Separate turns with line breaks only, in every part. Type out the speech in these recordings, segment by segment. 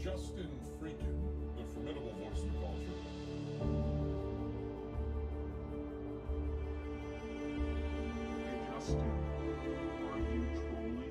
Justin FREAKIN, the formidable voice of culture.
Hey Justin, are you trolling?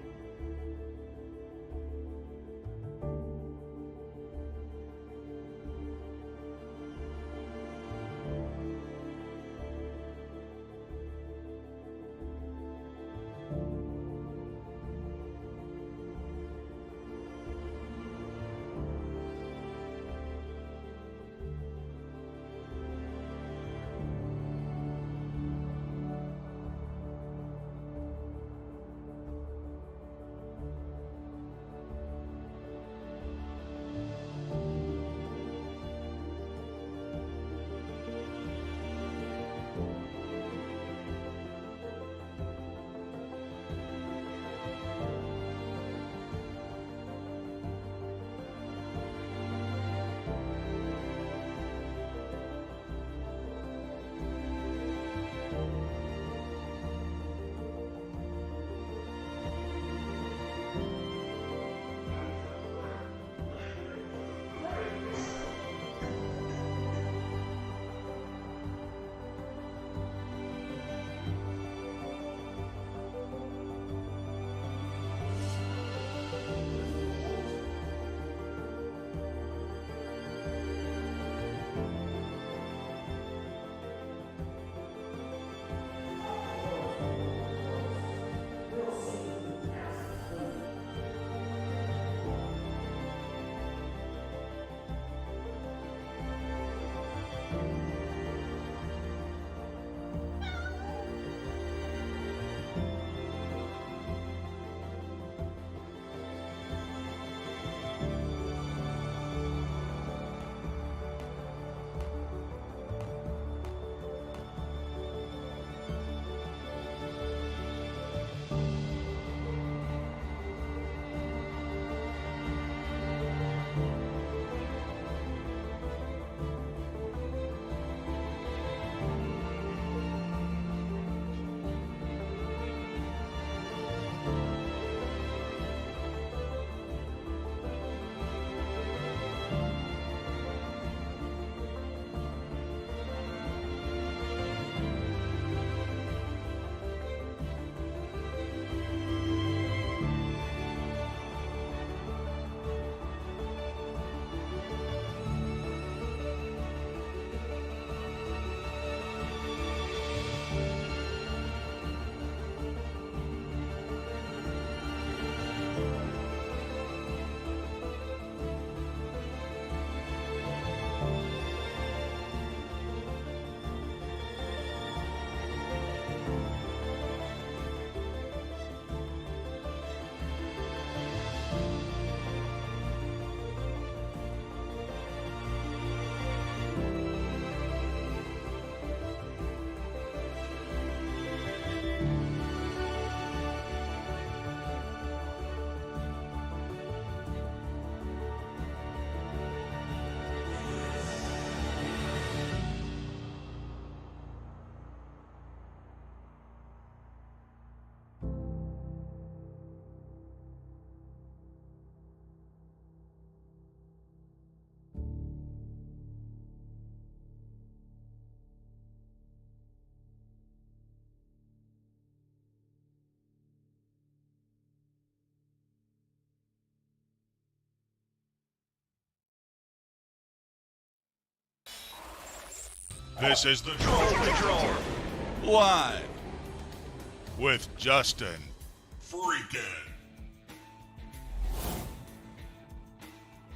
This is the Troll live with Justin FREAKIN.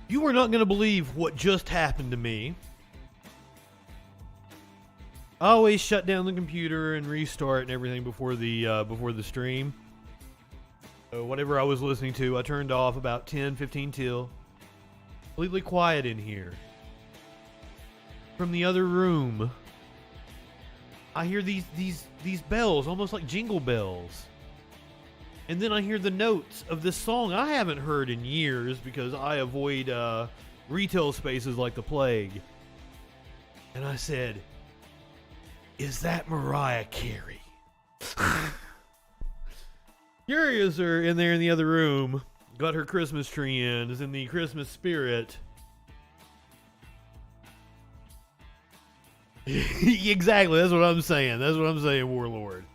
You are not going to believe what just happened to me. I always shut down the computer and restart and everything before the stream. So whatever I was listening to, I turned off about 10, 15 till. Completely quiet in here. From the other room, I hear these bells, almost like jingle bells. And then I hear the notes of this song I haven't heard in years because I avoid retail spaces like the plague. And I said, "Is that Mariah Carey?" Curious are in there in the other room, got her Christmas tree in, is in the Christmas spirit. Exactly, that's what I'm saying. That's what I'm saying, Warlord.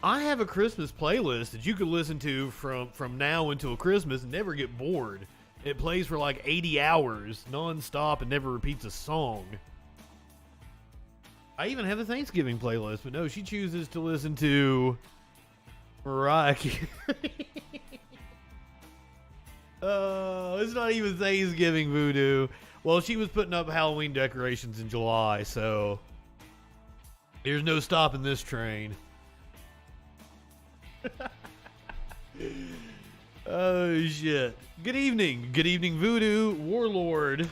I have a Christmas playlist that you could listen to from now until Christmas and never get bored. It plays for like 80 hours non-stop and never repeats a song. I even have a Thanksgiving playlist, but no, she chooses to listen to Mariah Carey. It's not even Thanksgiving, Voodoo. Well, she was putting up Halloween decorations in July, so there's no stopping this train. Oh, shit. Good evening. Good evening, Voodoo. Warlord.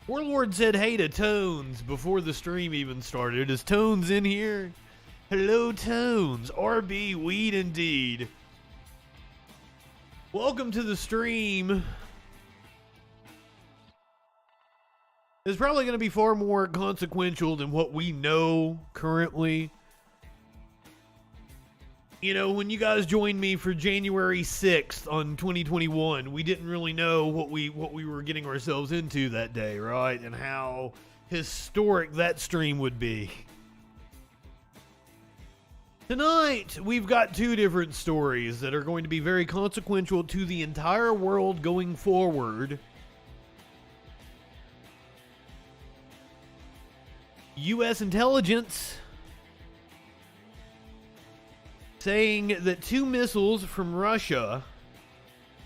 Warlord said hey to Tones before the stream even started. Is Tones in here? Hello, Tones. RB Weed indeed. Welcome to the stream. It's probably going to be far more consequential than what we know currently. You know, when you guys joined me for January 6th on 2021, we didn't really know what we were getting ourselves into that day, right? And how historic that stream would be. Tonight, we've got two different stories that are going to be very consequential to the entire world going forward. U.S. intelligence saying that 2 missiles from Russia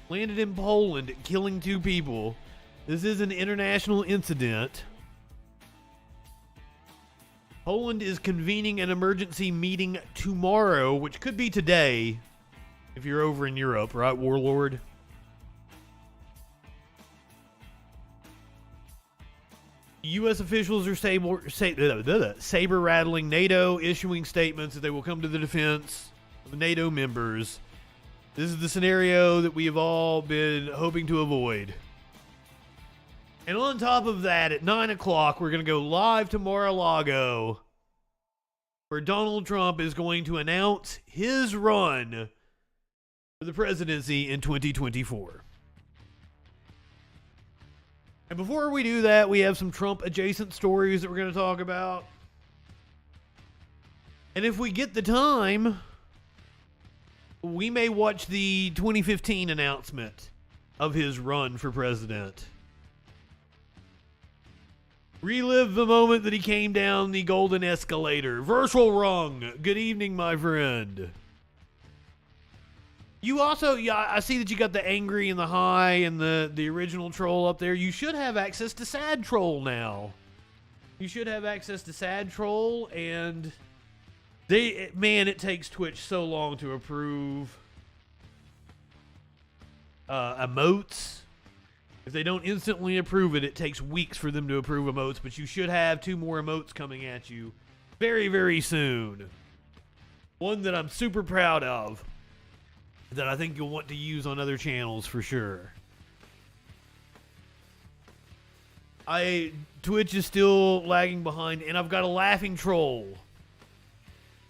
landed in Poland, killing 2 people. This is an international incident. Poland is convening an emergency meeting tomorrow, which could be today if you're over in Europe, right, Warlord? U.S. officials are saber-rattling NATO, issuing statements that they will come to the defense of NATO members. This is the scenario that we have all been hoping to avoid. And on top of that, at 9 o'clock, we're going to go live to Mar-a-Lago, where Donald Trump is going to announce his run for the presidency in 2024. And before we do that, we have some Trump-adjacent stories that we're going to talk about. And if we get the time, we may watch the 2015 announcement of his run for president. Relive the moment that he came down the golden escalator. Virtual rung. Good evening, my friend. You also, yeah, I see that you got the angry and the high and the original troll up there. You should have access to sad troll now. You should have access to sad troll, and man, it takes Twitch so long to approve emotes. If they don't instantly approve it, it takes weeks for them to approve emotes, but you should have 2 more emotes coming at you very, very soon. One that I'm super proud of, that I think you'll want to use on other channels for sure. Twitch is still lagging behind, and I've got a laughing troll.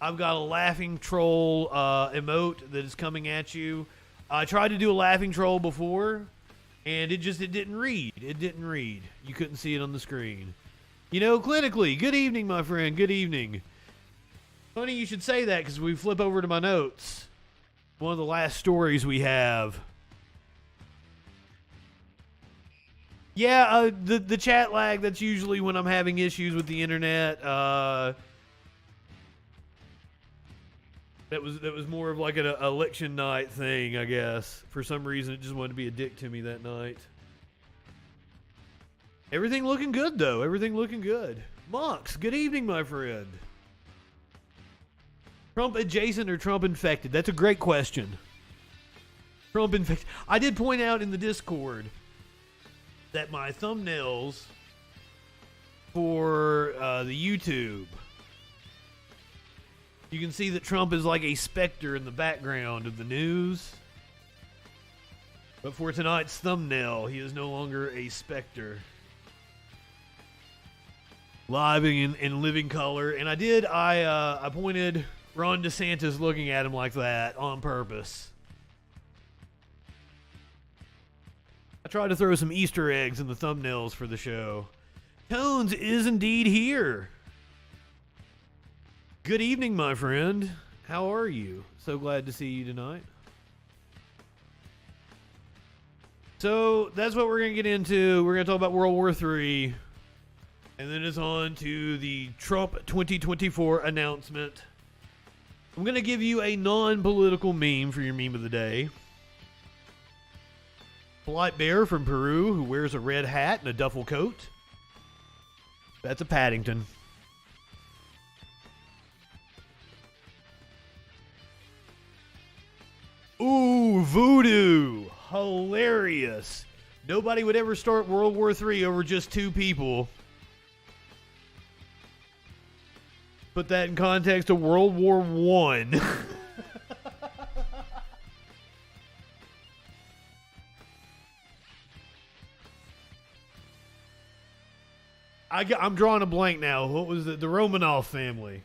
I've got a laughing troll emote that is coming at you. I tried to do a laughing troll before, and it didn't read. It didn't read. You couldn't see it on the screen. You know, clinically, good evening, my friend. Good evening. Funny you should say that, because we flip over to my notes. One of the last stories we have. Yeah, the chat lag, that's usually when I'm having issues with the internet. That was more of like an election night thing, I guess. For some reason, it just wanted to be a dick to me that night. Everything looking good, though. Everything looking good. Mox, good evening, my friend. Trump adjacent or Trump infected? That's a great question. Trump infected. I did point out in the Discord that my thumbnails for the YouTube, you can see that Trump is like a specter in the background of the news. But for tonight's thumbnail, he is no longer a specter. Live in living color. And I pointed Ron DeSantis looking at him like that on purpose. I tried to throw some Easter eggs in the thumbnails for the show. Tones is indeed here. Good evening, my friend. How are you? So glad to see you tonight. So that's what we're going to get into. We're going to talk about World War III. And then it's on to the Trump 2024 announcement. I'm going to give you a non-political meme for your meme of the day. Polite bear from Peru who wears a red hat and a duffel coat. That's a Paddington. Ooh, voodoo. Hilarious. Nobody would ever start World War III over just two people. Put that in context of World War I. I'm drawing a blank now. What was it? The Romanov family.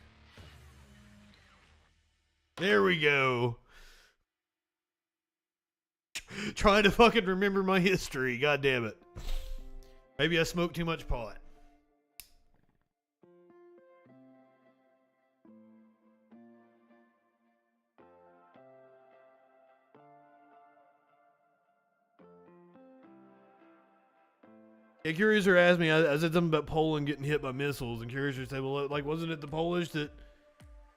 There we go. Trying to fucking remember my history. God damn it. Maybe I smoked too much pot. Yeah, Curiouser asked me, I said something about Poland getting hit by missiles, and Curiouser said, well, like, wasn't it the Polish that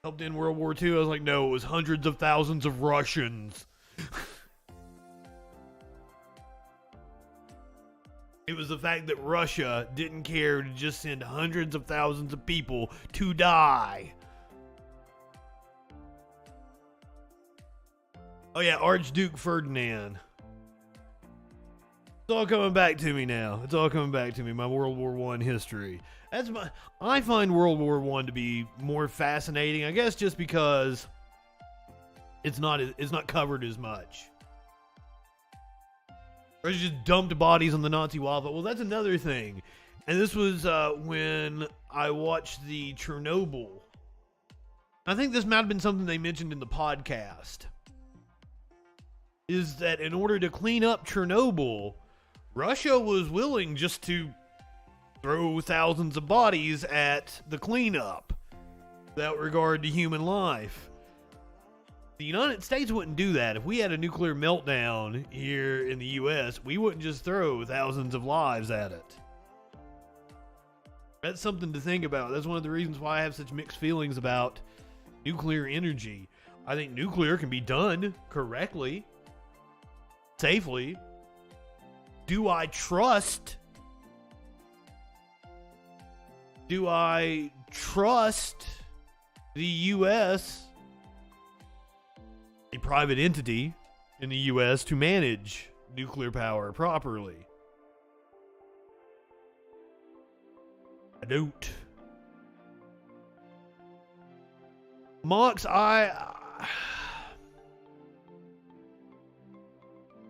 helped in World War II? I was like, no, it was hundreds of thousands of Russians. It was the fact that Russia didn't care to just send hundreds of thousands of people to die. Oh yeah, Archduke Ferdinand. It's all coming back to me now. It's all coming back to me, my World War I history. I find World War I to be more fascinating, I guess just because it's not covered as much. Or it's just dumped bodies on the Nazi wildfire. Well, that's another thing. And this was when I watched the Chernobyl. I think this might have been something they mentioned in the podcast. Is that in order to clean up Chernobyl, Russia was willing just to throw thousands of bodies at the cleanup without regard to human life. The United States wouldn't do that. If we had a nuclear meltdown here in the U.S., we wouldn't just throw thousands of lives at it. That's something to think about. That's one of the reasons why I have such mixed feelings about nuclear energy. I think nuclear can be done correctly, safely. Do I trust the U.S., a private entity in the U.S., to manage nuclear power properly? I don't. Mox, I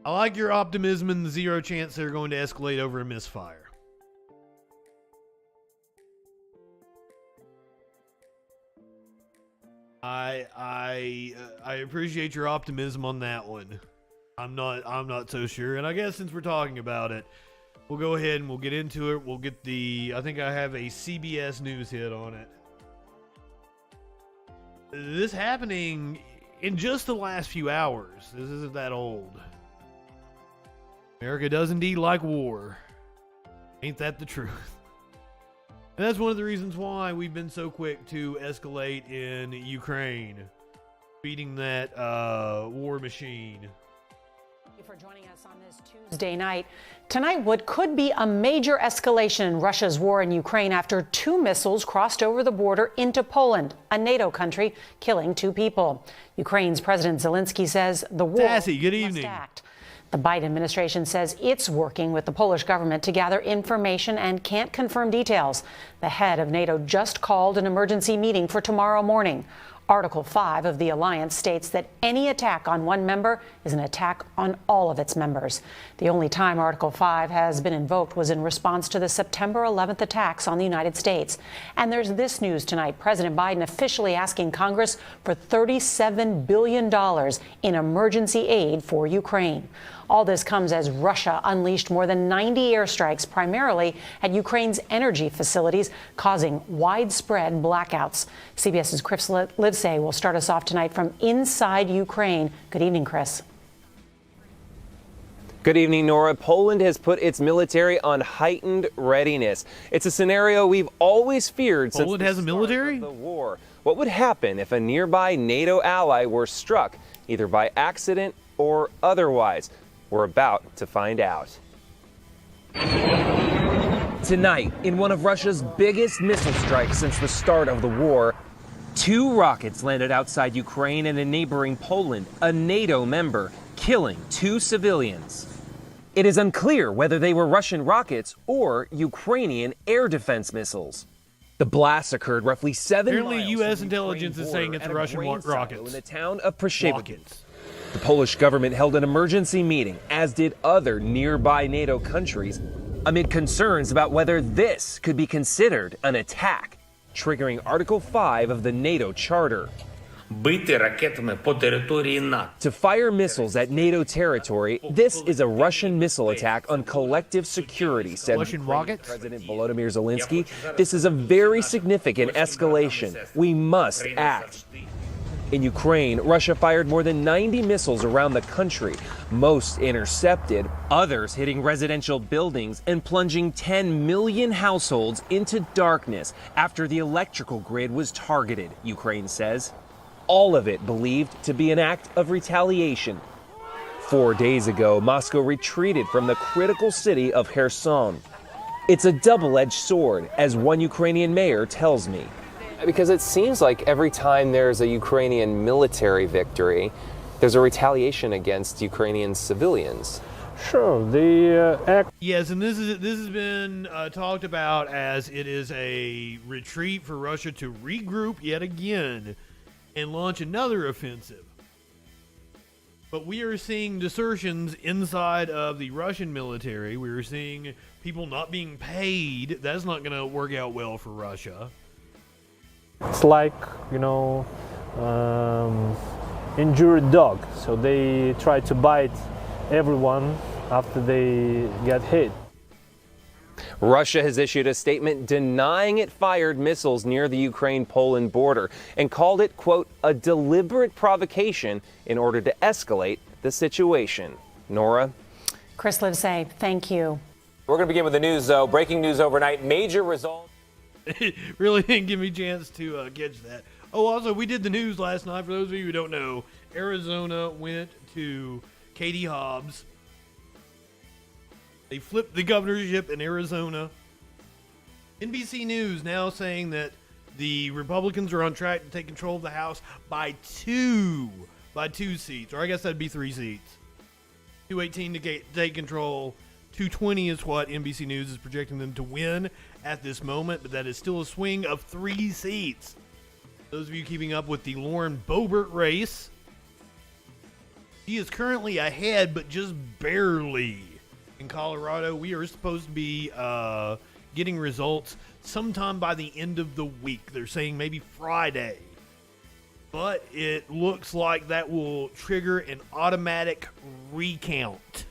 like your optimism and the zero chance they're going to escalate over a misfire. I appreciate your optimism on that one. I'm not so sure. And I guess since we're talking about it, we'll go ahead and we'll get into it. We'll get I think I have a CBS News hit on it. This happening in just the last few hours. This isn't that old. America does indeed like war. Ain't that the truth? And that's one of the reasons why we've been so quick to escalate in Ukraine. Feeding that war machine.
Thank you for joining us on this Tuesday night. Tonight, what could be a major escalation in Russia's war in Ukraine after two missiles crossed over the border into Poland, a NATO country, killing two people. Ukraine's President Zelensky says the war
Sassy, good evening.
must act. The Biden administration says it's working with the Polish government to gather information and can't confirm details. The head of NATO just called an emergency meeting for tomorrow morning. Article 5 of the alliance states that any attack on one member is an attack on all of its members. The only time Article 5 has been invoked was in response to the September 11th attacks on the United States. And there's this news tonight. President Biden officially asking Congress for $37 billion in emergency aid for Ukraine. All this comes as Russia unleashed more than 90 airstrikes, primarily at Ukraine's energy facilities, causing widespread blackouts. CBS's Chris Livesay will start us off tonight from inside Ukraine. Good evening, Chris.
Good evening, Nora. Poland has put its military on heightened readiness. It's a scenario we've always feared since
Poland has a military?
the war. What would happen if a nearby NATO ally were struck, either by accident or otherwise? We're about to find out. Tonight, in one of Russia's biggest missile strikes since the start of the war, 2 rockets landed outside Ukraine and in neighboring Poland, a NATO member, killing 2 civilians. It is unclear whether they were Russian rockets or Ukrainian air defense missiles. The blasts occurred roughly 7
Apparently,
miles
U.S.
from the
intelligence
Ukraine
is saying
border
it's
at a
Russian
grain silo
rockets.
in the town of Przeworsk.
Rockets.
The Polish government held an emergency meeting, as did other nearby NATO countries, amid concerns about whether this could be considered an attack, triggering Article 5 of the NATO Charter.
Бити ракетами по території НАТО.
To fire missiles at NATO territory, this is a Russian missile attack on collective security, said
Russian
Ukrainian
rockets?
President Volodymyr Zelensky. This is a very significant escalation. We must act. In Ukraine, Russia fired more than 90 missiles around the country, most intercepted, others hitting residential buildings and plunging 10 million households into darkness after the electrical grid was targeted, Ukraine says. All of it believed to be an act of retaliation. 4 days ago, Moscow retreated from the critical city of Kherson. It's a double-edged sword, as one Ukrainian mayor tells me. Because it seems like every time there's a Ukrainian military victory, there's a retaliation against Ukrainian civilians.
Sure, the act.
Yes, and this has been talked about as it is a retreat for Russia to regroup yet again and launch another offensive. But we are seeing desertions inside of the Russian military. We are seeing people not being paid. That's not going to work out well for Russia.
It's like, injured dog. So they try to bite everyone after they get hit.
Russia has issued a statement denying it fired missiles near the Ukraine-Poland border and called it, quote, a deliberate provocation in order to escalate the situation. Nora?
Chris Livesay, thank you.
We're going to begin with the news, though. Breaking news overnight. Major result.
It really didn't give me a chance to catch that. Oh, also, we did the news last night. For those of you who don't know, Arizona went to Katie Hobbs. They flipped the governorship in Arizona. NBC News now saying that the Republicans are on track to take control of the House by two seats, or I guess that'd be 3 seats. 218 to take control. 220 is what NBC News is projecting them to win at this moment, but that is still a swing of 3 seats. Those of you keeping up with the Lauren Boebert race, she is currently ahead, but just barely. In Colorado, we are supposed to be getting results sometime by the end of the week. They're saying maybe Friday. But it looks like that will trigger an automatic recount.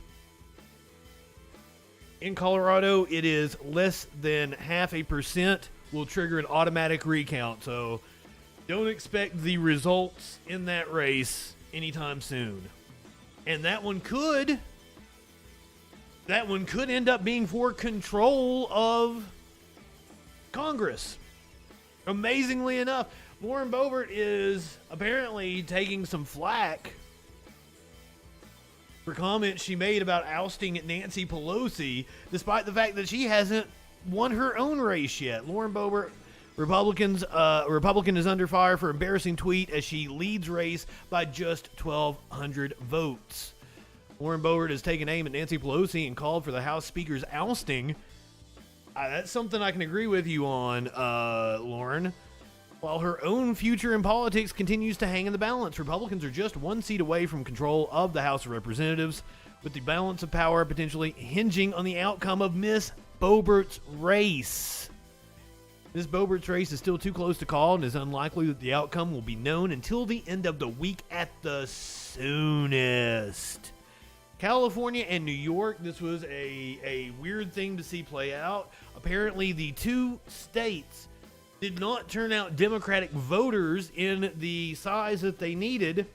In Colorado, it is less than 0.5% will trigger an automatic recount. So don't expect the results in that race anytime soon. And that one could end up being for control of Congress. Amazingly enough, Lauren Boebert is apparently taking some flack for comments she made about ousting Nancy Pelosi, despite the fact that she hasn't won her own race yet. Lauren Boebert, Republican is under fire for embarrassing tweet as she leads race by just 1,200 votes. Lauren Boebert has taken aim at Nancy Pelosi and called for the House Speaker's ousting. That's something I can agree with you on, Lauren. While her own future in politics continues to hang in the balance, Republicans are just 1 seat away from control of the House of Representatives, with the balance of power potentially hinging on the outcome of Miss Boebert's race. Miss Boebert's race is still too close to call and is unlikely that the outcome will be known until the end of the week at the soonest. California and New York, this was a weird thing to see play out. Apparently, the two states did not turn out Democratic voters in the size that they needed,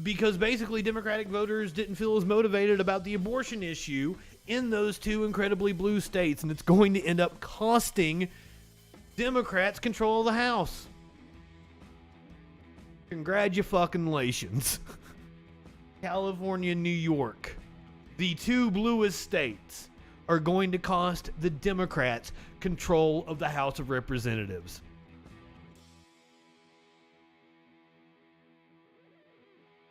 because basically Democratic voters didn't feel as motivated about the abortion issue in those two incredibly blue states, and it's going to end up costing Democrats control of the House. Congratulations. California and New York, the two bluest states, are going to cost the Democrats control of the House of Representatives.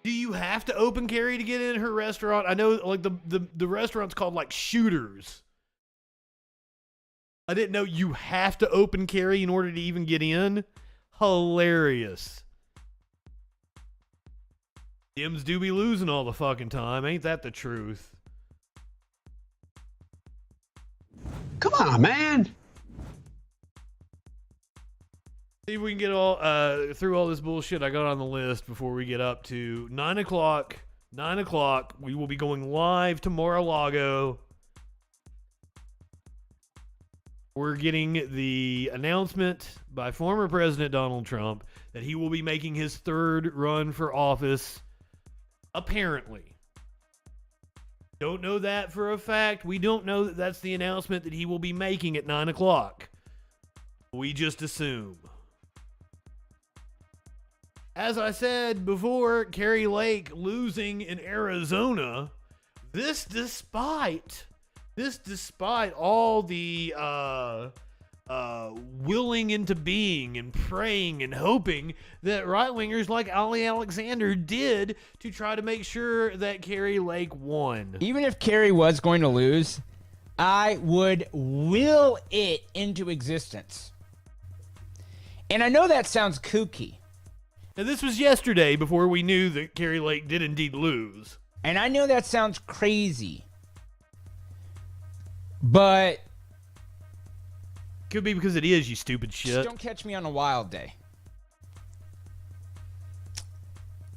Do you have to open carry to get in her restaurant? I know, like, the restaurant's called, like, Shooters. I didn't know you have to open carry in order to even get in. Hilarious. Dems do be losing all the fucking time. Ain't that the truth?
Come on, man.
See if we can get all through all this bullshit I got on the list before we get up to 9 o'clock. 9 o'clock. We will be going live to Mar-a-Lago. We're getting the announcement by former President Donald Trump that he will be making his third run for office. Apparently. Don't know that for a fact. We don't know that that's the announcement that he will be making at 9 o'clock. We just assume. As I said before, Kari Lake losing in Arizona, this despite all the willing into being and praying and hoping that right-wingers like Ali Alexander did to try to make sure that Kari Lake won.
Even if Kari was going to lose, I would will it into existence. And I know that sounds kooky.
Now, this was yesterday before we knew that Kari Lake did indeed lose.
And I know that sounds crazy. But
could be because it is, you stupid shit.
Just don't catch me on a wild day.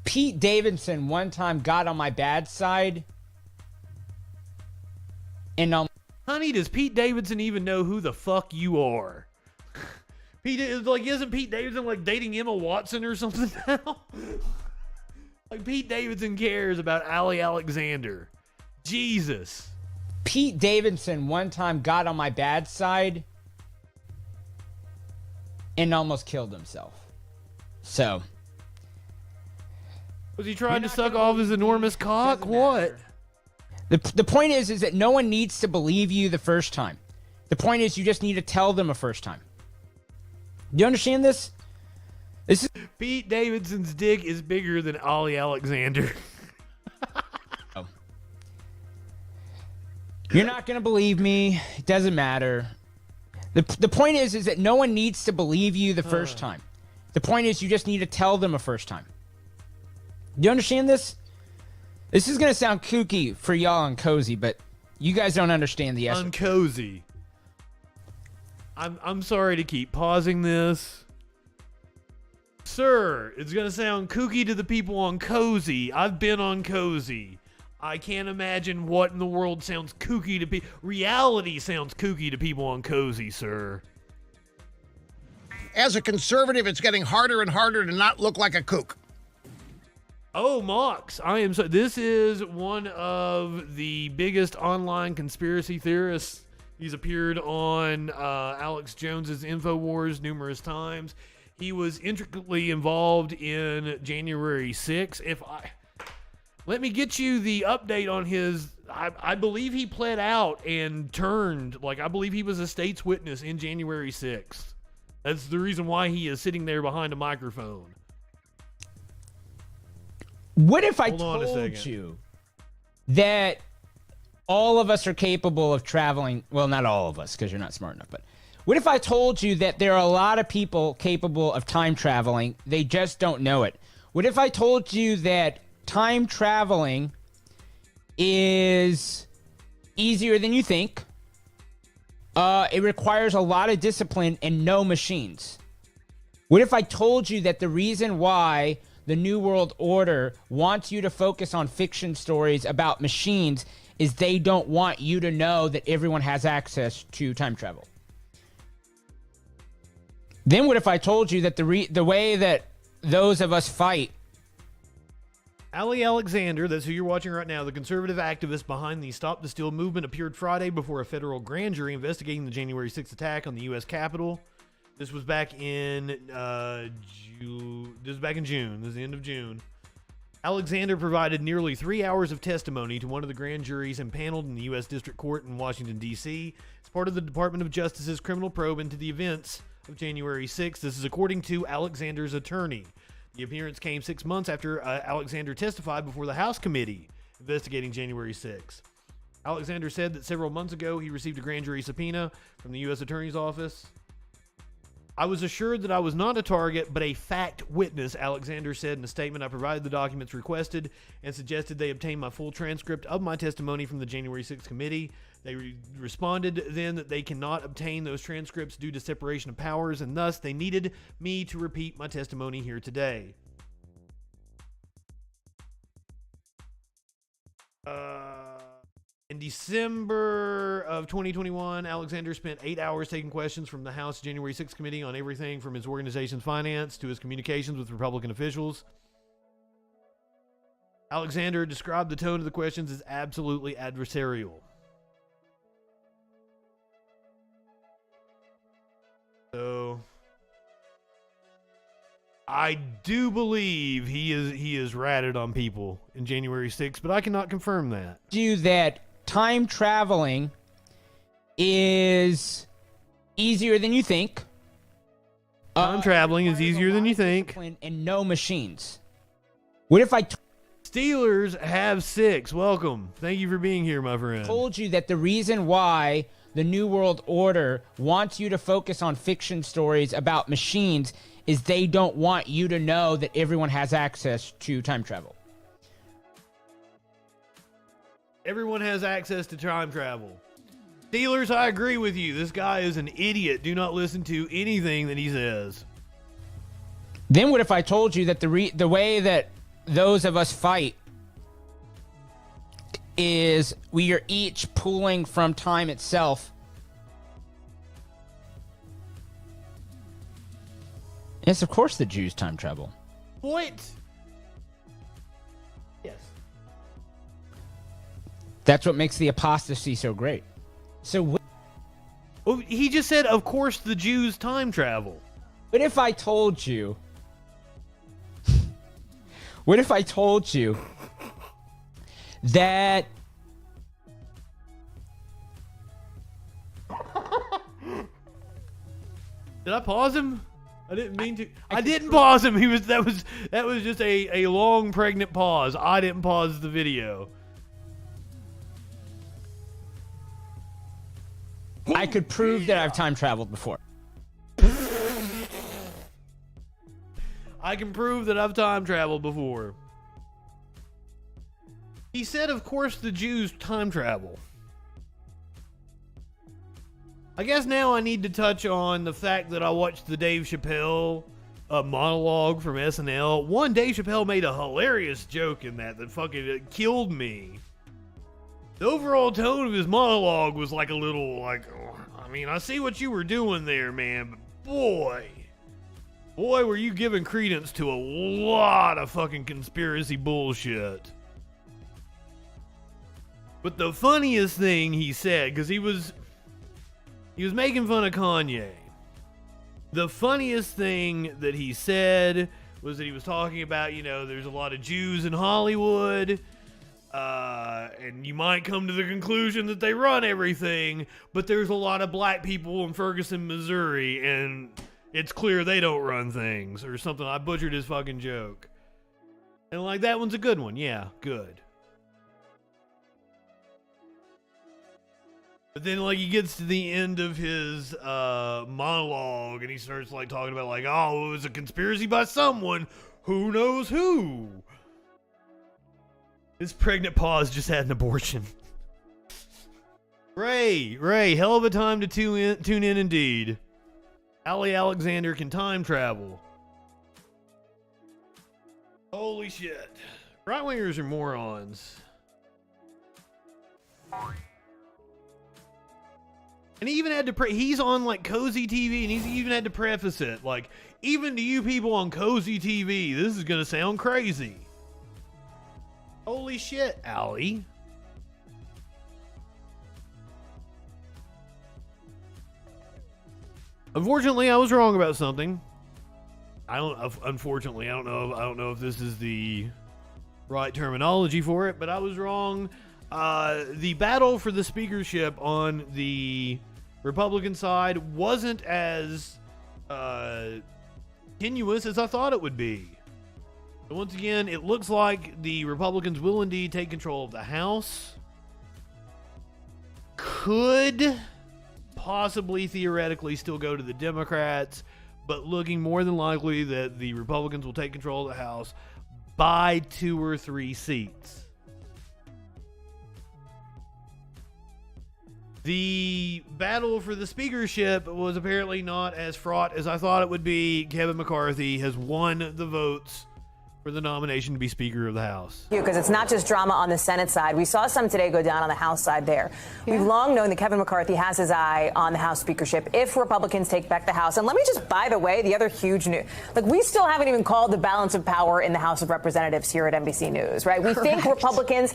Pete Davidson one time got on my bad side. And
honey, does Pete Davidson even know who the fuck you are? Isn't Pete Davidson like dating Emma Watson or something now? Like, Pete Davidson cares about Ali Alexander. Jesus.
Pete Davidson one time got on my bad side and almost killed himself. So,
was he trying to suck off his enormous cock? What?
The point is that no one needs to believe you the first time. The point is you just need to tell them a first time. Do you understand this? This is
Pete Davidson's dick is bigger than Ali Alexander.
Oh. You're not going to believe me. It doesn't matter. The point is that no one needs to believe you the first time. The point is you just need to tell them a first time. Do you understand this? This is going to sound kooky for y'all on Cozy, but you guys don't understand the essence.
On Cozy. I'm sorry to keep pausing this. Sir, it's going to sound kooky to the people on Cozy. I've been on Cozy. I can't imagine what in the world sounds kooky to people. Reality sounds kooky to people on Cozy, sir.
As a conservative, it's getting harder and harder to not look like a kook.
Oh, Mox, I am so. This is one of the biggest online conspiracy theorists. He's appeared on Alex Jones's InfoWars numerous times. He was intricately involved in January 6th. Let me get you the update on his. I believe he pled out and turned. Like, I believe he was a state's witness in January 6th. That's the reason why he is sitting there behind a microphone.
What if I told you that all of us are capable of traveling? Well, not all of us, because you're not smart enough, but what if I told you that there are a lot of people capable of time traveling? They just don't know it. What if I told you that time traveling is easier than you think? It requires a lot of discipline and no machines. What if I told you that the reason why the New World Order wants you to focus on fiction stories about machines is they don't want you to know that everyone has access to time travel. Then what if I told you that the way that those of us fight.
Ali Alexander, that's who you're watching right now, the conservative activist behind the Stop the Steal movement, appeared Friday before a federal grand jury investigating the January 6th attack on the U.S. Capitol. This was back in June. This was back in June. This is the end of June. Alexander provided nearly 3 hours of testimony to one of the grand juries impaneled in the U.S. District Court in Washington, D.C. as part of the Department of Justice's criminal probe into the events of January 6th. This is according to Alexander's attorney. The appearance came 6 months after Alexander testified before the House committee investigating January 6th. Alexander said that several months ago he received a grand jury subpoena from the U.S. Attorney's Office. I was assured that I was not a target, but a fact witness, Alexander said in a statement. I provided the documents requested and suggested they obtain my full transcript of my testimony from the January 6th committee. They responded then that they cannot obtain those transcripts due to separation of powers, and thus they needed me to repeat my testimony here today. In December of 2021, Alexander spent 8 hours taking questions from the House January 6th committee on everything from his organization's finance to his communications with Republican officials. Alexander described the tone of the questions as absolutely adversarial. So, I do believe he is ratted on people in January 6th, but I cannot confirm that.
That time traveling is easier than you think.
Time traveling is easier than you think.
And no machines. What if I
Steelers have 6. Welcome. Thank you for being here, my friend.
told you that the reason why the New World Order wants you to focus on fiction stories about machines is they don't want you to know that everyone has access to time travel?
Everyone has access to time travel. Steelers, I agree with you. This guy is an idiot. Do not listen to anything that he says.
Then what if I told you that the way that those of us fight is we are each pulling from time itself? Yes, of course the Jews time travel.
What? Yes.
That's what makes the apostasy so great. So
Well, he just said, of course the Jews time travel.
what if I told you... What if I told you that...
Did I pause him? I didn't mean to. I didn't pause him. That was just a long pregnant pause. I didn't pause the video.
I could prove that I've time traveled before.
I can prove that I've time traveled before. He said, of course the Jews time travel. I guess now I need to touch on the fact that I watched the Dave Chappelle monologue from SNL. One, Dave Chappelle made a hilarious joke in that fucking killed me. The overall tone of his monologue was like a little like, I mean, I see what you were doing there, man, but boy, were you giving credence to a lot of fucking conspiracy bullshit. But the funniest thing he said, because he was making fun of Kanye. The funniest thing that he said was that he was talking about, there's a lot of Jews in Hollywood, and you might come to the conclusion that they run everything, but there's a lot of black people in Ferguson, Missouri, and it's clear they don't run things, or something. I butchered his fucking joke. And that one's a good one. Yeah, good. But then, he gets to the end of his monologue, and he starts, talking about, oh, it was a conspiracy by someone. Who knows who? This pregnant pause just had an abortion. Ray, hell of a time to tune in indeed. Ali Alexander can time travel. Holy shit. Right wingers are morons. And he even had to he's on like Cozy TV, and he's even had to preface it like, even to you people on Cozy TV, this is gonna sound crazy. Holy shit, Allie. Unfortunately, I was wrong about something. Unfortunately, I don't know if this is the right terminology for it, but I was wrong. The battle for the speakership on the Republican side wasn't as tenuous as I thought it would be. But once again, it looks like the Republicans will indeed take control of the House. Could possibly theoretically still go to the Democrats, but looking more than likely that the Republicans will take control of the House by 2 or 3 seats. The battle for the speakership was apparently not as fraught as I thought it would be. Kevin McCarthy has won the votes for the nomination to be Speaker of the House.
Because it's not just drama on the Senate side. We saw some today go down on the House side there. Yeah. We've long known that Kevin McCarthy has his eye on the House speakership if Republicans take back the House. And let me just, by the way, the other huge news, like we still haven't even called the balance of power in the House of Representatives here at NBC News, right? We think Republicans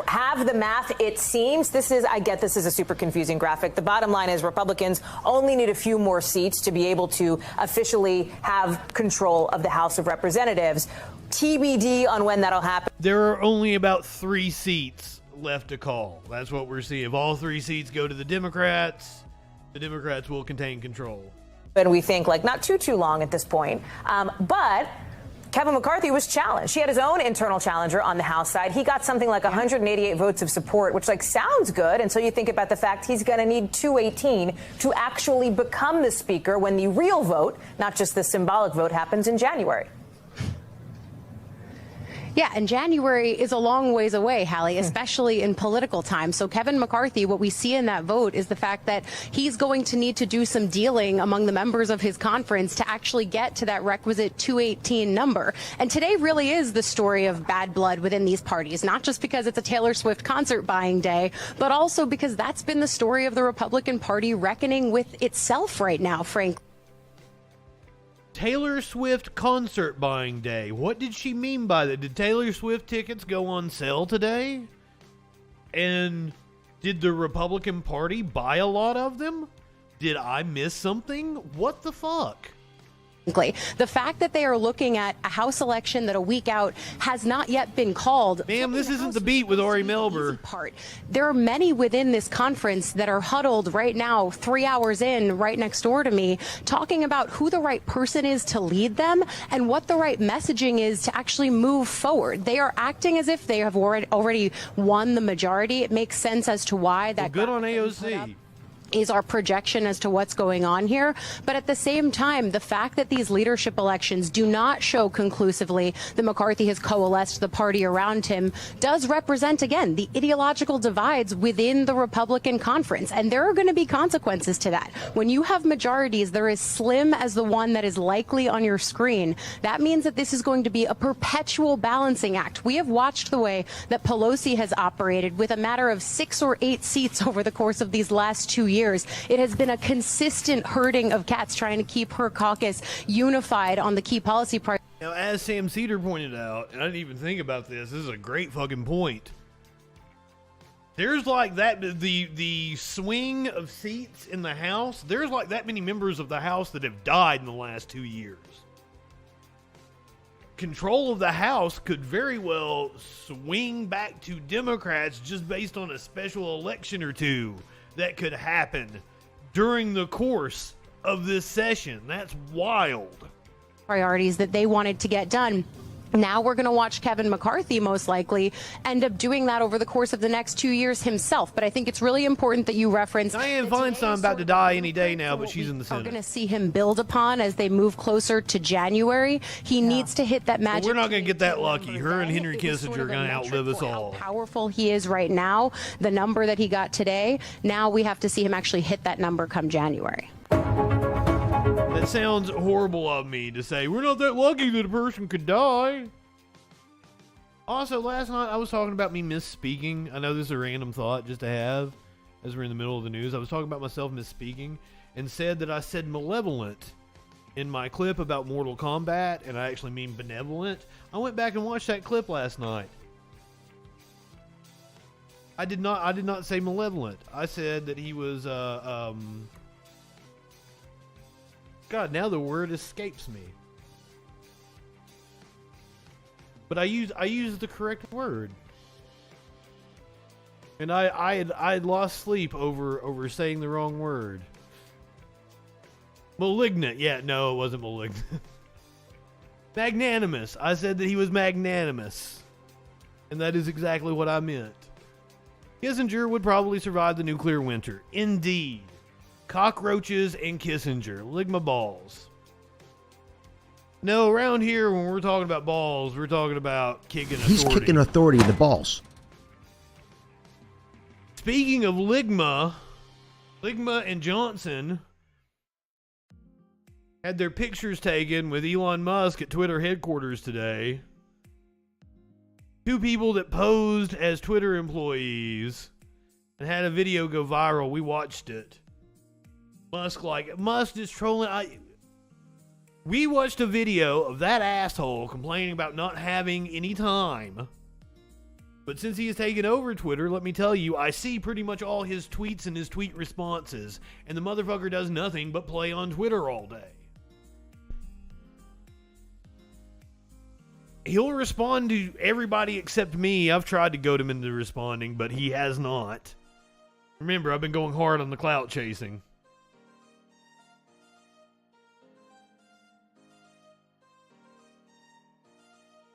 have the math, it seems. I get this is a super confusing graphic. The bottom line is Republicans only need a few more seats to be able to officially have control of the House of Representatives. TBD on when that'll happen.
There are only about 3 seats left to call. That's what we're seeing. If all 3 seats go to the Democrats will contain control.
And we think like not too long at this point. But Kevin McCarthy was challenged. He had his own internal challenger on the House side. He got something like 188 votes of support, which like sounds good. And so you think about the fact he's going to need 218 to actually become the speaker when the real vote, not just the symbolic vote, happens in January.
Yeah, and January is a long ways away, Hallie, especially in political time. So Kevin McCarthy, what we see in that vote is the fact that he's going to need to do some dealing among the members of his conference to actually get to that requisite 218 number. And today really is the story of bad blood within these parties, not just because it's a Taylor Swift concert buying day, but also because that's been the story of the Republican Party reckoning with itself right now, frankly.
Taylor Swift concert buying day. What did she mean by that? Did Taylor Swift tickets go on sale today? And did the Republican Party buy a lot of them? Did I miss something? What the fuck?
The fact that they are looking at a House election that a week out has not yet been called.
Ma'am, this isn't the beat with Ari Melber.
There are many within this conference that are huddled right now, 3 hours in, right next door to me, talking about who the right person is to lead them and what the right messaging is to actually move forward. They are acting as if they have already won the majority. It makes sense as to why that.
Well, good on AOC.
Is our projection as to what's going on here. But at the same time, the fact that these leadership elections do not show conclusively that McCarthy has coalesced the party around him does represent, again, the ideological divides within the Republican conference. And there are going to be consequences to that. When you have majorities, they're as slim as the one that is likely on your screen. That means that this is going to be a perpetual balancing act. We have watched the way that Pelosi has operated with a matter of 6 or 8 seats over the course of these last 2 years. It has been a consistent herding of cats trying to keep her caucus unified on the key policy priorities.
Now, as Sam Cedar pointed out, and I didn't even think about this is a great fucking point. There's like that, the swing of seats in the House, there's like that many members of the House that have died in the last 2 years. Control of the House could very well swing back to Democrats just based on a special election or two that could happen during the course of this session. That's wild.
Priorities that they wanted to get done. Now we're going to watch Kevin McCarthy most likely end up doing that over the course of the next 2 years himself. But I think it's really important that you reference
Dianne Feinstein about to die any day now, but she's in the Senate.
We're going to see him build upon as they move closer to January. He needs to hit that magic.
Well, we're not going to get that lucky. Her and Henry Kissinger are going to outlive us all.
How powerful he is right now, the number that he got today. Now we have to see him actually hit that number come January.
That sounds horrible of me to say. We're not that lucky that a person could die. Also, last night I was talking about me misspeaking. I know this is a random thought just to have as we're in the middle of the news. I was talking about myself misspeaking and said that I said malevolent in my clip about Mortal Kombat, and I actually mean benevolent. I went back and watched that clip last night. I did not say malevolent. I said that he was God, now the word escapes me. But I used the correct word. And I had lost sleep over saying the wrong word. Malignant. Yeah, no, it wasn't malignant. Magnanimous. I said that he was magnanimous. And that is exactly what I meant. Kissinger would probably survive the nuclear winter. Indeed. Cockroaches and Kissinger. Ligma balls. No, around here, when we're talking about balls, we're talking about kicking authority.
He's kicking authority in the balls.
Speaking of Ligma and Johnson had their pictures taken with Elon Musk at Twitter headquarters today. Two people that posed as Twitter employees and had a video go viral. We watched it. Musk is trolling. We watched a video of that asshole complaining about not having any time. But since he has taken over Twitter, let me tell you, I see pretty much all his tweets and his tweet responses. And the motherfucker does nothing but play on Twitter all day. He'll respond to everybody except me. I've tried to goad him into responding, but he has not. Remember, I've been going hard on the clout chasing.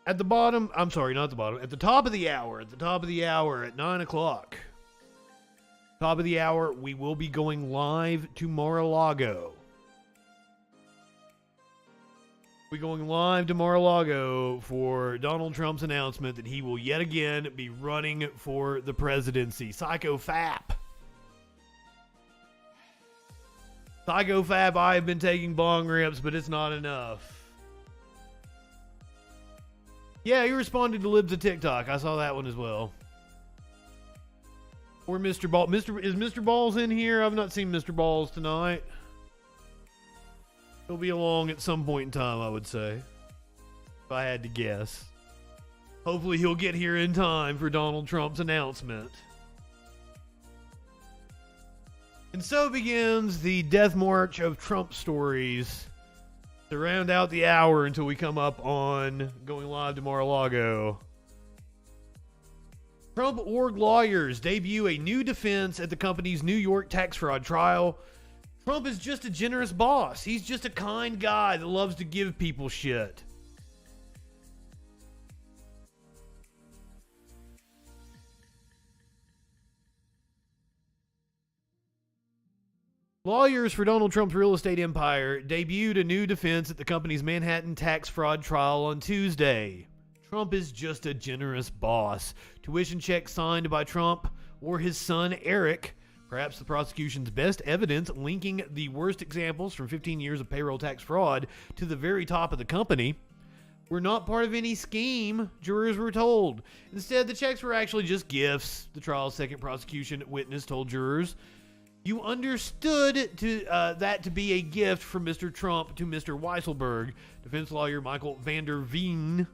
At the bottom, I'm sorry, not the bottom. At the top of the hour, at 9 o'clock. Top of the hour, we will be going live to Mar-a-Lago. We're going live to Mar-a-Lago for Donald Trump's announcement that he will yet again be running for the presidency. Psycho-fap. Psycho-fap, I have been taking bong rips, but it's not enough. Yeah, he responded to Libs of TikTok. I saw that one as well. Or Mr. Ball. Is Mr. Balls in here? I've not seen Mr. Balls tonight. He'll be along at some point in time, I would say. If I had to guess. Hopefully he'll get here in time for Donald Trump's announcement. And so begins the death march of Trump stories to round out the hour until we come up on going live to Mar-a-Lago. Trump org lawyers debut a new defense at the company's New York tax fraud trial. Trump is just a generous boss. He's just a kind guy that loves to give people shit. Lawyers for Donald Trump's real estate empire debuted a new defense at the company's Manhattan tax fraud trial on Tuesday. Trump is just a generous boss. Tuition checks signed by Trump or his son Eric, perhaps the prosecution's best evidence linking the worst examples from 15 years of payroll tax fraud to the very top of the company, were not part of any scheme, jurors were told. Instead, the checks were actually just gifts, the trial's second prosecution witness told jurors. You understood that to be a gift from Mr. Trump to Mr. Weisselberg. Defense lawyer Michael Vander Veen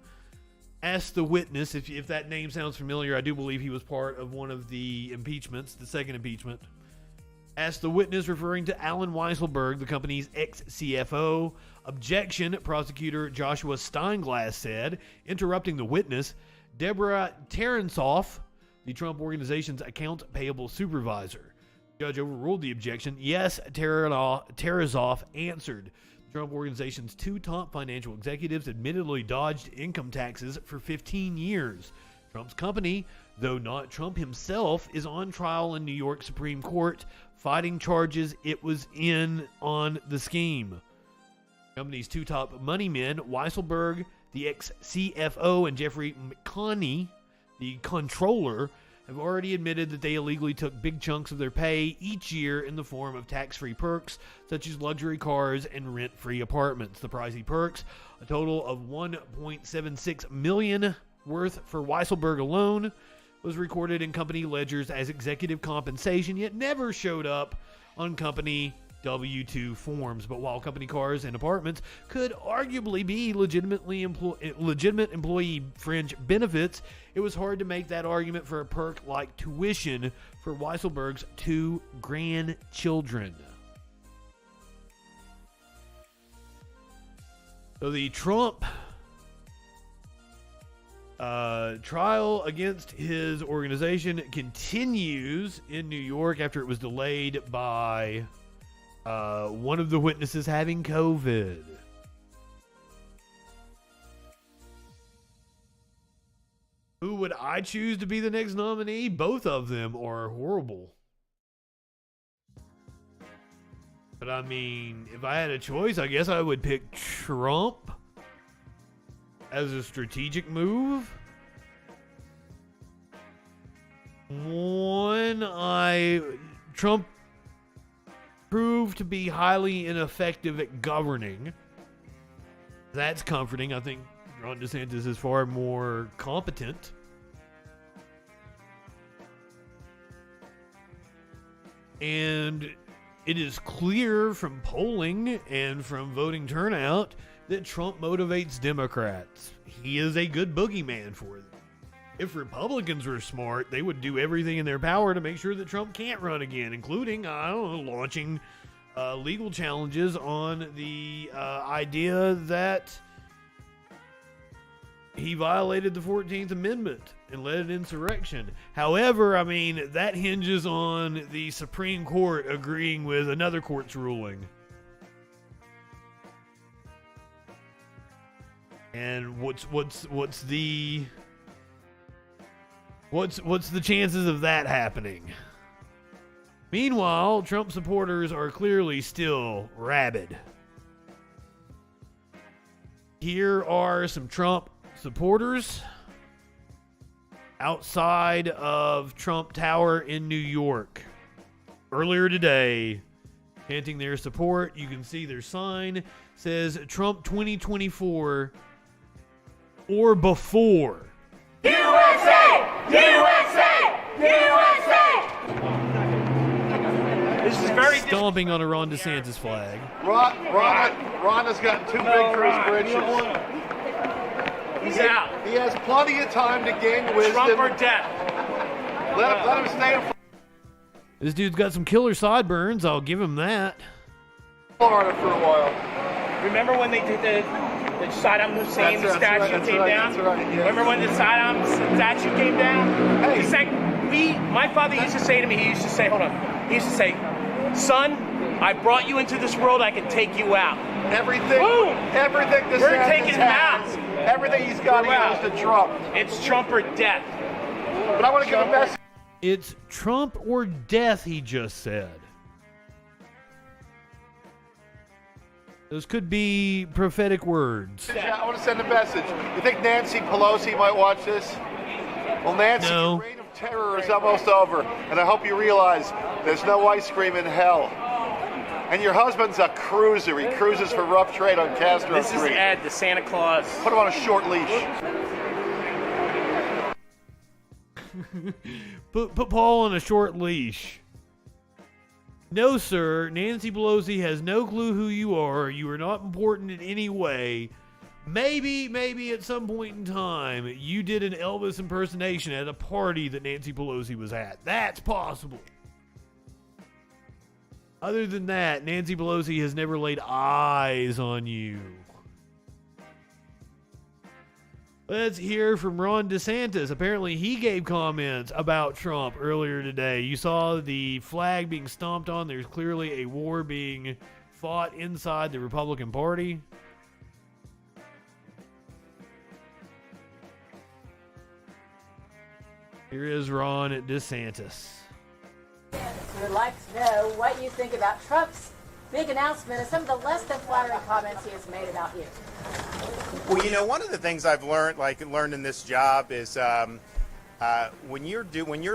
asked the witness, if that name sounds familiar, I do believe he was part of one of the impeachments, the second impeachment. Asked the witness, referring to Alan Weisselberg, the company's ex-CFO. Objection, prosecutor Joshua Steinglass said, interrupting the witness. Deborah Taransoff, the Trump organization's accounts payable supervisor. Judge overruled the objection. Yes, Tarasoff answered. The Trump organization's two top financial executives admittedly dodged income taxes for 15 years. Trump's company, though not Trump himself, is on trial in New York Supreme Court, fighting charges it was in on the scheme. The company's two top money men, Weisselberg, the ex-CFO, and Jeffrey McConney, the controller, have already admitted that they illegally took big chunks of their pay each year in the form of tax-free perks, such as luxury cars and rent-free apartments. The pricey perks, a total of $1.76 million worth for Weisselberg alone was recorded in company ledgers as executive compensation, yet never showed up on company W-2 forms. But while company cars and apartments could arguably be legitimate employee fringe benefits, it was hard to make that argument for a perk like tuition for Weisselberg's 2 grandchildren. So the Trump trial against his organization continues in New York after it was delayed by one of the witnesses having COVID. Who would I choose to be the next nominee? Both of them are horrible. But I mean, if I had a choice, I guess I would pick Trump as a strategic move. Trump proved to be highly ineffective at governing. That's comforting. I think Ron DeSantis is far more competent. And it is clear from polling and from voting turnout that Trump motivates Democrats. He is a good boogeyman for them. If Republicans were smart, they would do everything in their power to make sure that Trump can't run again, including, launching legal challenges on the idea that he violated the 14th Amendment and led an insurrection. However, I mean, that hinges on the Supreme Court agreeing with another court's ruling. And what's the chances of that happening? Meanwhile, Trump supporters are clearly still rabid. Here are some Trump supporters outside of Trump Tower in New York earlier today, chanting their support. You can see their sign says Trump 2024 or before.
USA! USA! USA!
This is very stomping on a Ron DeSantis flag.
Ron has gotten too big for his britches.
He's out.
He has plenty of time to gain wisdom.
Trump or death.
Let him stay in
This dude's got some killer sideburns. I'll give him that.
Florida for a while.
Remember when they did the Saddam Hussein statue came down?
Yeah.
Remember when the Saddam statue came down? Hey. He's like, my father used to say to me, he used to say, son, I brought you into this world, I can take you out.
Everything DeSantis
we're taking him out.
Everything he's got, he goes to Trump.
It's Trump or death.
But I want to give a message.
It's Trump or death, he just said. Those could be prophetic words.
I want to send a message. You think Nancy Pelosi might watch this? Well, Nancy,
no.
Your reign of terror is almost over, and I hope you realize there's no ice cream in hell. And your husband's a cruiser. He cruises for rough trade on Castro Street.
This is Ed, the Santa Claus.
Put him on a short leash.
Put Paul on a short leash. No, sir. Nancy Pelosi has no clue who you are. You are not important in any way. Maybe at some point in time, you did an Elvis impersonation at a party that Nancy Pelosi was at. That's possible. Other than that, Nancy Pelosi has never laid eyes on you. Let's hear from Ron DeSantis. Apparently, he gave comments about Trump earlier today. You saw the flag being stomped on. There's clearly a war being fought inside the Republican Party. Here is Ron DeSantis.
We would like to know what you think about Trump's big announcement and some of the less than flattering comments he has made about you.
Well, one of the things I've learned in this job is when you're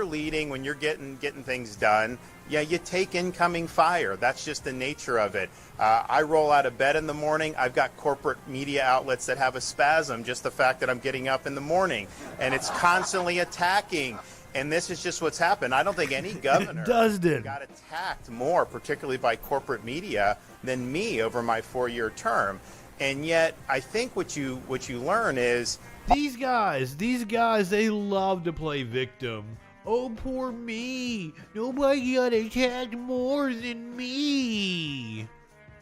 leading, when you're getting things done, yeah, you take incoming fire. That's just the nature of it. I roll out of bed in the morning. I've got corporate media outlets that have a spasm, just the fact that I'm getting up in the morning, and it's constantly attacking. And this is just what's happened. I don't think any governor got attacked more, particularly by corporate media, than me over my 4-year term. And yet, I think what you learn is
these guys, they love to play victim. Oh, poor me. Nobody got attacked more than me.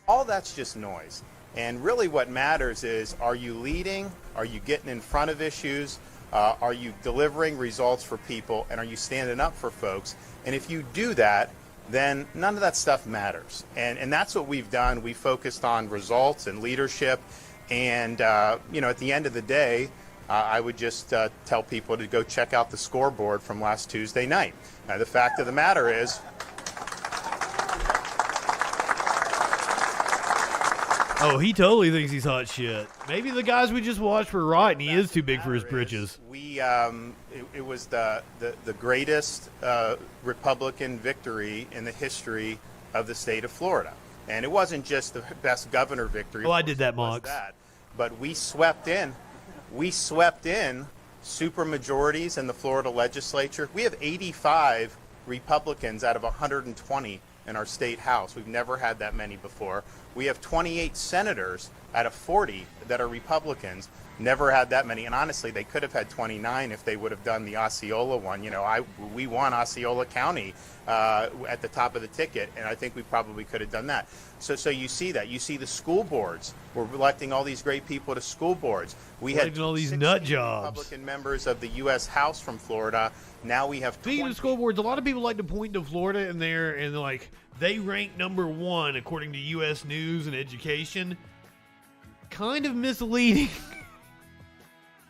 All that's just noise. And really what matters is, are you leading? Are you getting in front of issues? Are you delivering results for people? And are you standing up for folks? And if you do that, then none of that stuff matters. And that's what we've done. We focused on results and leadership. And, at the end of the day, I would just tell people to go check out the scoreboard from last Tuesday night. Now, the fact of the matter is,
oh, he totally thinks he's hot shit. Maybe the guys we just watched were right, and he is too big for his britches.
It was the greatest Republican victory in the history of the state of Florida. And it wasn't just the best governor victory.
Oh, I did that, Mox.
But we swept in super majorities in the Florida legislature. We have 85 Republicans out of 120 in our state house. We've never had that many before. We have 28 senators out of 40 that are Republicans. Never had that many. And honestly, they could have had 29 if they would have done the Osceola one. We won Osceola County at the top of the ticket, and I think we probably could have done that. So you see that. You see the school boards. We're electing all these great people to school boards. We had
all these nut jobs.
Republican members of the U.S. House from Florida. Now we have 20.
Speaking of school boards, a lot of people like to point to Florida and they rank #1 according to U.S. News and Education. Kind of misleading.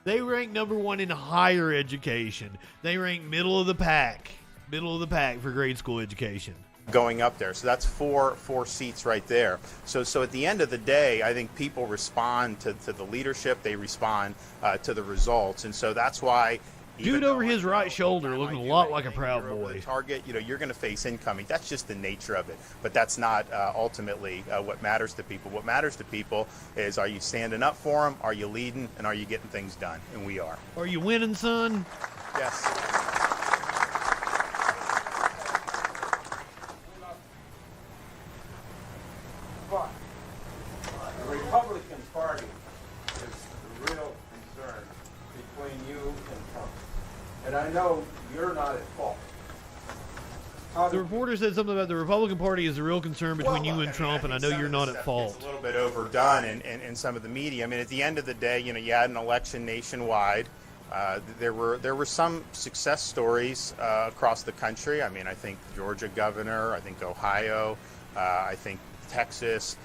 They rank #1 in higher education. They rank middle of the pack for grade school education.
Going up there. So that's four seats right there. So at the end of the day, I think people respond to the leadership. They respond to the results. And so that's why
dude over his right shoulder looking a lot like a Proud Boy.
Target, you're going to face incoming. That's just the nature of it. But that's not ultimately what matters to people. What matters to people is, are you standing up for them? Are you leading? And are you getting things done? And we are.
Are you winning, son?
Yes.
The Republican Party is the real concern between you and Trump. And I know you're not at fault.
The reporter said something about the Republican Party is the real concern between you and Trump, and I know you're not at fault.
It's a little bit overdone in some of the media. I mean, at the end of the day, you had an election nationwide. There were some success stories across the country. I mean, I think Georgia governor, I think Ohio, I think Texas,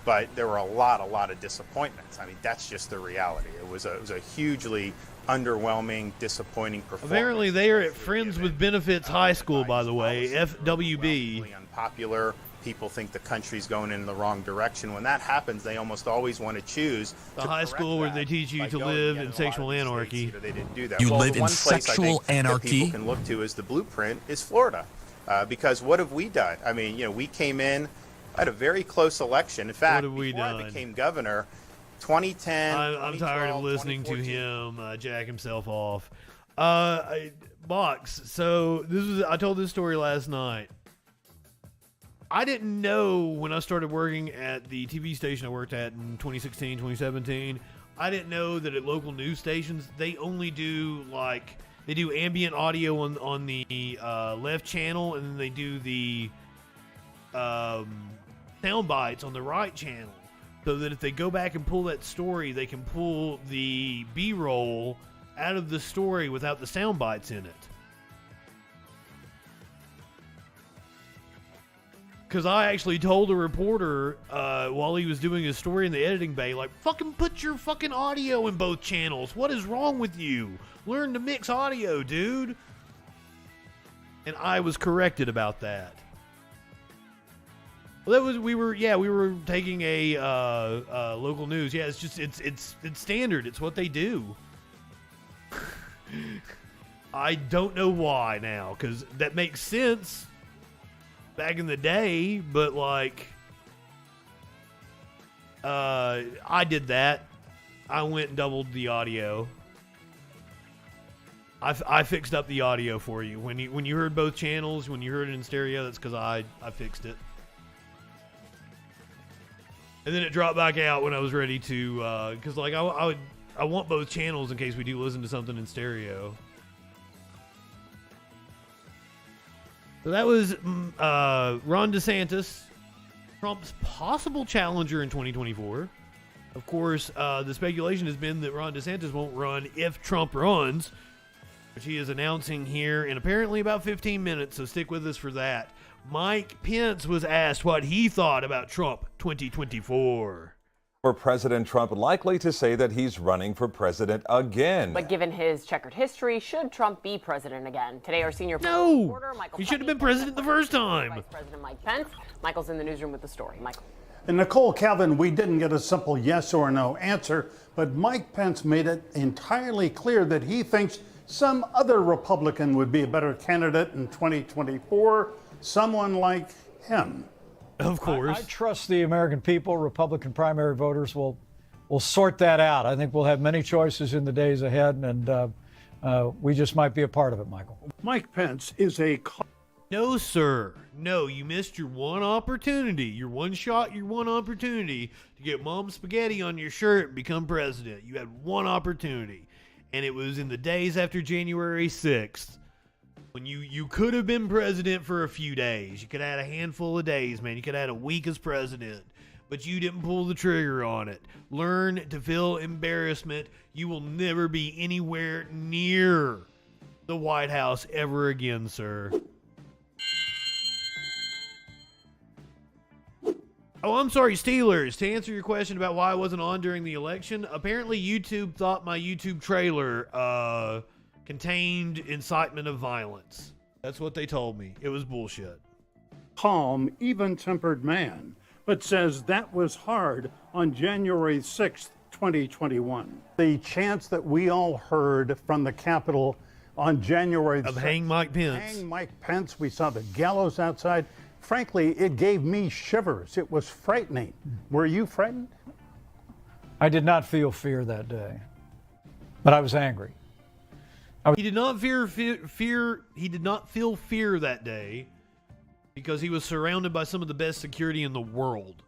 but there were a lot of disappointments. I mean, that's just the reality. It was a hugely underwhelming, disappointing performance.
Apparently, they are at Friends with Benefits High School, by the way, FWB.
Unpopular. People think the country's going in the wrong direction. When that happens, they almost always want to choose
the high school where they teach you to live in sexual anarchy.
They didn't do that.
You
live
in sexual anarchy.
That people can look to as the blueprint is Florida, because what have we done? I mean, we came in at a very close election. In fact, before I became governor, 2010.
I'm tired of listening to him jack himself off. Box. So I told this story last night. I didn't know when I started working at the TV station I worked at in 2016, 2017. I didn't know that at local news stations they only do they do ambient audio on the left channel, and then they do the sound bites on the right channel. So that if they go back and pull that story, they can pull the B-roll out of the story without the sound bites in it. Because I actually told a reporter while he was doing his story in the editing bay, fucking put your fucking audio in both channels. What is wrong with you? Learn to mix audio, dude. And I was corrected about that. Well, we were taking a local news. Yeah, it's standard. It's what they do. I don't know why now, because that makes sense back in the day, but like, I did that. I went and doubled the audio. I fixed up the audio for you. When you heard both channels, when you heard it in stereo, that's because I fixed it. And then it dropped back out when I was ready to, because like I want both channels in case we do listen to something in stereo. So that was Ron DeSantis, Trump's possible challenger in 2024. Of course, the speculation has been that Ron DeSantis won't run if Trump runs, which he is announcing here in apparently about 15 minutes, so stick with us for that. Mike Pence was asked what he thought about Trump 2024.
For President Trump likely to say that he's running for president again.
But given his checkered history, should Trump be president again? Today, our senior
reporter, Michael, he should have been president the first time.
Vice President Mike Pence. Michael's in the newsroom with the story. Michael.
And Nicole, Calvin, we didn't get a simple yes or no answer, but Mike Pence made it entirely clear that he thinks some other Republican would be a better candidate in 2024, someone like him.
Of course.
I trust the American people. Republican primary voters will sort that out. I think we'll have many choices in the days ahead, and we just might be a part of it, Michael.
Mike Pence is a...
No, sir. No, you missed your one opportunity. Your one shot, your one opportunity to get Mom Spaghetti on your shirt and become president. You had one opportunity, and it was in the days after January 6th. When you could have been president for a few days. You could have had a handful of days, man. You could have had a week as president. But you didn't pull the trigger on it. Learn to feel embarrassment. You will never be anywhere near the White House ever again, sir. Oh, I'm sorry, Steelers. To answer your question about why I wasn't on during the election, apparently YouTube thought my YouTube trailer contained incitement of violence. That's what they told me. It was bullshit.
Calm, even-tempered man, but says that was hard on January 6th, 2021. The chants that we all heard from the Capitol on January 6th.
Of hang Mike Pence.
Hang Mike Pence. We saw the gallows outside. Frankly, it gave me shivers. It was frightening. Were you frightened?
I did not feel fear that day, but I was angry.
He did not fear. He did not feel fear that day because he was surrounded by some of the best security in the world.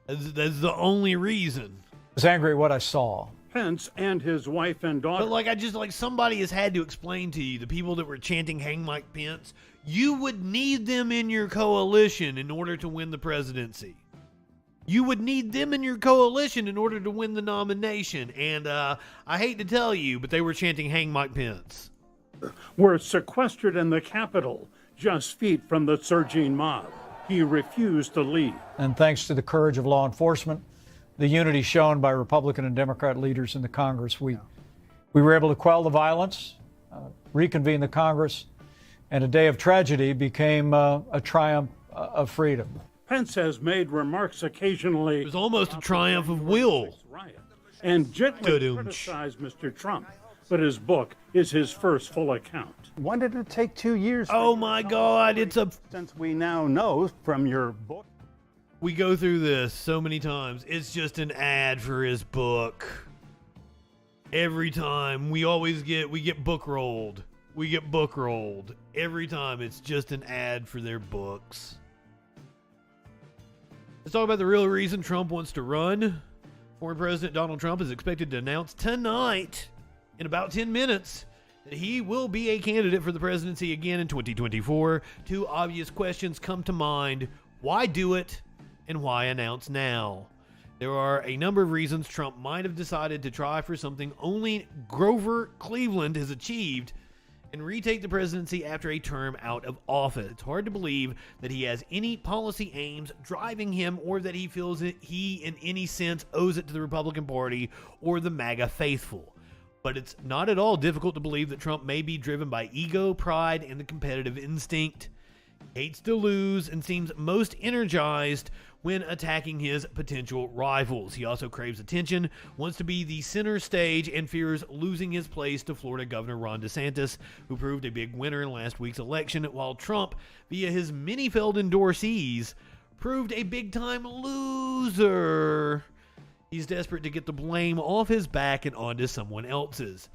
That's the only reason.
I was angry at what I saw.
Pence and his wife and daughter.
But somebody has had to explain to you, the people that were chanting "Hang Mike Pence," you would need them in your coalition in order to win the presidency. You would need them in your coalition in order to win the nomination. And I hate to tell you, but they were chanting "Hang Mike Pence."
Were sequestered in the Capitol, just feet from the surging mob. He refused to leave.
And thanks to the courage of law enforcement, the unity shown by Republican and Democrat leaders in the Congress, we were able to quell the violence, reconvene the Congress, and a day of tragedy became a triumph of freedom.
Pence has made remarks occasionally.
It was almost a triumph of will.
And gently criticized Mr. Trump. But his book is his first full account. Why did it take 2 years?
Oh my God,
Since we now know from your book.
We go through this so many times. It's just an ad for his book. Every time we get book rolled. We get book rolled. Every time it's just an ad for their books. Let's talk about the real reason Trump wants to run. Former President Donald Trump is expected to announce tonight, in about 10 minutes, that he will be a candidate for the presidency again in 2024. Two obvious questions come to mind. Why do it? And why announce now? There are a number of reasons Trump might have decided to try for something only Grover Cleveland has achieved and retake the presidency after a term out of office. It's hard to believe that he has any policy aims driving him or that he feels that he in any sense owes it to the Republican Party or the MAGA faithful. But it's not at all difficult to believe that Trump may be driven by ego, pride, and the competitive instinct. Hates to lose and seems most energized when attacking his potential rivals. He also craves attention, wants to be the center stage, and fears losing his place to Florida Governor Ron DeSantis, who proved a big winner in last week's election, while Trump, via his many failed endorsees, proved a big-time loser. He's desperate to get the blame off his back and onto someone else's.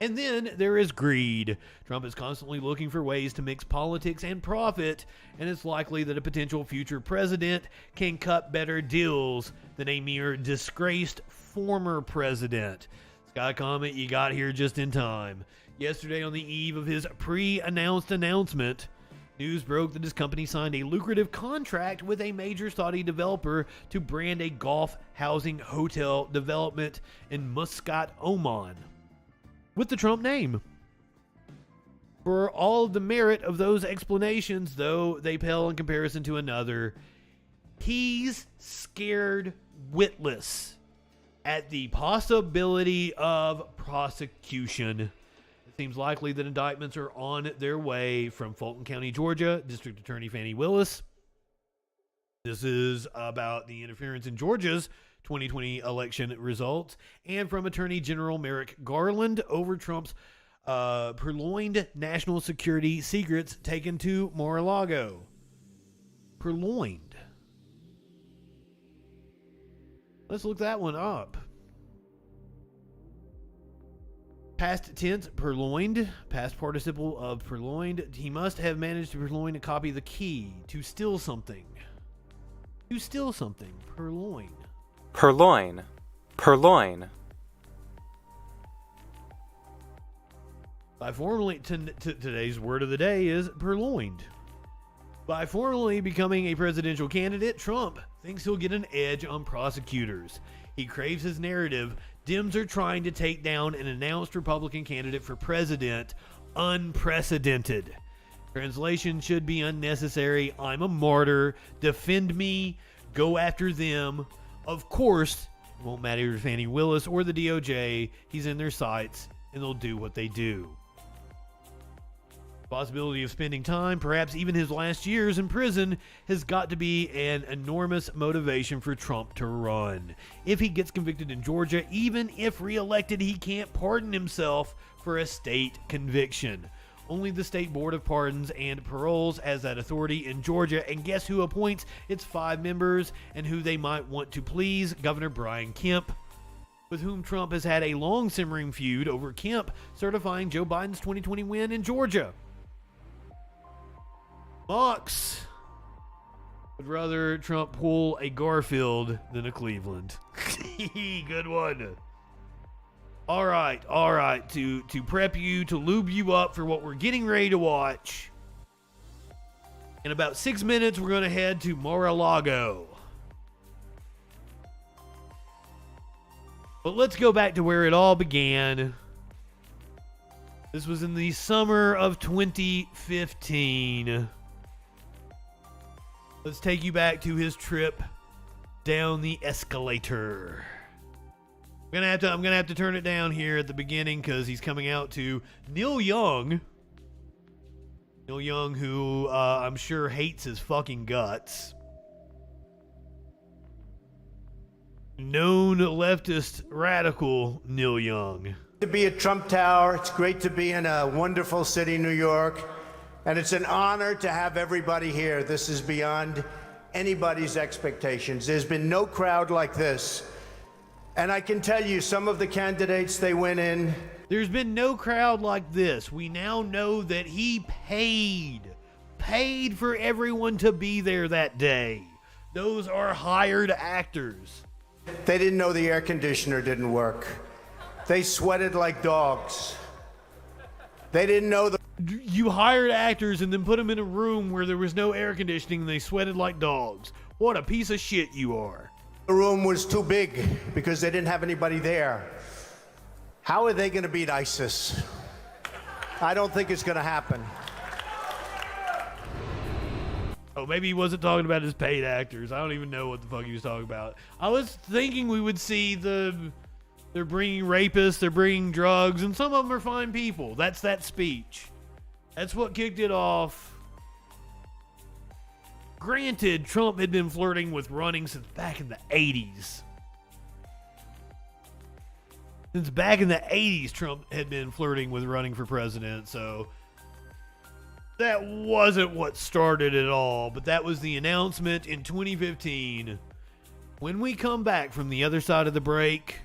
And then there is greed. Trump is constantly looking for ways to mix politics and profit, and it's likely that a potential future president can cut better deals than a mere disgraced former president. Sky Comet, you got here just in time. Yesterday, on the eve of his pre-announced announcement, news broke that his company signed a lucrative contract with a major Saudi developer to brand a golf housing hotel development in Muscat, Oman, with the Trump name. For all of the merit of those explanations, though they pale in comparison to another, he's scared witless at the possibility of prosecution. It seems likely that indictments are on their way from Fulton County, Georgia, District Attorney Fani Willis. This is about the interference in Georgia's 2020 election results, and from Attorney General Merrick Garland over Trump's purloined national security secrets taken to Mar-a-Lago. Purloined. Let's look that one up. Past tense, purloined. Past participle of purloined. He must have managed to purloin a copy of the key. To steal something. To steal something. Purloin.
Purloin. Purloin.
By formally, today's word of the day is purloined. By formally becoming a presidential candidate, Trump thinks he'll get an edge on prosecutors. He craves his narrative. Dems are trying to take down an announced Republican candidate for president. Unprecedented. Translation should be unnecessary. I'm a martyr. Defend me. Go after them. Of course, it won't matter to Fani Willis or the DOJ. He's in their sights, and they'll do what they do. The possibility of spending time, perhaps even his last years in prison, has got to be an enormous motivation for Trump to run. If he gets convicted in Georgia, even if reelected, he can't pardon himself for a state conviction. Only the State Board of Pardons and Paroles has that authority in Georgia, and guess who appoints its 5 members and who they might want to please? Governor Brian Kemp, with whom Trump has had a long simmering feud over Kemp certifying Joe Biden's 2020 win in Georgia. Mox would rather Trump pull a Garfield than a Cleveland. Good one. All right. To prep you, to lube you up for what we're getting ready to watch. In about 6 minutes, we're going to head to Mar-a-Lago. But let's go back to where it all began. This was in the summer of 2015. Let's take you back to his trip down the escalator. I'm gonna have to turn it down here at the beginning because he's coming out to Neil Young. Neil Young, who I'm sure hates his fucking guts. Known leftist radical Neil Young.
To be at Trump Tower, it's great to be in a wonderful city, New York, and it's an honor to have everybody here. This is beyond anybody's expectations. There's been no crowd like this. And I can tell you, some of the candidates, they went in.
There's been no crowd like this. We now know that he paid for everyone to be there that day. Those are hired actors.
They didn't know the air conditioner didn't work. They sweated like dogs. They didn't know the...
You hired actors and then put them in a room where there was no air conditioning and they sweated like dogs. What a piece of shit you are.
The room was too big because they didn't have anybody there. How are they going to beat ISIS? I don't think it's going to happen.
Oh, maybe he wasn't talking about his paid actors. I don't even know what the fuck he was talking about. I was thinking we would see they're bringing rapists, they're bringing drugs, and some of them are fine people. That's that speech. That's what kicked it off. Granted, Trump had been flirting with running since back in the 80s. Since back in the 80s, Trump had been flirting with running for president, so that wasn't what started it all, but that was the announcement in 2015. When we come back from the other side of the break,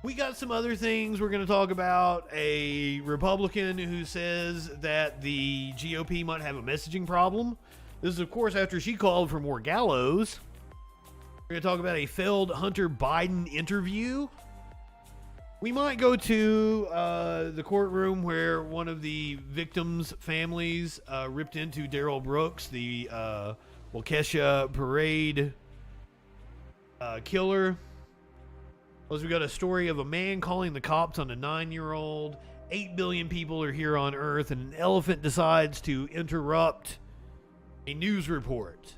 we got some other things we're going to talk about. A Republican who says that the GOP might have a messaging problem. This is, of course, after she called for more gallows. We're going to talk about a failed Hunter Biden interview. We might go to the courtroom where one of the victims' families ripped into Darrell Brooks, the Waukesha Parade killer. Plus, we got a story of a man calling the cops on a 9-year-old. 8 billion people are here on Earth, and an elephant decides to interrupt a news report.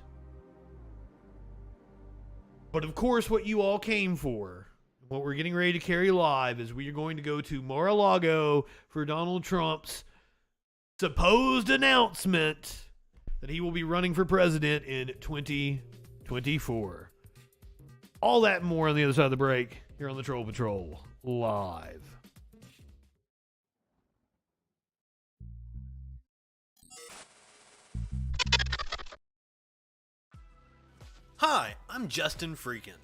But of course, what you all came for, what we're getting ready to carry live, is we are going to go to Mar-a-Lago for Donald Trump's supposed announcement that he will be running for president in 2024. All that and more on the other side of the break here on the Troll Patrol Live. Hi, I'm Justin FREAKIN.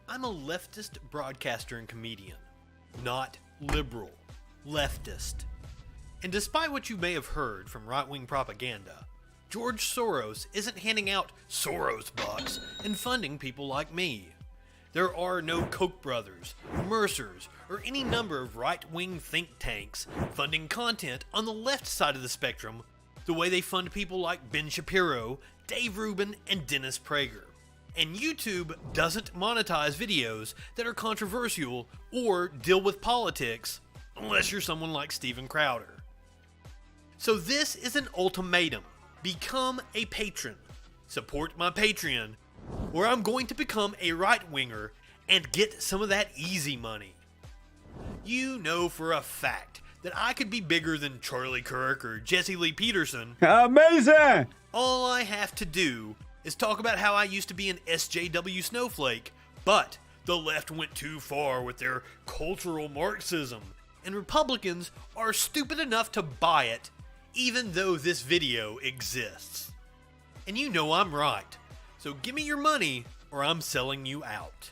I'm a leftist broadcaster and comedian, not liberal, leftist. And despite what you may have heard from right-wing propaganda, George Soros isn't handing out Soros bucks and funding people like me. There are no Koch brothers, Mercers, or any number of right-wing think tanks funding content on the left side of the spectrum the way they fund people like Ben Shapiro, Dave Rubin, and Dennis Prager. And YouTube doesn't monetize videos that are controversial or deal with politics unless you're someone like Steven Crowder. So this is an ultimatum. Become a patron. Support my Patreon, or I'm going to become a right-winger and get some of that easy money. You know for a fact that I could be bigger than Charlie Kirk or Jesse Lee Peterson.
Amazing!
All I have to do is talk about how I used to be an SJW snowflake, but the left went too far with their cultural Marxism, and Republicans are stupid enough to buy it, even though this video exists. And you know I'm right, so give me your money or I'm selling you out.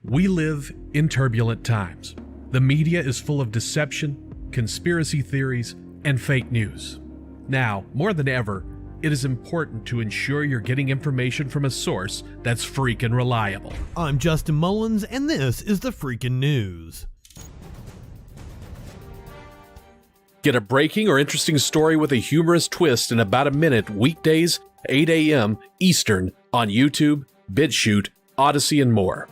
We live in turbulent times. The media is full of deception, conspiracy theories, and fake news. Now, more than ever, it is important to ensure you're getting information from a source that's freaking reliable.
I'm Justin Mullins, and this is the Freakin' News.
Get a breaking or interesting story with a humorous twist in about a minute weekdays, 8 a.m. Eastern on YouTube, BitChute, Odyssey, and more.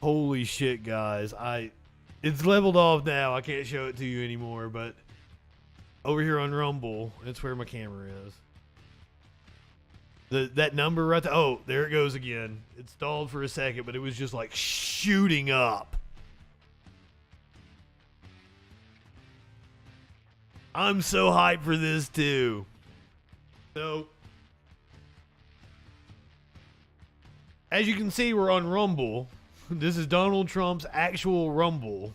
Holy shit, guys. It's leveled off now. I can't show it to you anymore, but over here on Rumble, that's where my camera is. That number right there. Oh, there it goes again. It stalled for a second, but it was just like shooting up. I'm so hyped for this too. So, as you can see, we're on Rumble. This is Donald Trump's actual Rumble.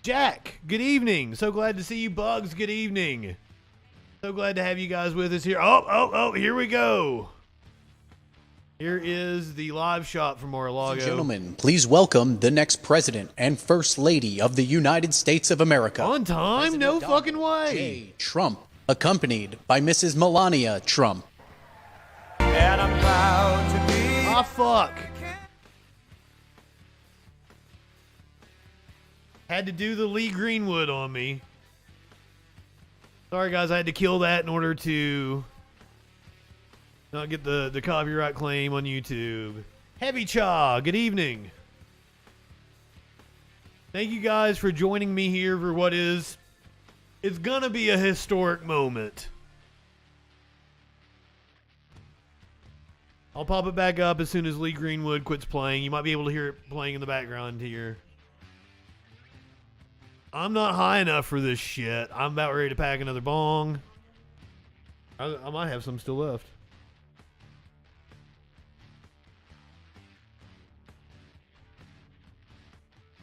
Jack, good evening. So glad to see you. Bugs, good evening. So glad to have you guys with us here. Oh, here we go. Here is the live shot from Mar-a-Lago.
Ladies and gentlemen, please welcome the next president and first lady of the United States of America.
On time?
President
No
Donald
fucking way.
J. Trump, accompanied by Mrs. Melania Trump.
And I'm proud to be. Ah, fuck. Had to do the Lee Greenwood on me. Sorry, guys, I had to kill that in order to not get the copyright claim on YouTube. Heavy Chaw, good evening. Thank you guys for joining me here for what is, it's gonna be a historic moment. I'll pop it back up as soon as Lee Greenwood quits playing. You might be able to hear it playing in the background here. I'm not high enough for this shit. I'm about ready to pack another bong. I might have some still left.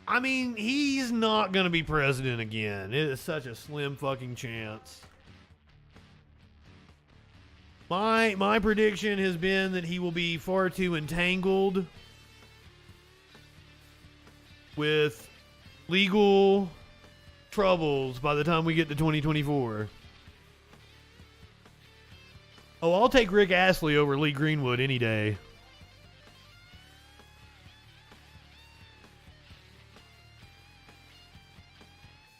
I mean, he's not going to be president again. It is such a slim fucking chance. My prediction has been that he will be far too entangled with legal troubles by the time we get to 2024. Oh, I'll take Rick Astley over Lee Greenwood any day.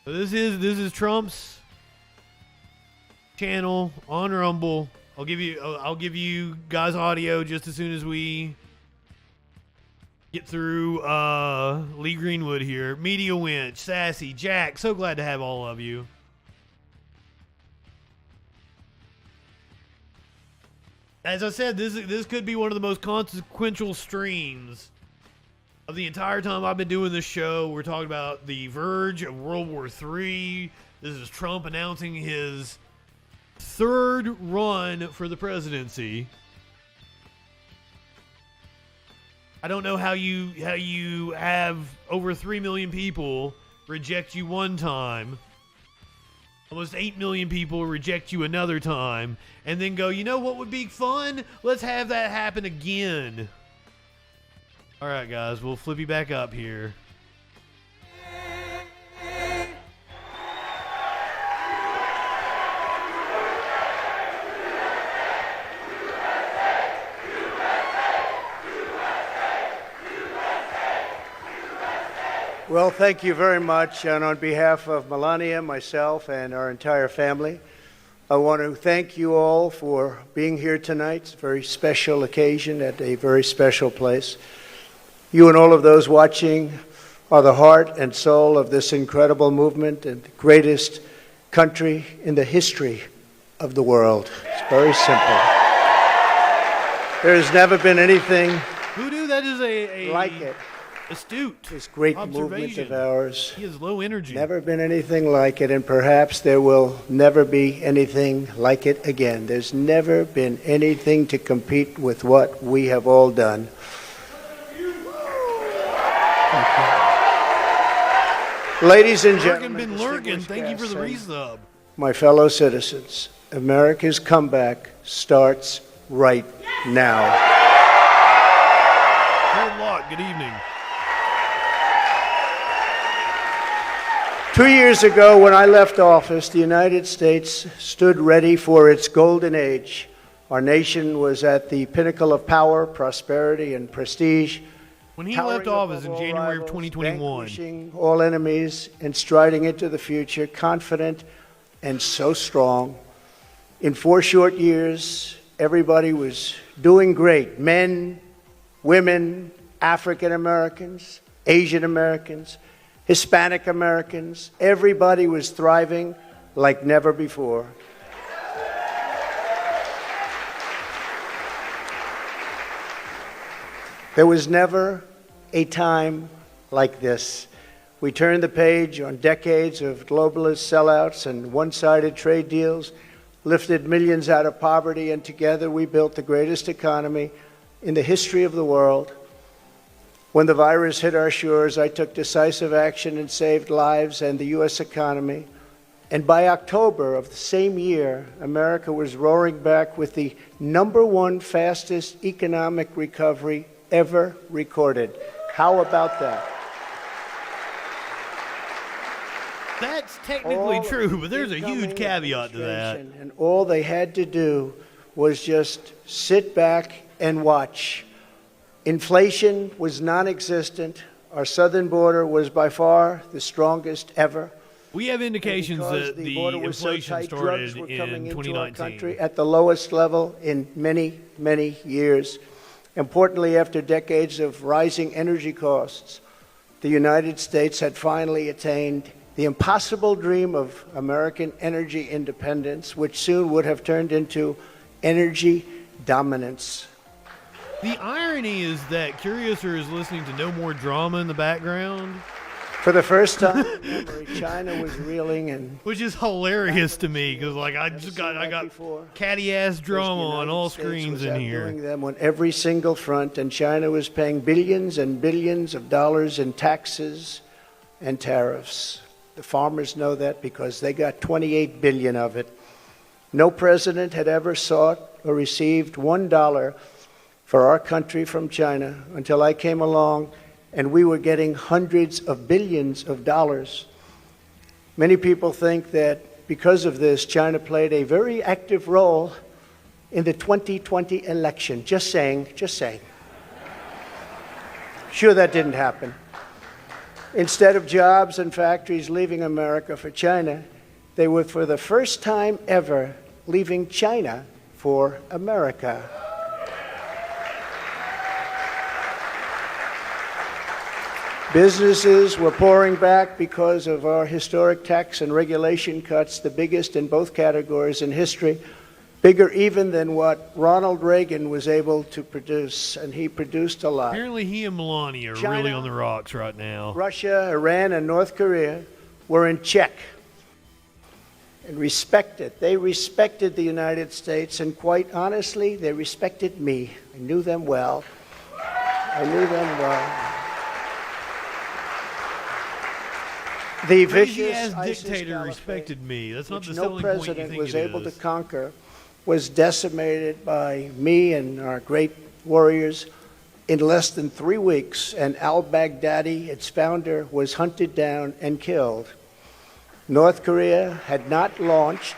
So this is Trump's channel on Rumble. I'll give you guys audio just as soon as we get through Lee Greenwood here. Media Winch, Sassy, Jack, so glad to have all of you. As I said, this could be one of the most consequential streams of the entire time I've been doing this show. We're talking about the verge of World War III. This is Trump announcing his third run for the presidency. I don't know how you have over 3 million people reject you one time, almost 8 million people reject you another time, and then go, you know what would be fun? Let's have that happen again. All right, guys, we'll flip you back up here.
Well, thank you very much. And on behalf of Melania, myself, and our entire family, I want to thank you all for being here tonight. It's a very special occasion at a very special place. You and all of those watching are the heart and soul of this incredible movement and the greatest country in the history of the world. It's very simple. There has never been anything
Voodoo, that is a
like it.
Astute.
This great movement of ours.
He has low energy.
Never been anything like it, and perhaps there will never be anything like it again. There's never been anything to compete with what we have all done. Ladies and gentlemen,
thank you for the resub.
My fellow citizens, America's comeback starts right now.
Good luck. Good evening.
2 years ago, when I left office, the United States stood ready for its golden age. Our nation was at the pinnacle of power, prosperity, and prestige.
When he left office in January of 2021,
vanquishing all enemies and striding into the future, confident and so strong. In 4 short years, everybody was doing great. Men, women, African Americans, Asian Americans, Hispanic Americans. Everybody was thriving like never before. There was never a time like this. We turned the page on decades of globalist sellouts and one-sided trade deals, lifted millions out of poverty, and together we built the greatest economy in the history of the world. When the virus hit our shores, I took decisive action and saved lives and the U.S. economy. And by October of the same year, America was roaring back with the #1 fastest economic recovery ever recorded. How about that?
That's technically true, but there's a huge caveat to that.
And all they had to do was just sit back and watch. Inflation was non-existent. Our southern border was by far the strongest ever.
We have indications that the inflation started in 2019.
At the lowest level in many, many years. Importantly, after decades of rising energy costs, the United States had finally attained the impossible dream of American energy independence, which soon would have turned into energy dominance.
The irony is that Curiouser is listening to no more drama in the background.
For the first time in memory, China was reeling, and
which is hilarious to me because like I got catty ass drama on all screens in here.
Doing them on every single front, and China was paying billions and billions of dollars in taxes and tariffs. The farmers know that because they got 28 billion of it. No president had ever sought or received $1 for our country from China until I came along, and we were getting hundreds of billions of dollars. Many people think that because of this, China played a very active role in the 2020 election. Just saying, just saying. Sure, that didn't happen. Instead of jobs and factories leaving America for China, they were for the first time ever leaving China for America. Businesses were pouring back because of our historic tax and regulation cuts, the biggest in both categories in history, bigger even than what Ronald Reagan was able to produce, and he produced a lot.
Apparently he and Melania are really on the rocks right now.
Russia, Iran, and North Korea were in check and respected. They respected the United States, and quite honestly, they respected me. I knew them well. I knew them well. The vicious
dictator respected me. That's not the
no
selling point you
president
think
was
it
able to
is.
conquer was decimated by me and our great warriors in less than 3 weeks, and al-Baghdadi, its founder, was hunted down and killed. North Korea had not launched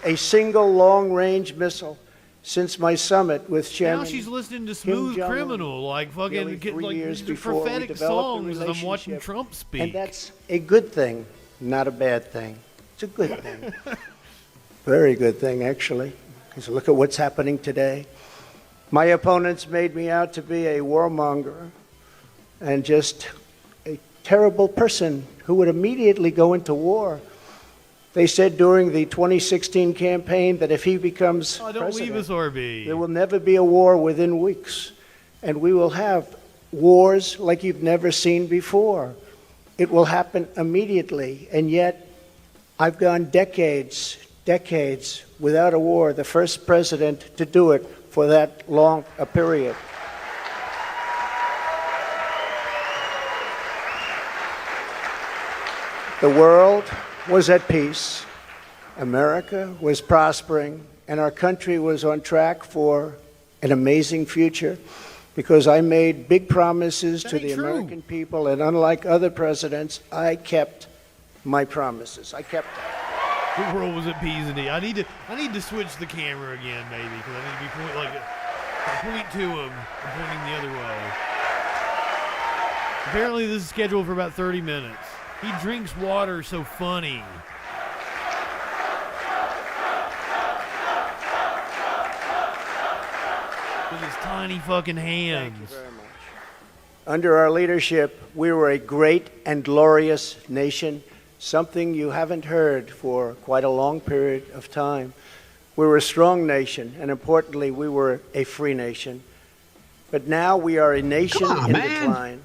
a single long-range missile since my summit with Chairman.
Now she's listening to Smooth
Kim Jong-un,
Criminal, like fucking
nearly 3 years
like
before we
prophetic
developed the
songs as I'm watching
relationship.
Trump speak.
And that's a good thing, not a bad thing. It's a good thing. Very good thing, actually. Because look at what's happening today. My opponents made me out to be a warmonger and just a terrible person who would immediately go into war. They said during the 2016 campaign that if he becomes
don't leave us, RB.
there will never be a war within weeks. And we will have wars like you've never seen before. It will happen immediately. And yet, I've gone decades without a war, the first president to do it for that long a period. The world was at peace, America was prospering, and our country was on track for an amazing future because I made big promises to the American people, and unlike other presidents, I kept my promises. I kept them.
The world was at peace indeed. I need to switch the camera again, maybe, because I need to be point to him and pointing the other way. Apparently, this is scheduled for about 30 minutes. He drinks water so funny. with his tiny fucking hands.
Thank you very much. Under our leadership, we were a great and glorious nation, something you haven't heard for quite a long period of time. We were a strong nation, and importantly, we were a free nation. But now we are a nation in decline.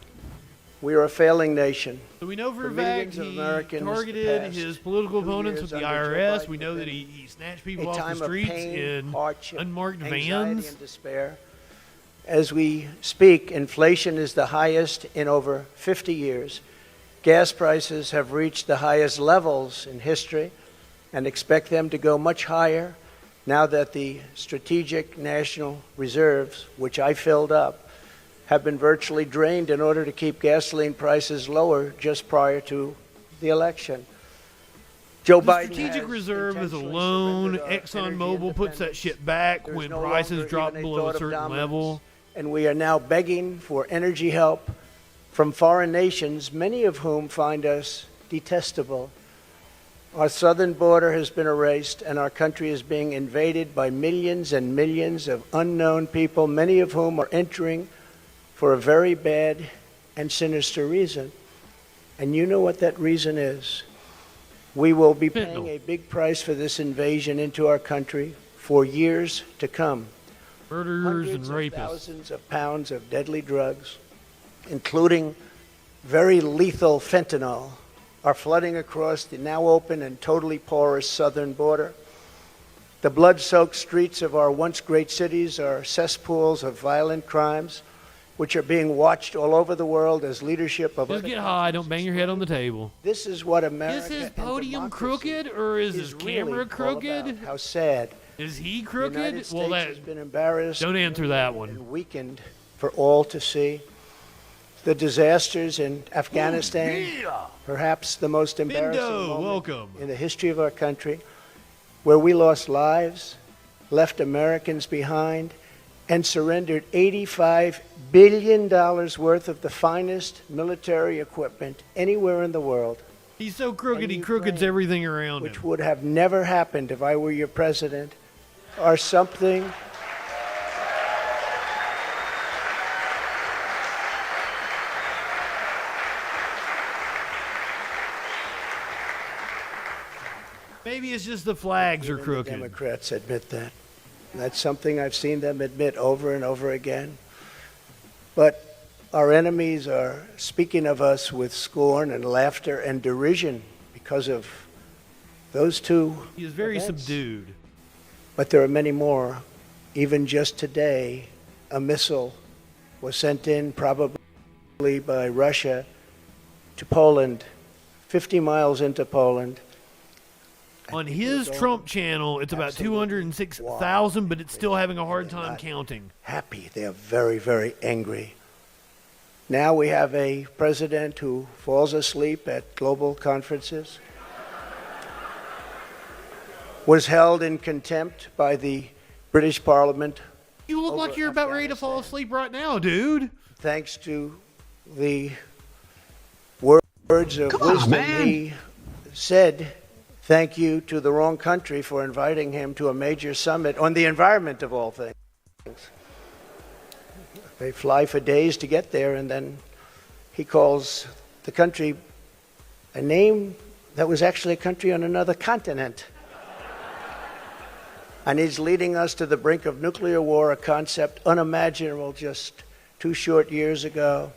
We are a failing nation.
So we know for a
millions
fact
of
he
Americans
targeted
passed
his political
2
opponents
years
with the
under Joe
IRS.
Biden
We know that
amid
he snatched people
a
off the
time of
streets
pain,
in
hardship,
unmarked
anxiety,
vans.
and despair. As we speak, inflation is the highest in over 50 years. Gas prices have reached the highest levels in history and expect them to go much higher now that the strategic national reserves, which I filled up, have been virtually drained in order to keep gasoline prices lower just prior to the election. Joe
The
Biden
strategic
has
reserve is a
intentionally
loan.
surrendered our
ExxonMobil
energy
puts that shit back
There's
when
no
prices
longer
drop
even a
below
thought
a
of
certain
dominance,
level.
and we are now begging for energy help from foreign nations, many of whom find us detestable. Our southern border has been erased, and our country is being invaded by millions and millions of unknown people, many of whom are entering for a very bad and sinister reason. And you know what that reason is. We will be paying a big price for this invasion into our country for years to come.
Murderers and
Hundreds of
rapists.
thousands of pounds of deadly drugs, including very lethal fentanyl, are flooding across the now open and totally porous southern border. The blood-soaked streets of our once great cities are cesspools of violent crimes, which are being watched all over the world as leadership of
Just
other
get high. Don't bang your head on the table.
This is what America
Is his
and
podium
democracy
crooked or is his
really
camera
all
crooked?
about. How sad.
Is he
The
crooked?
United
Well,
States
that
has been embarrassed
don't answer that one.
and weakened for all to see. The disasters in Afghanistan, perhaps the most embarrassing
Bindo,
moment
welcome.
in the history of our country, where we lost lives, left Americans behind, and surrendered $85 billion worth of the finest military equipment anywhere in the world.
He's so crooked, he crookeds everything around
Which
him.
would have never happened if I were your president, are something
Maybe it's just the flags are
Even
crooked.
The Democrats admit that. That's something I've seen them admit over and over again. But our enemies are speaking of us with scorn and laughter and derision because of those two.
He is very
events.
subdued.
But there are many more. Even just today, a missile was sent in, probably by Russia, to Poland, 50 miles into Poland.
On his Trump channel, it's about 206,000, but it's still having a hard time counting.
Happy. They are very, very angry. Now we have a president who falls asleep at global conferences, was held in contempt by the British Parliament.
You look like you're about ready to fall asleep right now, dude.
Thanks to the words of wisdom, he said thank you to the wrong country for inviting him to a major summit on the environment of all things. They fly for days to get there, and then he calls the country a name that was actually a country on another continent. And he's leading us to the brink of nuclear war, a concept unimaginable just 2 short years ago.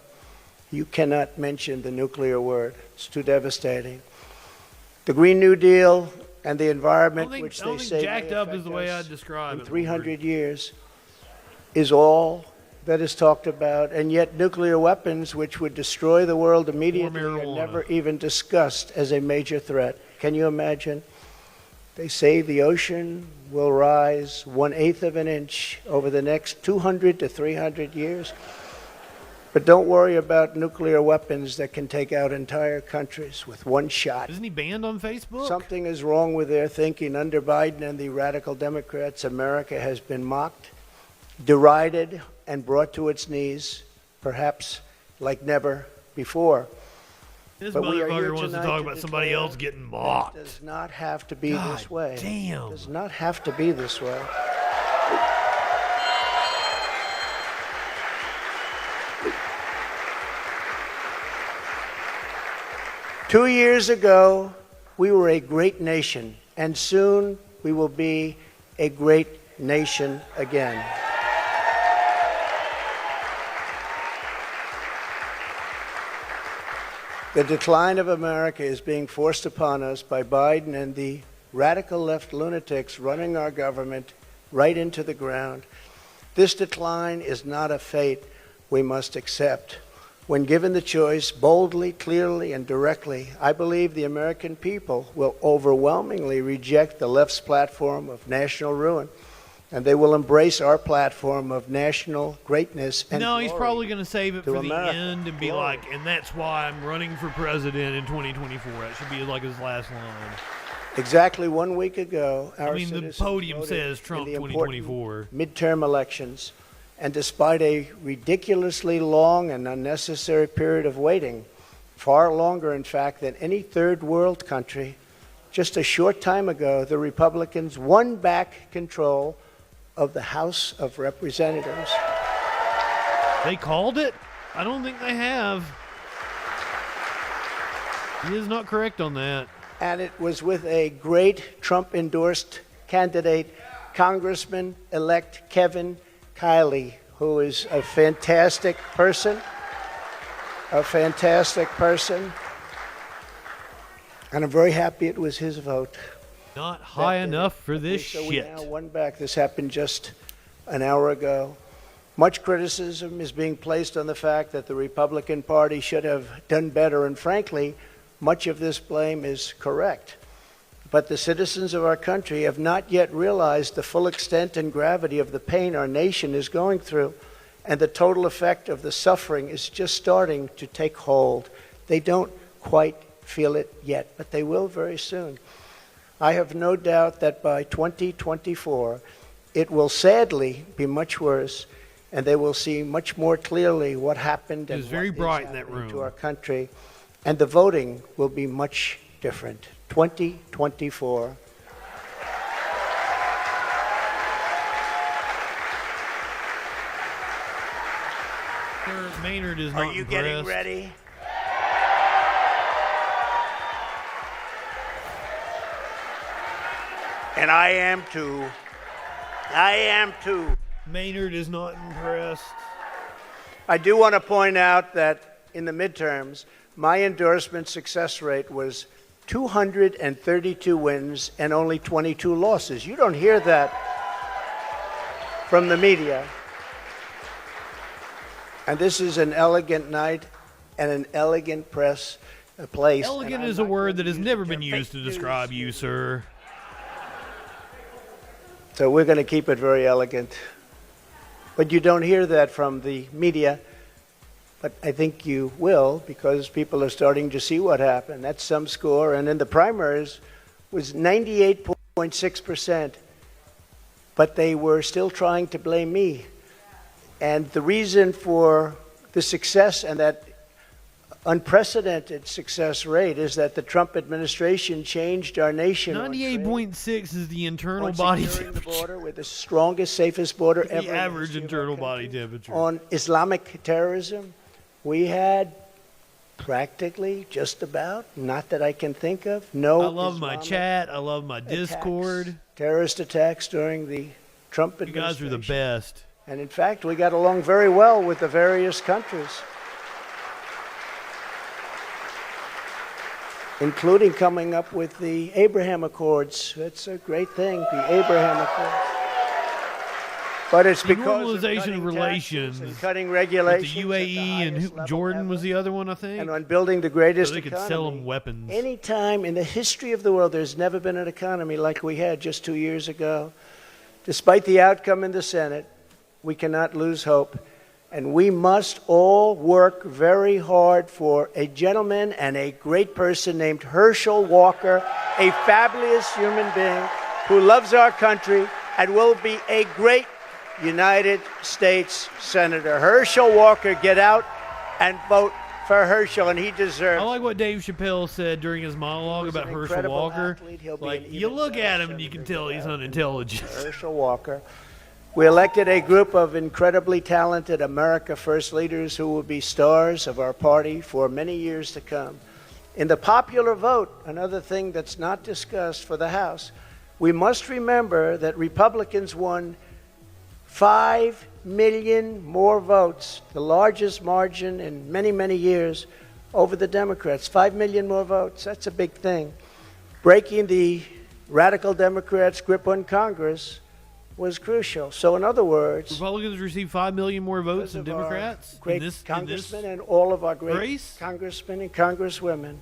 You cannot mention the nuclear word. It's too devastating. The Green New Deal and the environment, which they say
jacked
may
up is
affect
the way
us
I'd describe
in
it.
300 years, is all that is talked about, and yet nuclear weapons, which would destroy the world immediately, are never even discussed as a major threat. Can you imagine? They say the ocean will rise 1/8 of an inch over the next 200 to 300 years. But don't worry about nuclear weapons that can take out entire countries with one shot.
Isn't he banned on Facebook?
Something is wrong with their thinking. Under Biden and the radical Democrats, America has been mocked, derided, and brought to its knees, perhaps like never before.
This
But we are here
motherfucker wants to
tonight
talk
to
about somebody
declare
else getting mocked.
It does not have to be
God
this way.
damn.
It does not have to be this way. 2 years ago, we were a great nation, and soon we will be a great nation again. The decline of America is being forced upon us by Biden and the radical left lunatics running our government right into the ground. This decline is not a fate we must accept. When given the choice, boldly, clearly, and directly, I believe the American people will overwhelmingly reject the left's platform of national ruin, and they will embrace our platform of national greatness and
no, he's
glory
probably going to save it
to
for the
America.
end and be like, and that's why I'm running for president in 2024. That should be like his last line.
Exactly 1 week ago, our
the
citizens
podium
voted
says Trump
in the important
2024.
midterm elections, and despite a ridiculously long and unnecessary period of waiting, far longer, in fact, than any third world country, just a short time ago, the Republicans won back control of the House of Representatives.
They called it? I don't think they have. He is not correct on that.
And it was with a great Trump-endorsed candidate, Congressman-elect Kevin Kiley, who is a fantastic person, and I'm very happy it was his vote.
Not high enough for this
So we
shit.
now won back. This happened just an hour ago. Much criticism is being placed on the fact that the Republican Party should have done better, and frankly, much of this blame is correct. But the citizens of our country have not yet realized the full extent and gravity of the pain our nation is going through, and the total effect of the suffering is just starting to take hold. They don't quite feel it yet, but they will very soon. I have no doubt that by 2024, it will sadly be much worse, and they will see much more clearly what happened and
It was very
what
bright
is
in that
happening
room.
to our country, and the voting will be much different. 2024.
Sir Maynard is not
Are you getting
impressed.
ready? And I am too. I am too.
Maynard is not impressed.
I do want to point out that in the midterms, my endorsement success rate was 232 wins and only 22 losses. You don't hear that from the media. And this is an elegant night and an elegant place.
Elegant is a word that has never been used to describe you, sir.
So we're going to keep it very elegant. But you don't hear that from the media. But I think you will, because people are starting to see what happened. That's some score. And in the primaries was 98.6%. But they were still trying to blame me. And the reason for the success and that unprecedented success rate is that the Trump administration changed our nation.
98.6 is the internal body
securing the
temperature.
border, with the strongest, safest border
The
ever.
average internal body temperature.
On Islamic terrorism, we had practically just about, not that I can think of, no
I love my
Islamic
chat. I love my Discord.
terrorist attacks during the Trump
You guys
administration.
are the best.
And in fact, we got along very well with the various countries, including coming up with the Abraham Accords. That's a great thing, the Abraham Accords. But it's
The
because of
normalization
cutting
of relations
taxes and cutting
with
regulations
the UAE and Jordan was the other one, I think.
and on building the greatest
so they could
economy.
sell them weapons.
Any time in the history of the world, there's never been an economy like we had just 2 years ago. Despite the outcome in the Senate, we cannot lose hope. And we must all work very hard for a gentleman and a great person named Herschel Walker, a fabulous human being who loves our country and will be a great United States Senator. Herschel Walker, get out and vote for Herschel, and he deserves.
I like what Dave Chappelle said during his monologue about Herschel
incredible
Walker.
athlete. He'll be
Like,
an
you
even
look
better
at him and you can tell he's unintelligent.
Herschel Walker. We elected a group of incredibly talented America First leaders who will be stars of our party for many years to come. In the popular vote, another thing that's not discussed for the House, we must remember that Republicans won 5 million more votes, the largest margin in many, many years, over the Democrats. 5 million more votes. That's a big thing. Breaking the radical Democrats' grip on Congress was crucial. So, in other words,
Republicans received 5 million more votes than Democrats.
Great congressmen and all of our great congressmen and congresswomen,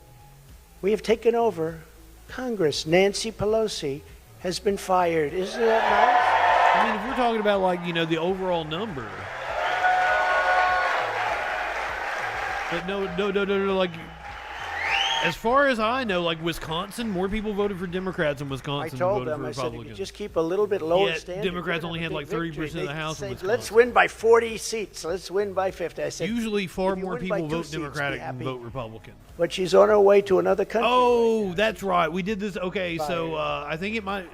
we have taken over Congress. Nancy Pelosi has been fired. Isn't that nice?
I mean, if we're talking about, like, you know, the overall number. But no, like, as far as I know, like, Wisconsin, more people voted for Democrats in Wisconsin than voted for Republicans.
I said, if you just keep a little bit lower
Yet
standard.
Democrats only had like 30% of the House in Wisconsin.
Let's win by 40 seats. Let's win by 50. I said,
usually far more people vote Democratic than vote Republican.
But she's on her way to another country.
Oh, that's right. We did this. Okay, so I think it might.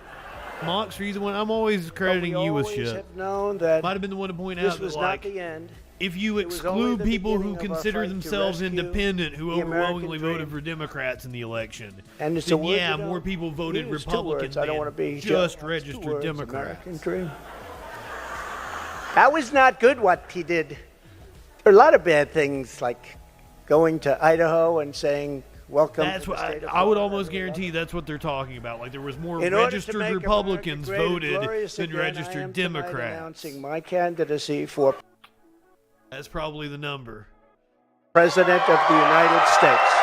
Mox, you're the one. I'm always crediting you with shit.
Have known that
might have been the one to point
this
out
was
that,
not
like,
the end.
if you exclude people who consider themselves independent, who overwhelmingly voted for Democrats in the election,
and it's
then yeah, more people voted Republican
I don't want to be
just registered Democrats.
American dream. That was not good what he did. There are a lot of bad things, like going to Idaho and saying, welcome
that's
to the state of
I would almost guarantee that's what they're talking about. Like, there was more registered Republicans voted than registered Democrats.
Announcing my candidacy for
that's probably the number.
President of the United States.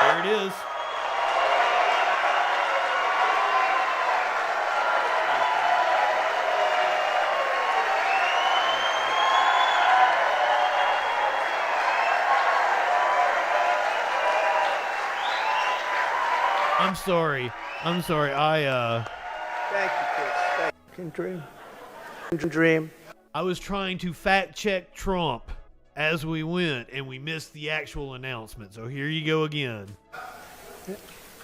There it is. I'm sorry.
Thank you, Chris. Thank you. Dream.
I was trying to fact check Trump as we went, and we missed the actual announcement. So here you go again.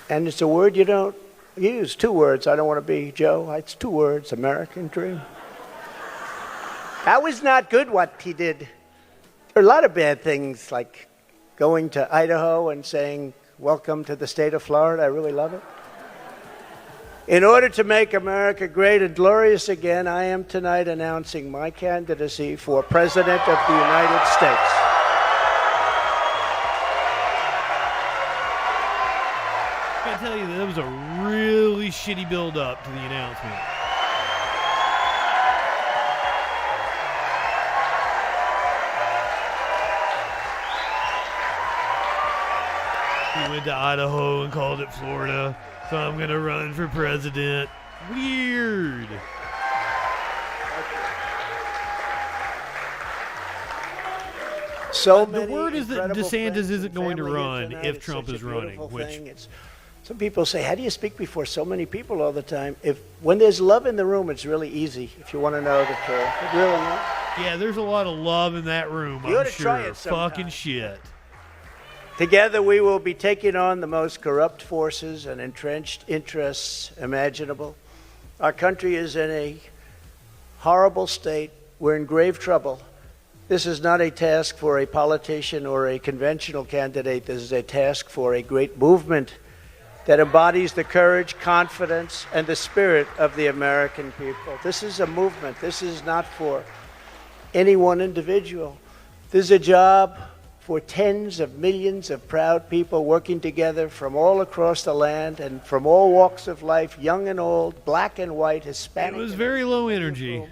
And it's a word you don't use. 2 words. I don't want to be Joe. It's 2 words. American dream. That was not good what he did. There are a lot of bad things, like going to Idaho and saying, welcome to the state of Florida. I really love it. In order to make America great and glorious again, I am tonight announcing my candidacy for President of the United States.
I gotta tell you, that was a really shitty build-up to the announcement. He went to Idaho and called it Florida, so I'm going to run for president. Weird.
So
the word is that DeSantis isn't going to run if Trump is running. Which
some people say, how do you speak before so many people all the time? When there's love in the room, it's really easy, if you want to know the truth. It really is.
Yeah, there's a lot of love in that room,
You ought
I'm
to
sure.
try it sometime.
Fucking shit.
Together we will be taking on the most corrupt forces and entrenched interests imaginable. Our country is in a horrible state. We're in grave trouble. This is not a task for a politician or a conventional candidate. This is a task for a great movement that embodies the courage, confidence, and the spirit of the American people. This is a movement. This is not for any one individual. This is a job for tens of millions of proud people working together from all across the land and from all walks of life, young and old, black and white, Hispanic.
It was very low energy.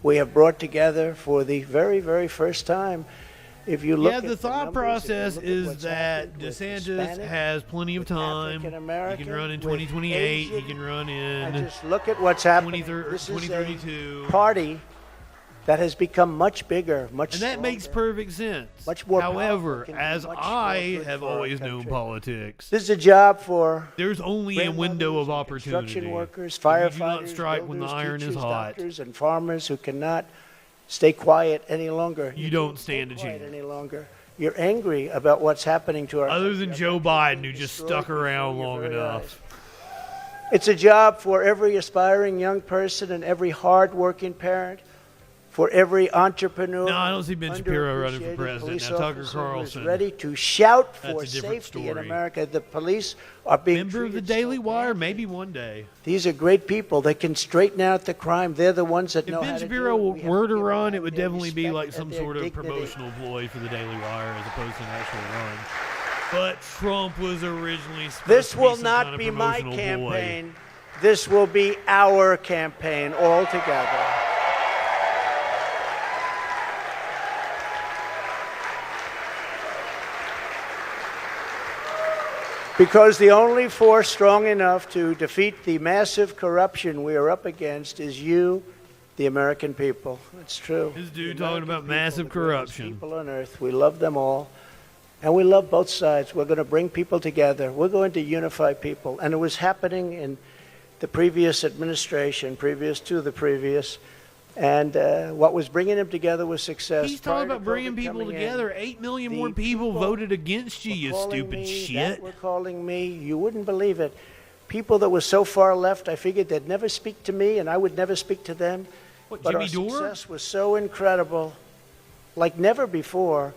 We have brought together for the very, very first time. If you look
the thought process is that DeSantis has plenty of time. He can run in 2028. He can run in
just look at what's happening.
2032.
Party that has become much bigger, much
and that
stronger,
makes perfect sense.
Much more
However,
powerful,
as I have always known politics,
this is a job for
there's only a window of opportunity.
Construction workers,
If you do
firefighters,
not strike
builders,
when the iron
teachers,
is hot,
doctors, and farmers who cannot stay quiet any longer.
You don't stand a chance
any longer. You're angry about what's happening to our
other than Joe Biden, who just stuck around long enough.
It's a job for every aspiring young person and every hard-working parent, for every entrepreneur.
No, I don't see Ben Shapiro running for
underappreciated
president.
police
Now, Tucker
officer who is
Carlson.
ready to shout
That's
for
a different
safety in
story.
America. The police are being
Member of the
treated
Daily
so
Wire,
badly.
maybe one day.
These are great people. They can straighten out the crime. They're the ones that
If
know
Ben
how to
Shapiro
do it. We have
were
to
to
give
run,
them
it would
their
definitely be
respect
like
and
some
their
sort of
dignity.
promotional ploy for the Daily Wire as opposed to an actual run. But Trump was originally supposed
This
to be
will
some
not
kind of
be my
promotional ploy.
campaign. This will be our campaign all together. Because the only force strong enough to defeat the massive corruption we are up against is you, the American people. It's true.
This dude talking about massive corruption.
People on earth, we love them all, and we love both sides. We're going to bring people together. We're going to unify people, and it was happening in the previous administration, previous to the previous, and what was bringing them together was success.
He's talking
Prior
about
to
bringing
COVID
people
coming in,
together. 8 million
the
more people voted against you, you
calling
stupid
me,
shit.
that were calling me. You wouldn't believe it. People that were so far left, I figured they'd never speak to me, and I would never speak to them.
What,
But
Jimmy
our
Dore?
success was so incredible, like never before.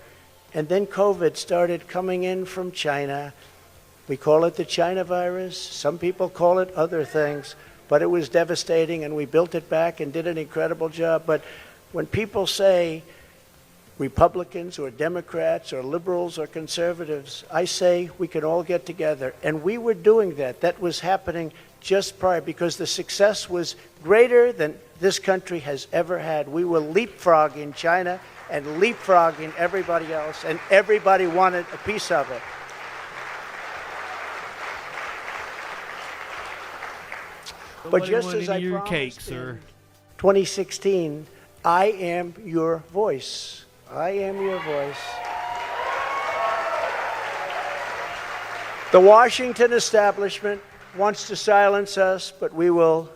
And then COVID started coming in from China. We call it the China virus. Some people call it other things. But it was devastating, and we built it back and did an incredible job. But when people say Republicans or Democrats or liberals or conservatives, I say we can all get together. And we were doing that. That was happening just prior because the success was greater than this country has ever had. We were leapfrogging China and leapfrogging everybody else, and everybody wanted a piece of it. But
Nobody
just
wanted
as
any
I
of your
promised
cake,
in
sir.
2016, I am your voice. I am your voice. The Washington establishment wants to silence us, but we will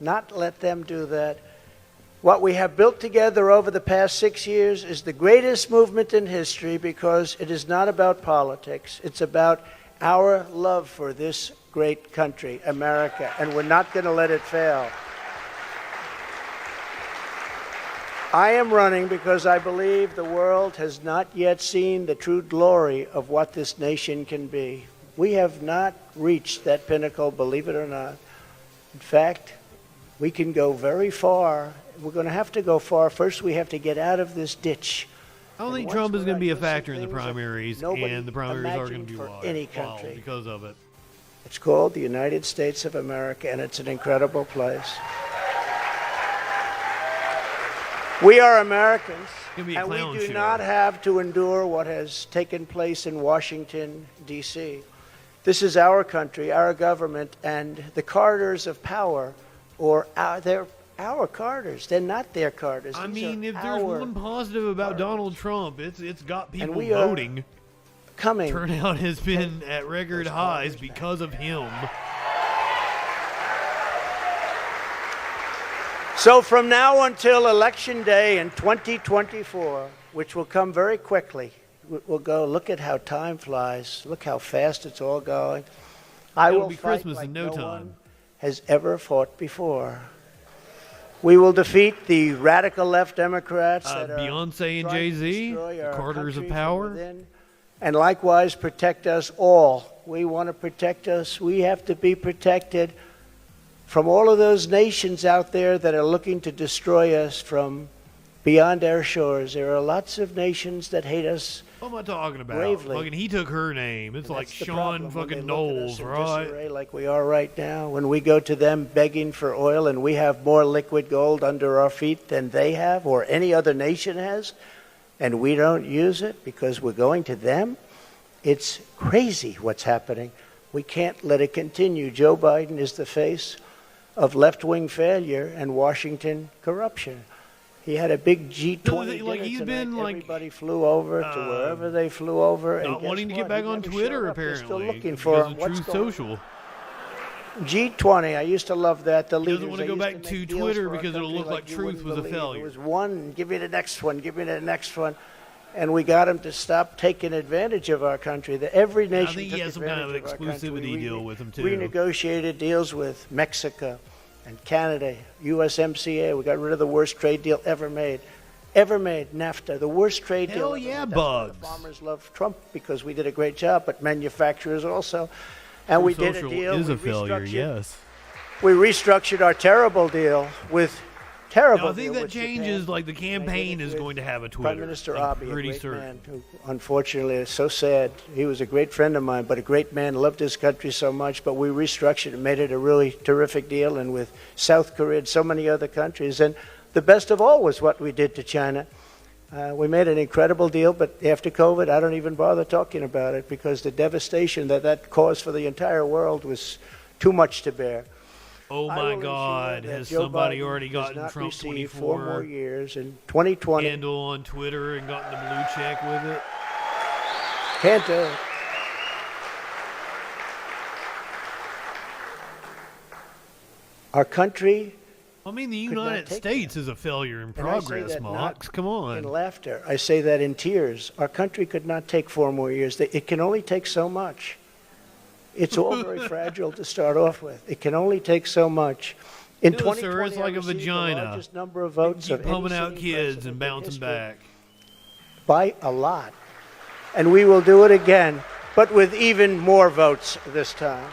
not let them do that. What we have built together over the past 6 years is the greatest movement in history because it is not about politics. It's about our love for this great country, America, and we're not going to let it fail. I am running because I believe the world has not yet seen the true glory of what this nation can be. We have not reached that pinnacle, believe it or not. In fact, we can go very far. We're going to have to go far. First, we have to get out of this ditch.
I don't think Trump is going to be a factor in the primaries, and the primaries are going to be wild because of it.
It's called the United States of America, and it's an incredible place. We are Americans, and we do not have to endure what has taken place in Washington, D.C. This is our country, our government, and the corridors of power, they're our corridors. They're not their corridors.
I
These
mean,
are
if there's
our
one positive about Donald Trump, it's got people
we are
voting.
coming.
Turnout has been at record highs because of him.
So from now until Election Day in 2024, which will come very quickly, we'll go, look at how time flies. Look how fast it's all going. I
It'll
will
be
fight
Christmas
like
in no time.
one has ever fought before. We will defeat the radical left Democrats that are
Beyonce and
trying to
Jay-Z,
destroy our
Carters of
country from
Power.
within, and likewise protect us all. We want to protect us. We have to be protected from all of those nations out there that are looking to destroy us from beyond our shores. There are lots of nations that hate us.
What am I talking about?
Bravely.
Fucking, he took her name. It's
And
like
that's the
Sean
problem when
fucking
they look at
Knowles,
us in
right?
disarray like we are right now. When we go to them begging for oil and we have more liquid gold under our feet than they have or any other nation has, and we don't use it because we're going to them, it's crazy what's happening. We can't let it continue. Joe Biden is the face of left-wing failure and Washington corruption. He had a big G20
like,
dinner
he's
tonight.
been, like,
Everybody flew over to wherever they flew over.
Not
and guess
wanting to
what?
get back
He
on
never
Twitter,
showed up. They're
apparently.
still looking
because
for
of
him. What's
Truth
going
Social.
G20, I used to love that. The
He
leaders,
doesn't want to
they
go
used
back
make
to
deals
Twitter
for our
because it'll
country
look like
you
Truth
wouldn't
was a
believe.
failure.
It was one, give me the next one, give me the next one. And we got him to stop taking advantage of our country. Every
I
nation
think
took
he has some kind of
advantage of our country.
exclusivity deal with him, too.
Renegotiated deals with Mexico and Canada, USMCA. We got rid of the worst trade deal ever made. Ever made, NAFTA, the worst trade deal.
Hell yeah,
That's why
Bugs.
the farmers love Trump because we did a great job, but manufacturers also. And we did a
Social
deal.
is
we
a failure,
restructured-
yes.
We restructured our terrible deal with terrible.
Now, I think
deal
that
with
changes.
Japan.
Like the campaign is going to have a Twitter.
Prime Minister
I'm
Abe, a
pretty
great
certain.
man who, unfortunately, is so sad. He was a great friend of mine, but a great man, loved his country so much. But we restructured and made it a really terrific deal, and with South Korea and so many other countries. And the best of all was what we did to China. We made an incredible deal, but after COVID, I don't even bother talking about it because the devastation that caused for the entire world was too much to bear.
Oh my God! Has
Joe
somebody
Biden
already
does
gotten
not
Trump
receive
24
4 more years in 2020?
handle on Twitter and gotten the blue check with it?
Can't do it. Our country.
I mean, the
could not
United
take
States is a failure in
And I say
progress,
that
Mox.
not
Come on.
in laughter. I say that in tears. Our country could not take 4 more years. It can only take so much. It's all very fragile to start off with. It can only take so much. In
No,
2020,
sir, it's like
I
a
received
vagina.
the largest number of votes
Keep
of any
pumping out
sitting
kids
president
and
in
bouncing
history.
back.
By a lot. And we will do it again, but with even more votes this time.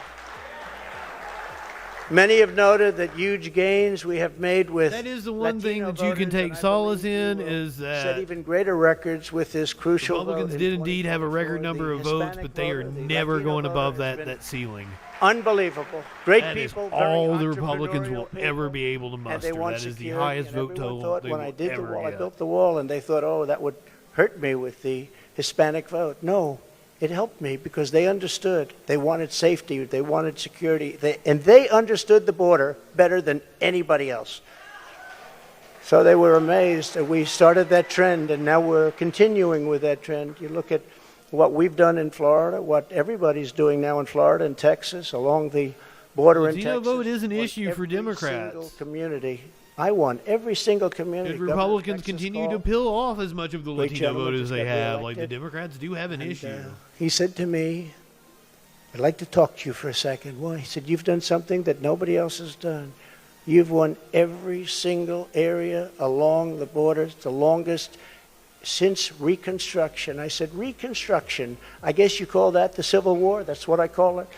Many have noted that huge gains we have made with
That is the one thing
Latino
that you can
voters,
take
and I
solace
believe we
in
will
is
set
that
even greater records with this crucial
Republicans
vote
did
in
indeed have a record
2024.
number
The
of votes,
Hispanic
but they are
voter, the
never
Latino
going above
voter has been
that ceiling.
Unbelievable. Great
That is
people, very
all the Republicans will
entrepreneurial
ever
people,
be able to
and
muster.
they want
That is the
security,
highest
and
vote
everyone
total
thought
they
when
will
I did the
ever
wall, I
get.
built the wall, and they thought, oh, that would hurt me with the Hispanic vote. No, it helped me because they understood. They wanted safety. They wanted security. And they understood the border better than anybody else. So they were amazed that we started that trend, and now we're continuing with that trend. You look at what we've done in Florida, what everybody's doing now in Florida and Texas, along the border in
Latino
Texas.
vote is an
won
issue for
every
Democrats.
single community. I won every single community.
If
Governor
Republicans
Texas
continue to
called.
pill off as much of the
Great
Latino
gentleman
vote as
just
they
got
have, like the
reelected.
Democrats do have an issue.
He said to me, I'd like to talk to you for a second. Well, he said, you've done something that nobody else has done. You've won every single area along the borders, the longest since Reconstruction. I said, Reconstruction? I guess you call that the Civil War? That's what I call it?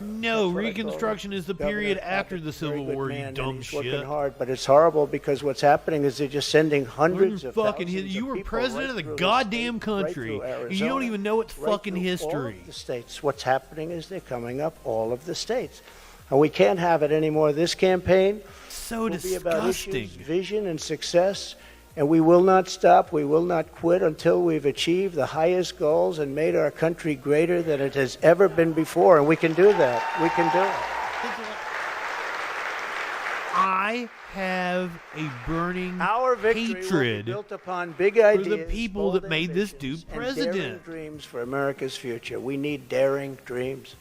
No,
That's what I
Reconstruction
call it.
is the
Governor
period
Abbott,
after the
very
Civil
good
War,
man,
you
and
dumb
he's
shit.
working hard, but it's horrible because what's happening is they're just sending hundreds of
Fucking
thousands
you
of
were
people
president
right
of the
through this
goddamn
state, right
country,
through
and you don't
Arizona,
even know its
right
fucking
through all
history.
of the states. What's happening is they're coming up all of the states. And we can't have it anymore. This campaign
So
will be about
disgusting.
issues, vision, and success. And we will not stop. We will not quit until we've achieved the highest goals and made our country greater than it has ever been before. And we can do that. We can do it.
I have a burning
Our victory will be
hatred
built upon big
for
ideas,
the people
bold
that made this dude
ambitions, and
president.
daring dreams for America's future. We need daring dreams.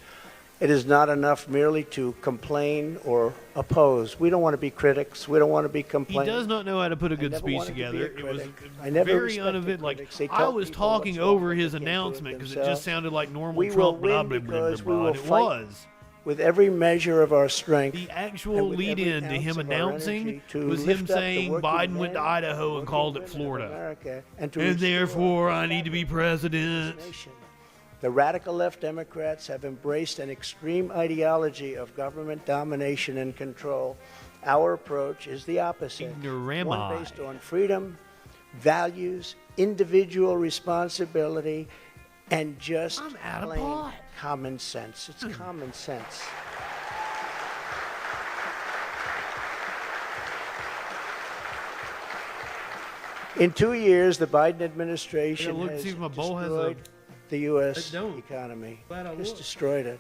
It is not enough merely to complain or oppose. We don't want to be critics. We don't want to be
He
complaining.
does not know how to put a good
never
speech
wanted to be
together.
a
It was
critic. I never
very
respected
uneventful. Like
critics. They
I
tell
was
people
talking
what's wrong,
over
but
his
they can't do it
announcement because it
themselves.
just sounded like normal
We will
Trump blah
win
blah blah blah
because we
blah.
will
And it
fight
was.
with every measure of our strength.
The actual
and with
lead
every
in to
ounce
him
of our
announcing
energy to
was him
lift up the
saying
working
Biden went to
men,
Idaho and
working
called it
women of
Florida.
America, and to
And
restore
therefore I need to be president.
The radical left Democrats have embraced an extreme ideology of government domination and control. Our approach is the opposite. One based on freedom, values, individual responsibility, and just plain common sense. It's common sense. In 2 years, the Biden administration
look,
has
see if my bowl has
destroyed the U.S.
It don't.
economy.
Glad I
Just
looked.
destroyed it.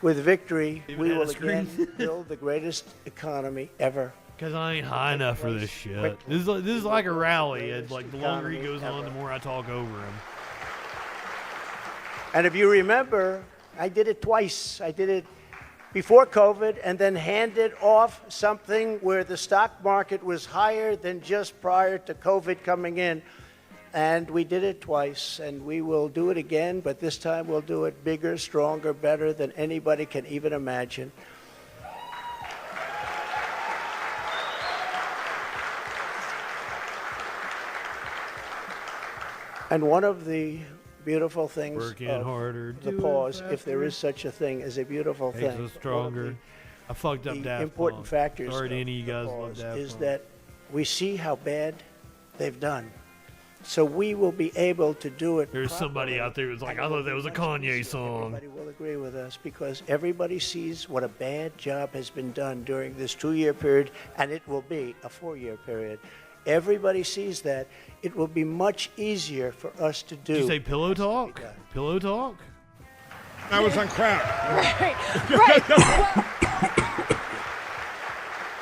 With victory,
Even
we
had a
will
screen.
again build the greatest economy ever.
Because I ain't high enough for this shit. This is like a rally. It's like the longer he goes on, the more I talk over him.
And if you remember, I did it twice. I did it before COVID and then handed off something where the stock market was higher than just prior to COVID coming in. And we did it twice, and we will do it again, but this time we'll do it bigger, stronger, better than anybody can even imagine. And one of the beautiful things
Working
of
harder,
the
do it
pause, if there
faster.
is such a thing as a beautiful
Makes
thing,
us stronger. I fucked up
the
Daft
important
Punk.
factors
Sorry to
of
any of you
the
guys who love
pause
Daft
is
Punk.
that we see how bad they've done. So we will be able to do it.
There's somebody out there who's like, I thought that was a Kanye song.
Everybody will agree with us because everybody sees what a bad job has been done during this 2-year period, and it will be a 4-year period. Everybody sees that. It will be much easier for us to do.
Did you say pillow talk? Pillow talk?
I was on crack.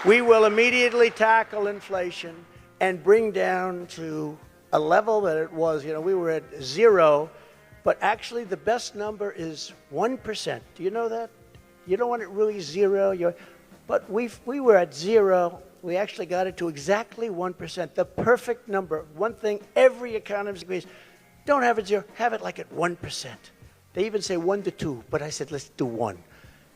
We will immediately tackle inflation and bring down to a level that it was. You know, we were at 0, but actually the best number is 1%. Do you know that? You don't want it really 0. But we were at 0. We actually got it to exactly 1%, the perfect number. One thing every economist agrees, don't have it 0, have it like at 1%. They even say 1 to 2, but I said let's do 1.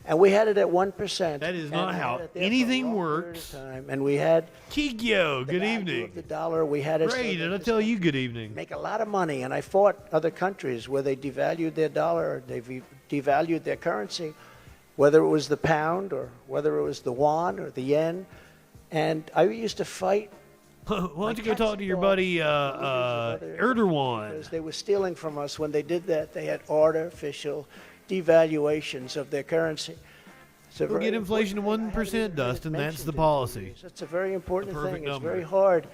And we had it at 1%.
That is not how anything works.
And we had
Kikyo, good evening.
The dollar, we had it.
Great, did I tell you good evening?
Make a lot of money, and I fought other countries where they devalued their dollar, or they devalued their currency, whether it was the pound or whether it was the yuan or the yen. And I used to fight.
Why don't you go talk to your buddy Erdogan?
Because they were stealing from us. When they did that, they had artificial devaluations of their currency.
We'll get inflation to 1%, Dustin. That's the policy.
It's a very important thing. It's
number.
very hard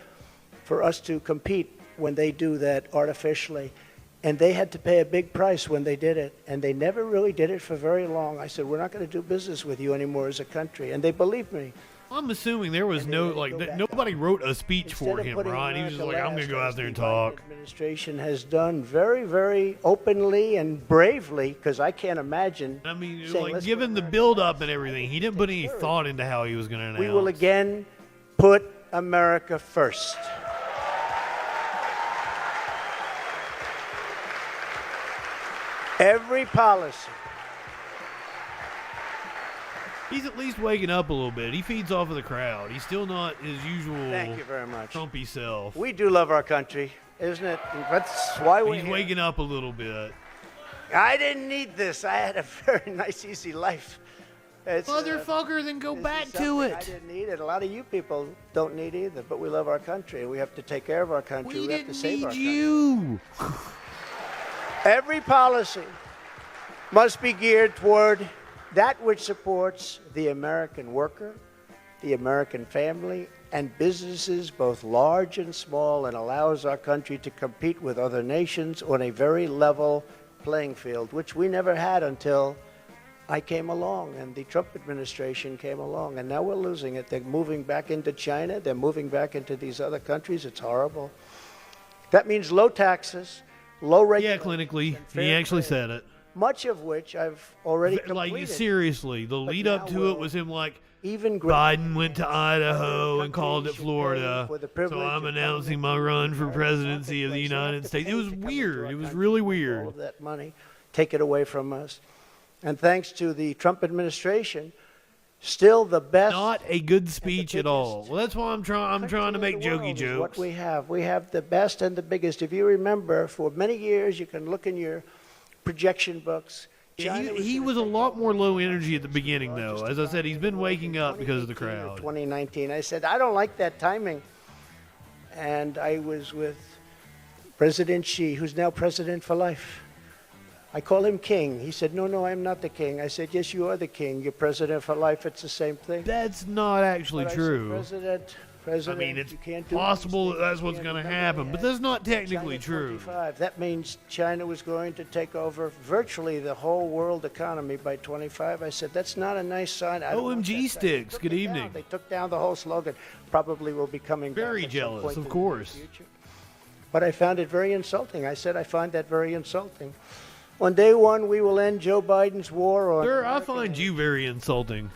for us to compete when they do that artificially. And they had to pay a big price when they did it. And they never really did it for very long. I said, we're not going to do business with you anymore as a country. And they believed me.
I'm assuming there was nobody wrote a speech for him, right? He was just like, I'm going to go out there and talk.
The administration has done very, very openly and bravely, because I can't imagine.
I mean,
saying,
like,
let's
given the build-up and everything, he didn't put any thought into how he was going to announce.
We will again put America first. Every policy.
He's at least waking up a little bit. He feeds off of the crowd. He's still not his usual
Thank you very much.
Trumpy self.
We do love our country, isn't it? That's why we're
He's
here.
waking up a little bit.
I didn't need this. I had a very nice, easy life.
Motherfucker, then go back to it.
I didn't need it. A lot of you people don't need either, but we love our country. We have to take care of our country. We have to save our country.
You.
Every policy must be geared toward that which supports the American worker, the American family, and businesses both large and small, and allows our country to compete with other nations on a very level playing field, which we never had until I came along and the Trump administration came along. And now we're losing it. They're moving back into China. They're moving back into these other countries. It's horrible. That means low taxes, low
Yeah,
regulations.
clinically. He actually said it.
Much of which I've already completed.
Like, seriously, the lead up to it was him like,
even
Biden went to Idaho and called it Florida, so I'm announcing my run for presidency of the United States. It was weird. It was really weird.
All of that money, take it away from us. And thanks to the Trump administration, still the best.
Not a good speech at all. Well, that's why I'm trying to make jokey jokes.
What we have the best and the biggest. If you remember, for many years, you can look in your projection books.
He was a lot more low energy at the beginning, though. As I said, he's been waking up because of the crowd.
2019, I said, I don't like that timing. And I was with President Xi, who's now president for life. I call him king. He said, no, I'm not the king. I said, yes, you are the king. You're president for life. It's the same thing.
That's not actually
But
true.
I said, President,
I mean, it's
you can't do
possible
these
that that's
things.
what's
You
going to
can't
happen, but that's not technically
China
true.
25. That means China was going to take over virtually the whole world economy by 25. I said, that's not a nice sign. I don't want
OMG
that.
sticks. Good evening.
They took down the whole slogan. Probably will be coming back
Very
at some
jealous,
point
of
in the
course.
future. But I found it very insulting. I said, I find that very insulting. On day one, we will end Joe Biden's war on.
Sir, I find you very insulting.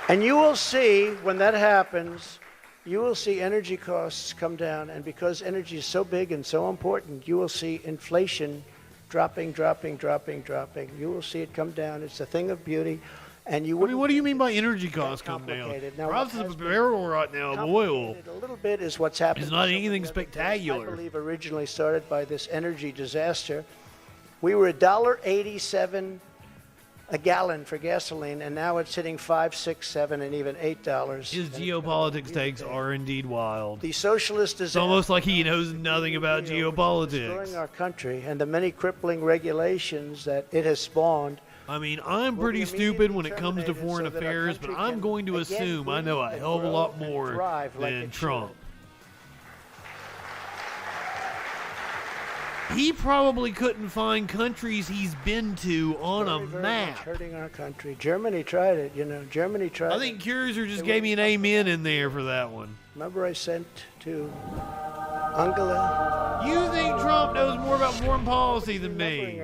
And you will see, when that happens, you will see energy costs come down. And because energy is so big and so important, you will see inflation dropping. You will see it come down. It's a thing of beauty.
I mean, what do you mean by energy costs come down? Prices of a barrel right now of oil
a little bit is what's happened.
is not anything spectacular.
I believe originally started by this energy disaster. We were $1.87 a gallon for gasoline, and now it's hitting $5, $6, $7, and even $8.
His geopolitics takes are indeed wild.
The socialist
It's
disaster
almost like he knows nothing about geopolitics.
destroying our country and the many crippling regulations that it has spawned.
I mean, I'm pretty stupid when it comes to foreign affairs, but I'm going to assume I know a hell of a lot more than Trump. He probably couldn't find countries he's been to on a map.
Hurting our country. Germany tried it, you know. Germany tried it.
I think Kurzer just gave me an amen in there for that one.
Remember I sent to Angela?
You think Trump knows more about foreign policy than me?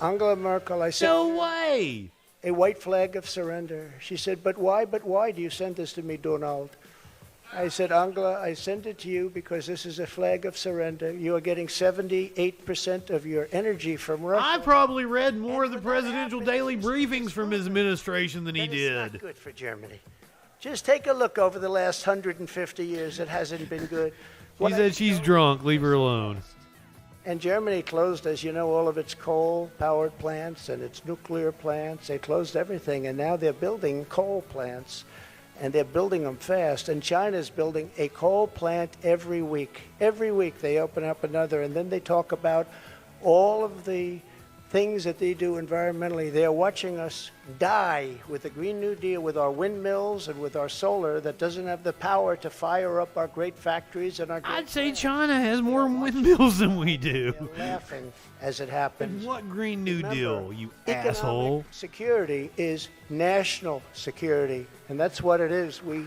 Angela Merkel, I said.
No way!
A white flag of surrender. She said, but why do you send this to me, Donald? I said, Angela, I send it to you because this is a flag of surrender. You are getting 78% of your energy from Russia.
I probably read more of the presidential daily briefings from his administration than he did.
It's not good for Germany. Just take a look over the last 150 years. It hasn't been good.
She said she's drunk. Leave her alone.
And Germany closed, as you know, all of its coal-powered plants and its nuclear plants. They closed everything, and now they're building coal plants, and they're building them fast. And China's building a coal plant every week. Every week they open up another, and then they talk about all of the things that they do environmentally. They're watching us die with the Green New Deal, with our windmills and with our solar that doesn't have the power to fire up our great factories and our great
I'd say China has more windmills than we do.
They're laughing as it happens.
And what Green New Deal, you
Economic
asshole?
security is national security, and that's what it is. We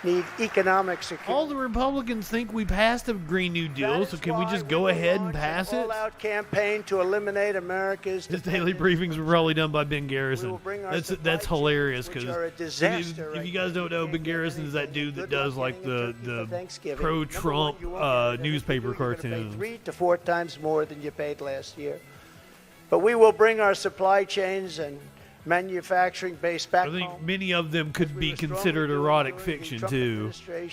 need economic security.
All the Republicans think we passed a Green New Deal, so can we just go ahead and pass it?
All-out campaign to eliminate America's.
His daily briefings were probably done by Ben Garrison. That's hilarious because if you guys don't know, Ben Garrison is that dude that does like the pro-Trump newspaper cartoons.
3 to 4 times more than you paid last year. But we will bring our supply chains and manufacturing base back
I think
home.
many of them could be considered erotic fiction too.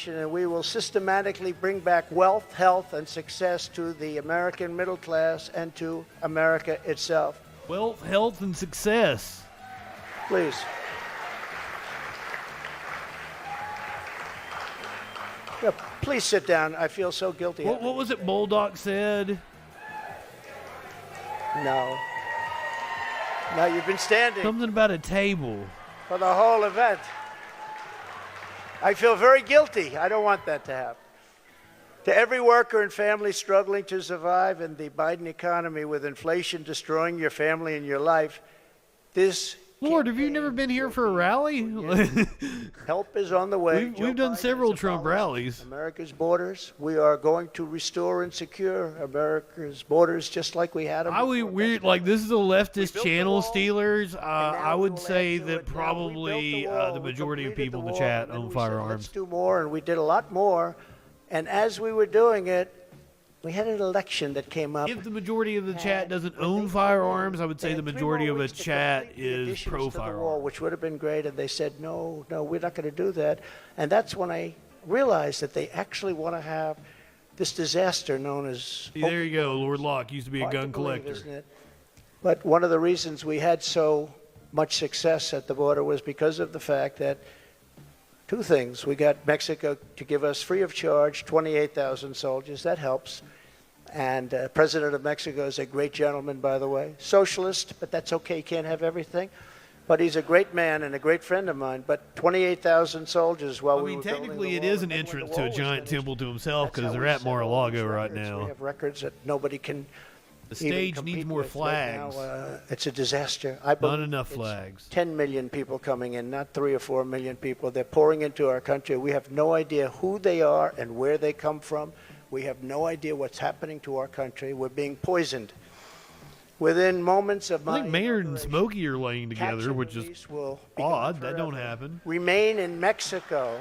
And we will systematically bring back wealth, health, and success to the American middle class and to America itself.
Wealth, health, and success.
Please. Yeah, please sit down. I feel so guilty.
What was it Bulldog said?
No. No, you've been standing.
Something about a table.
For the whole event. I feel very guilty. I don't want that to happen. To every worker and family struggling to survive in the Biden economy with inflation destroying your family and your life, this
Lord, have you never been here for a rally?
help is on the way.
We've done several Trump rallies.
America's borders. We are going to restore and secure America's borders just like we had them.
We're like, this is a leftist channel, Steelers. I would say that probably the majority of people in the chat own firearms.
Let's do more, and we did a lot more. And as we were doing it, we had an election that came up.
If the majority of the chat doesn't own firearms, I would say the majority of the chat is pro-firearms.
Which would have been great, and they said, no, we're not going to do that. And that's when I realized that they actually want to have this disaster known as...
See, there you go. Lord Locke used to be a gun collector.
Isn't it? But one of the reasons we had so much success at the border was because of the fact that two things. We got Mexico to give us free of charge 28,000 soldiers. That helps. And President of Mexico is a great gentleman, by the way. Socialist, but that's okay. He can't have everything. But he's a great man and a great friend of mine. But 28,000 soldiers while we were building the
technically it
wall,
is an entrance to a giant temple to himself because they're at Mar-a-Lago right now.
We have records that nobody can.
The stage needs more flags.
Right now, it's a disaster.
Not enough flags.
10 million people coming in, not 3 or 4 million people. They're pouring into our country. We have no idea who they are and where they come from. We have no idea what's happening to our country. We're being poisoned. Within moments of
I think Maynard and Smokey are laying together, which is odd. That don't happen.
Remain in Mexico.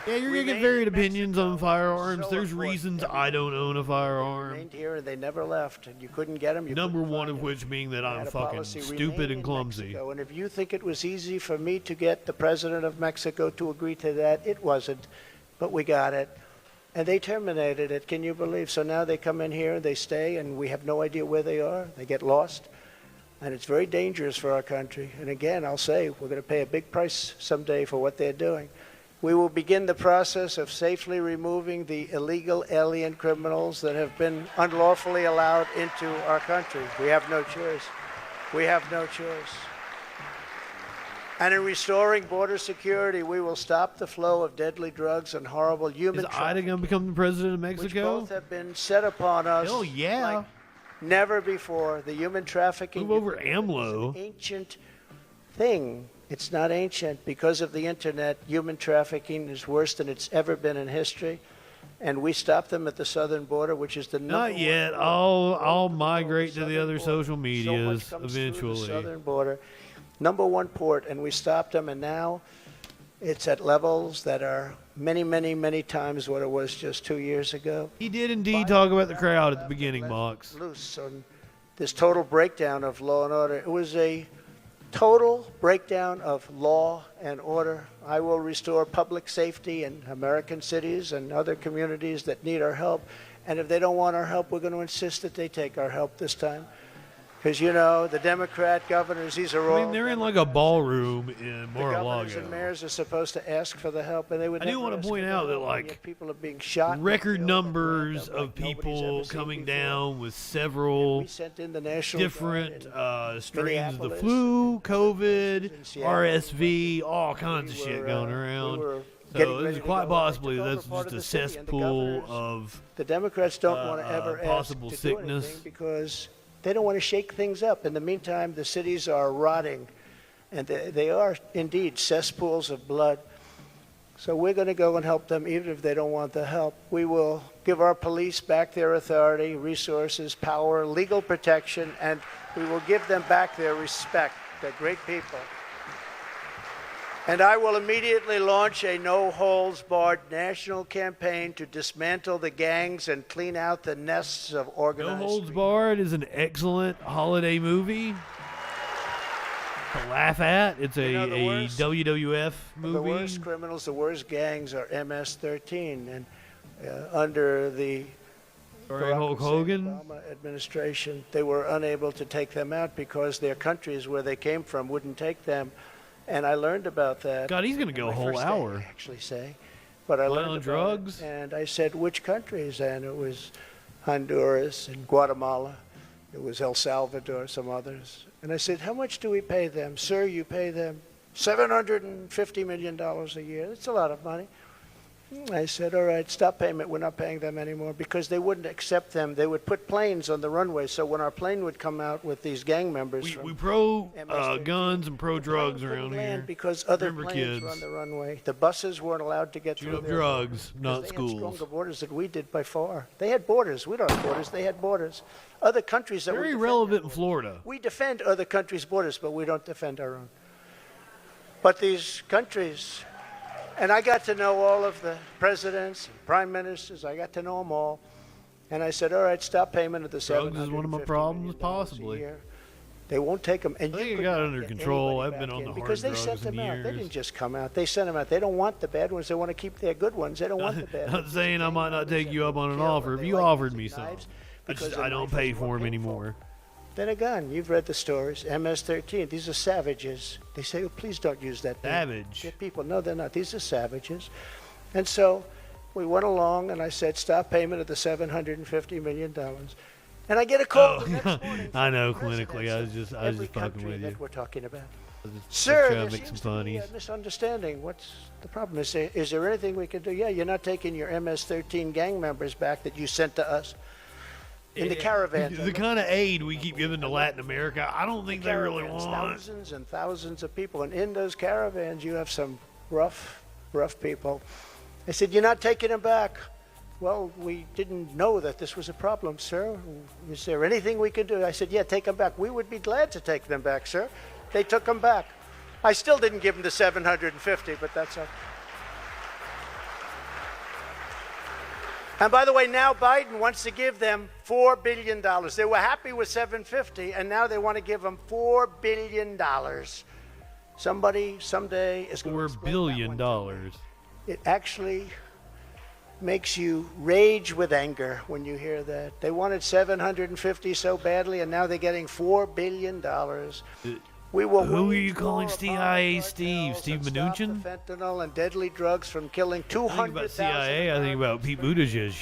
Yeah, you're going to get varied opinions on firearms. There's reasons I don't own a firearm.
Remained here and they never left, and you couldn't get them.
Number one of which being that I'm fucking stupid and clumsy.
And if you think it was easy for me to get the president of Mexico to agree to that, it wasn't. But we got it. And they terminated it, can you believe? So now they come in here and they stay, and we have no idea where they are. They get lost. And it's very dangerous for our country. And again, I'll say, we're going to pay a big price someday for what they're doing. We will begin the process of safely removing the illegal alien criminals that have been unlawfully allowed into our country. We have no choice. We have no choice. And in restoring border security, we will stop the flow of deadly drugs and horrible human trafficking.
Is Ida going to become the president of Mexico?
Which both have been set upon us.
Hell yeah.
Like never before. The human trafficking.
Move over AMLO.
Is an ancient thing. It's not ancient. Because of the internet, human trafficking is worse than it's ever been in history. And we stop them at the southern border, which is the number
Not yet. I'll migrate to the other social medias eventually.
The southern border. Number one port, and we stopped them, and now it's at levels that are many, many, many times what it was just 2 years ago.
He did indeed talk about the crowd at the beginning, Mox.
Loose on this total breakdown of law and order. It was a total breakdown of law and order. I will restore public safety in American cities and other communities that need our help. And if they don't want our help, we're going to insist that they take our help this time. Because, you know, the Democrat governors, these are all...
I mean, they're in like a ballroom in
Mar-a-Lago. The governors
Mar-a-Lago.
and mayors are supposed to ask for the help, and they would
I do want to point out that, like,
people are being shot.
Record numbers of people coming down with several different strains of the flu, COVID, RSV, all kinds of shit going around. So it's quite possibly that's just a cesspool of
the Democrats don't want to ever
possible
ask to
sickness
do anything because they don't want to shake things up. In the meantime, the cities are rotting, and they are indeed cesspools of blood. So we're going to go and help them, even if they don't want the help. We will give our police back their authority, resources, power, legal protection, and we will give them back their respect. They're great people. And I will immediately launch a no-holds-barred national campaign to dismantle the gangs and clean out the nests of organized...
No Holds Barred is an excellent holiday movie to laugh at. It's a WWF movie.
The worst criminals, the worst gangs are MS-13. And under the
Hulk Hogan
Obama administration, they were unable to take them out because their countries where they came from wouldn't take them. And I learned about that.
God, he's going to go a whole hour.
Actually, say, but I learned about
drugs.
It, and I said, which countries? And it was Honduras and Guatemala. It was El Salvador, some others. And I said, how much do we pay them, sir? You pay them $750 million a year. That's a lot of money. I said, all right, stop payment. We're not paying them anymore because they wouldn't accept them. They would put planes on the runway. So when our plane would come out with these gang members,
we pro guns and pro drugs around here.
Because other
Remember
planes
kids.
were on the runway. The buses weren't allowed to get through there.
Drugs, not
they
schools.
Had stronger borders than we did by far. They had borders. We don't have borders. They had borders. Other countries that
very relevant in Florida.
We defend other countries' borders, but we don't defend our own. But these countries. And I got to know all of the presidents and prime ministers. I got to know them all. And I said, all right, stop payment of the
Drugs is one of my problems, possibly.
They won't take them. And
I think I got it under control. I've been on the hard
because they
drugs
sent them
in
out.
years.
They didn't just come out. They sent them out. They don't want the bad ones. They want to keep their good ones. They don't want the bad ones.
Not saying I might not take you up on an offer. If you offered me some, I don't pay for them anymore.
Then again, you've read the stories. MS-13. These are savages. They say, oh, please don't use that.
Savage.
They're people. No, they're not. These are savages. And so we went along, and I said, stop payment of the $750 million. And I get a call the next morning.
I know, clinically. I was just fucking with you.
That we're talking about.
Sir,
there seems to be a misunderstanding. What's the problem? Is there anything we can do? Yeah, you're not taking your MS-13 gang members back that you sent to us. In the caravan.
The kind of aid we keep giving to Latin America, I don't think they really want.
Thousands and thousands of people. And in those caravans, you have some rough people. I said, you're not taking them back. Well, we didn't know that this was a problem, sir. Is there anything we can do? I said, yeah, take them back. We would be glad to take them back, sir. They took them back. I still didn't give them the $750, but that's okay. And by the way, now Biden wants to give them $4 billion. They were happy with $750, and now they want to give them $4 billion. Somebody someday is going to explain
$4 billion.
It actually makes you rage with anger when you hear that. They wanted $750 so badly, and now they're getting $4 billion. We will
Who are you calling CIA Steve? Steve Mnuchin?
Fentanyl and deadly drugs from killing 200,000.
I think about CIA, I think about Pete Buttigieg.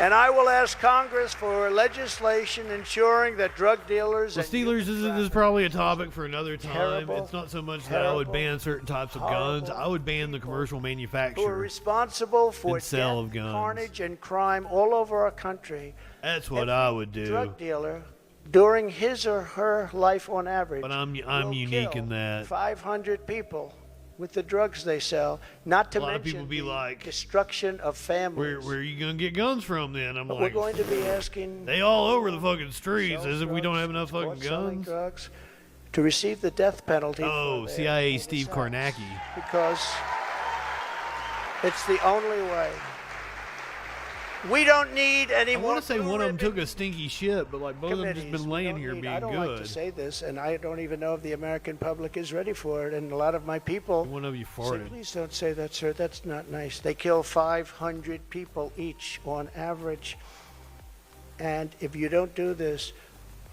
And I will ask Congress for legislation ensuring that drug dealers
Well, Steelers, this is probably a topic for another time. It's not so much that I would ban certain types of guns. I would ban the commercial
who are
manufacture
responsible for
and sale of
death,
guns.
carnage, and crime all over our country.
That's what I would do.
Drug dealer, during his or her life on average,
But I'm unique
kill
in that.
500 people with the drugs they sell, not to
A lot of
mention
people be
the
like,
destruction of families.
Where are you going to get guns from then? I'm
But
like,
we're going to be asking
they all over the fucking streets as if we don't have enough fucking
caught selling
guns.
drugs to receive the death penalty.
Oh,
for their
CIA Steve Kornacki.
because it's the only way. We don't need any
I
more.
want to say one of them took a stinky shit, but like both of them just
committees.
been
We
laying
don't
here
need-
being
I don't
good.
like to say this, and I don't even know if the American public is ready for it. And a lot of my people
One of you
say,
farted.
please don't say that, sir. That's not nice. They kill 500 people each on average. And if you don't do this,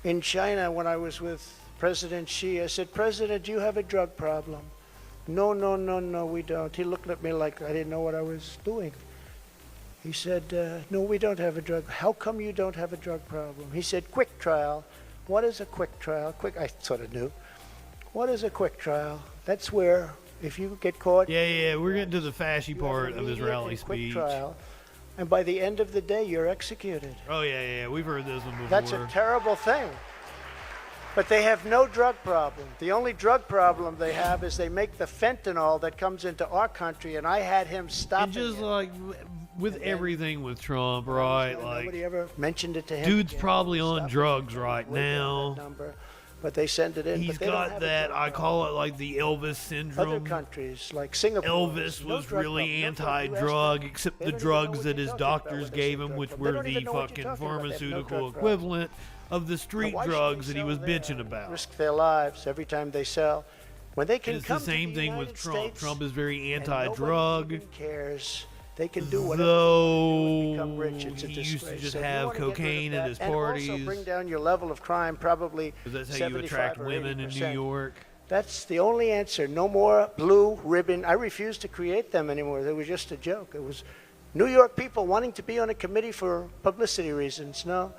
in China, when I was with President Xi, I said, President, do you have a drug problem? No, no, no, no, we don't. He looked at me like I didn't know what I was doing. He said, no, we don't have a drug. How come you don't have a drug problem? He said, quick trial. What is a quick trial? I sort of knew. What is a quick trial? That's where, if you get caught.
Yeah, we're getting to the fashy part of his
immediate
rally
and quick
speech.
trial, and by the end of the day, you're executed.
Oh, yeah, we've heard this one before.
That's a terrible thing. But they have no drug problem. The only drug problem they have is they make the fentanyl that comes into our country, and I had him stop
And just like with everything with Trump, right? Like,
nobody ever mentioned it to him.
dude's probably on drugs right now.
But they send it in.
He's
but they don't
got
have
that, I call it like the Elvis syndrome.
Other countries like Singapore.
Elvis was really anti-drug, except the drugs that his doctors gave him, which were the fucking pharmaceutical equivalent of the street drugs that he was bitching about.
Risk their lives every time they sell. When they can
It's
come
the same
to the
thing with
United
Trump.
States
Trump is very
and
anti-drug.
nobody even cares. They can do whatever
Though
they become rich. It's a
he used to
disgrace.
just
So if you
have
wanna get rid of
cocaine at
that
his
and
parties.
also bring down your level of crime probably
'Cause that's how you
75
attract
or
women in
80%.
New York.
That's the only answer. No more blue ribbon. I refuse to create them anymore. They were just a joke. It was New York people wanting to be on a committee for publicity reasons. No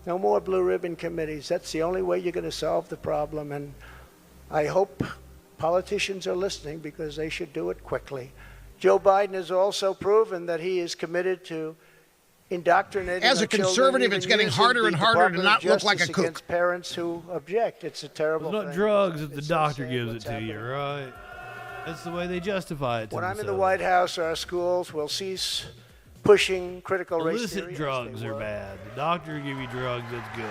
more blue ribbon committees. That's the only way you're going to solve the problem. And I hope politicians are listening because they should do it quickly. Joe Biden has also proven that he is committed to indoctrinating
As a
our children,
conservative,
even
it's getting
using
harder
the
and harder to
Department
not
of
look like a
Justice
kook.
against parents who object. It's a terrible
It's not
thing.
drugs if the
It's so
doctor
sad
gives it
what's
to you, right? That's the way they justify it to
When I'm in the
themselves.
White House, our schools will cease pushing critical race
Illicit
theory.
drugs are bad. The doctor give you drugs, that's good.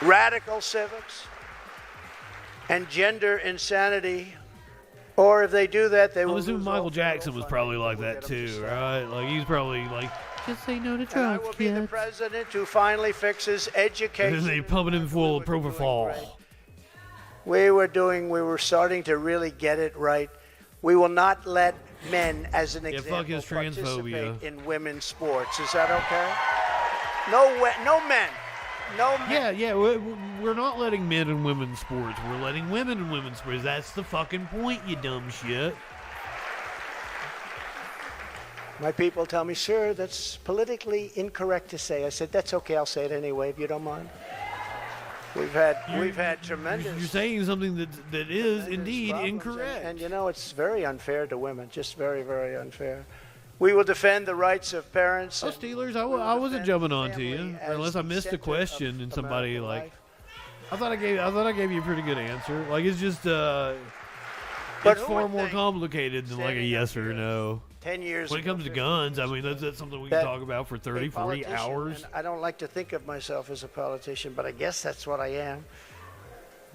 Radical civics and gender insanity. Or if they do that, they
I'm
will
assuming
lose
Michael
all
Jackson was probably like that too, right? Like he's probably like, just say no to
And I
drugs,
will be the
kids.
president who finally fixes
And
education.
then they pumping him full of propofol.
We were starting to really get it right. We will not let men, as an
Yeah,
example,
fuck his transphobia.
participate in women's sports. Is that okay? No men. No men.
Yeah, we're not letting men in women's sports. We're letting women in women's sports. That's the fucking point, you dumb shit.
My people tell me, sir, that's politically incorrect to say. I said, that's okay. I'll say it anyway, if you don't mind. We've had tremendous.
You're saying something that is indeed
problems,
incorrect.
and you know, it's very unfair to women. Just very, very unfair. We will defend the rights of parents.
Oh, Steelers, I wasn't jumping on to you, unless I missed a question and somebody like. I thought I gave you a pretty good answer. Like it's just it's far more complicated than like a yes or no.
10 years
When it comes to guns, I mean that's something we can talk about for 30, 40 hours.
I don't like to think of myself as a politician, but I guess that's what I am.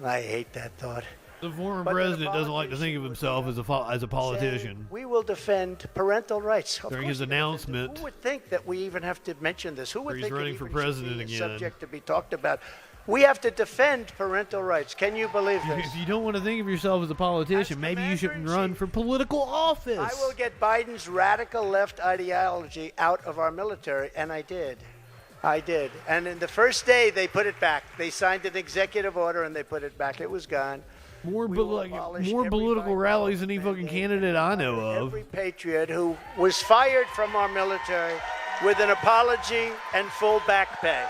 I hate that thought.
The former
But
president doesn't like to think of himself as a politician.
We will defend parental rights. Of
During
course
his
we're gonna defend
announcement,
it. Who would think that we even have to mention this? Who would
he's
think
running
it
for
even should
president
be a
again.
subject to be talked about? We have to defend parental rights. Can you believe this?
If you don't want to think of yourself as a politician, maybe you shouldn't run for political office.
I will get Biden's radical left ideology out of our military, and I did. I did. And in the first day, they put it back. They signed an executive order, and they put it back. It was gone.
More political rallies than any fucking candidate I know of.
Every patriot who was fired from our military with an apology and full back pay.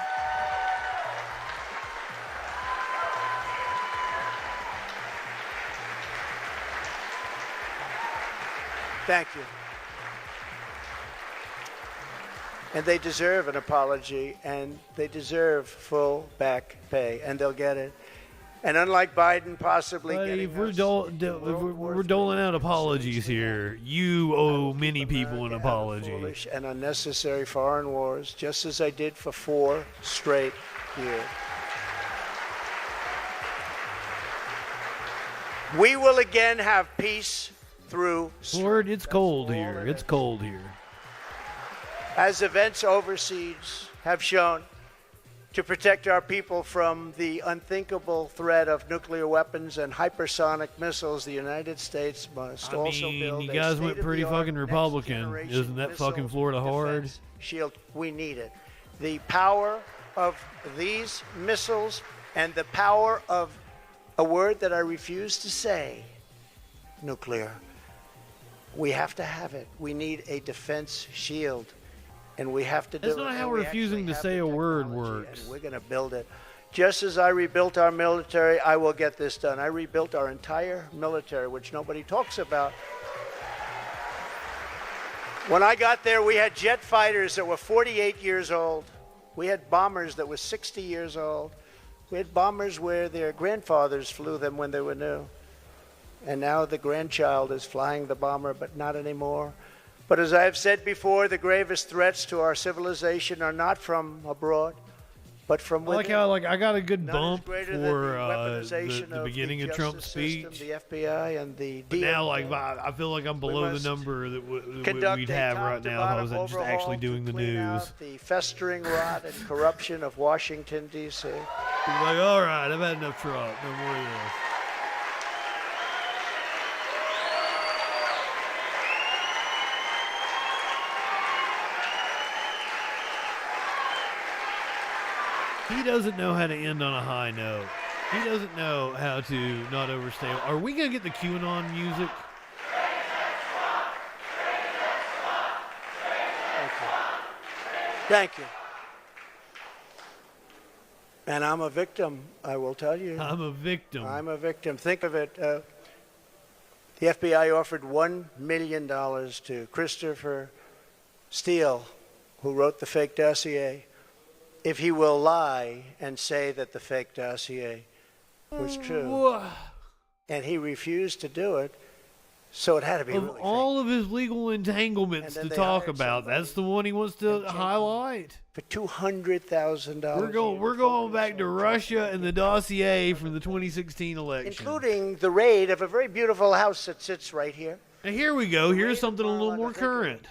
Thank you. And they deserve an apology, and they deserve full back pay, and they'll get it. And unlike Biden possibly getting
if we're doling out apologies here, you owe many people an apology.
foolish and unnecessary foreign wars, just as I did for 4 straight years. We will again have peace through
Lord, it's cold here. It's cold here.
as events overseas have shown, to protect our people from the unthinkable threat of nuclear weapons and hypersonic missiles. The United States must also build
you
a
guys went pretty
state-of-the-art
fucking Republican.
next-generation
Isn't that
missile
fucking Florida hard?
defense shield. We need it. The power of these missiles and the power of a word that I refuse to say, nuclear. We have to have it. We need a defense shield, and we have to do it.
That's not how refusing to say a word works.
And we're going to build it. Just as I rebuilt our military, I will get this done. I rebuilt our entire military, which nobody talks about. When I got there, we had jet fighters that were 48 years old. We had bombers that were 60 years old. We had bombers where their grandfathers flew them when they were new. And now the grandchild is flying the bomber, but not anymore. But as I have said before, the gravest threats to our civilization are not from abroad, but from
I
within.
like how I got a good bump for
greater than
the beginning of Trump's speech.
System, the FBI and the
But now, I feel like I'm below the number that we'd have right now if I was just actually doing the news.
The festering rot and corruption of Washington, D.C.
Like, all right, I've had enough Trump. No more of this. He doesn't know how to end on a high note. He doesn't know how to not overstay. Are we going to get the QAnon music?
Thank you. And I'm a victim, I will tell you.
I'm a victim.
I'm a victim. Think of it. The FBI offered $1 million to Christopher Steele, who wrote the fake dossier, if he will lie and say that the fake dossier was true. And he refused to do it, so it had to be
Of
really
all of his legal entanglements to talk about, that's the one he wants to highlight.
For $200,000.
We're going back to Russia and the dossier from the 2016 election.
Including the raid of a very beautiful house that sits right here.
And here we go. Here's something a little more current.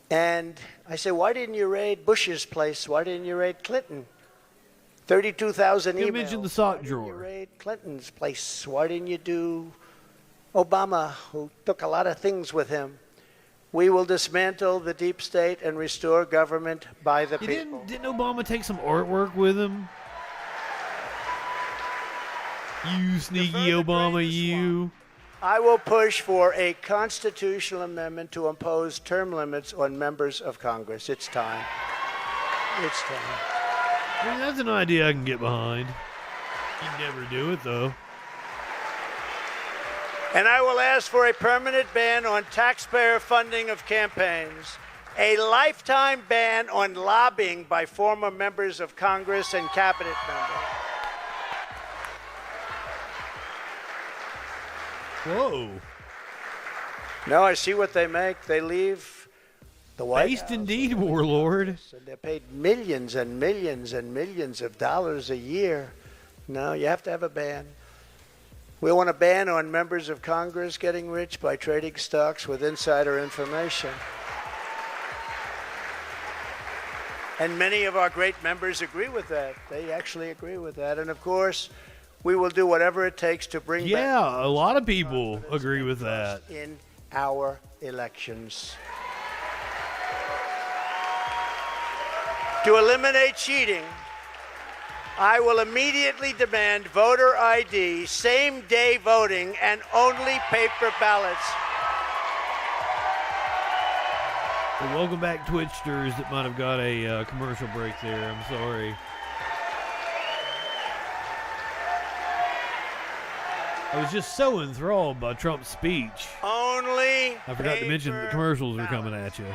And I say, why didn't you raid Bush's place? Why didn't you raid Clinton? 32,000 emails.
You mentioned the sock drawer.
Why didn't you raid Clinton's place? Why didn't you do Obama, who took a lot of things with him? We will dismantle the deep state and restore government by the people.
Didn't Obama take some artwork with him? You sneaky Obama, you.
I will push for a constitutional amendment to impose term limits on members of Congress. It's time. It's time.
I mean, that's an idea I can get behind. You'd never do it, though.
And I will ask for a permanent ban on taxpayer funding of campaigns, a lifetime ban on lobbying by former members of Congress and cabinet members.
Whoa.
No, I see what they make. They leave the White
Based
House.
indeed, warlord.
And they're paid millions and millions and millions of dollars a year. No, you have to have a ban. We want a ban on members of Congress getting rich by trading stocks with insider information. And many of our great members agree with that. They actually agree with that. And of course, we will do whatever it takes to bring back
a lot of people agree with that.
in our elections. To eliminate cheating, I will immediately demand voter ID, same-day voting, and only paper ballots.
Well, welcome back, Twitchsters that might have got a commercial break there. I'm sorry. I was just so enthralled by Trump's speech.
Only
I forgot to mention the commercials are coming at you.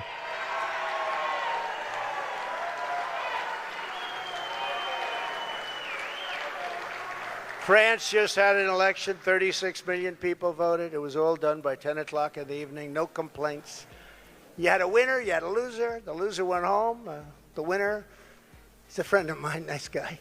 France just had an election. 36 million people voted. It was all done by 10 o'clock in the evening. No complaints. You had a winner, you had a loser. The loser went home. The winner, he's a friend of mine, nice guy.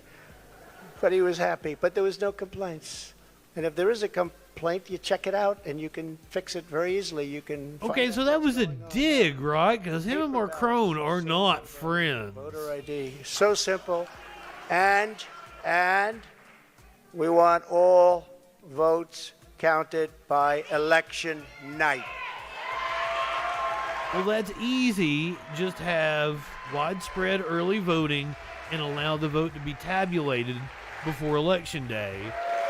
But he was happy. But there was no complaints. And if there is a complaint, you check it out, and you can fix it very easily. You can.
Okay, so that was a dig, right? Because him and Macron are not friends.
Voter ID, so simple, and we want all votes counted by election night.
Well, that's easy. Just have widespread early voting and allow the vote to be tabulated before Election Day,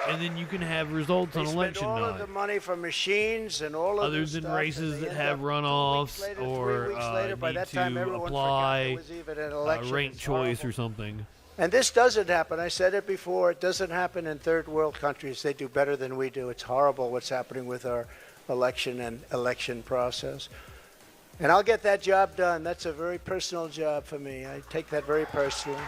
and then you can have results on election
all
night.
of the money for machines and all of
Other
this
than
stuff,
races
and they
that
end
have
up
runoffs
2 weeks later,
or
3 weeks later, by
need
that time,
to
everyone
apply
forgot there was even an election.
ranked
It's
choice
horrible.
or something.
And this doesn't happen. I said it before. It doesn't happen in third world countries. They do better than we do. It's horrible what's happening with our election and election process. And I'll get that job done. That's a very personal job for me. I take that very personally.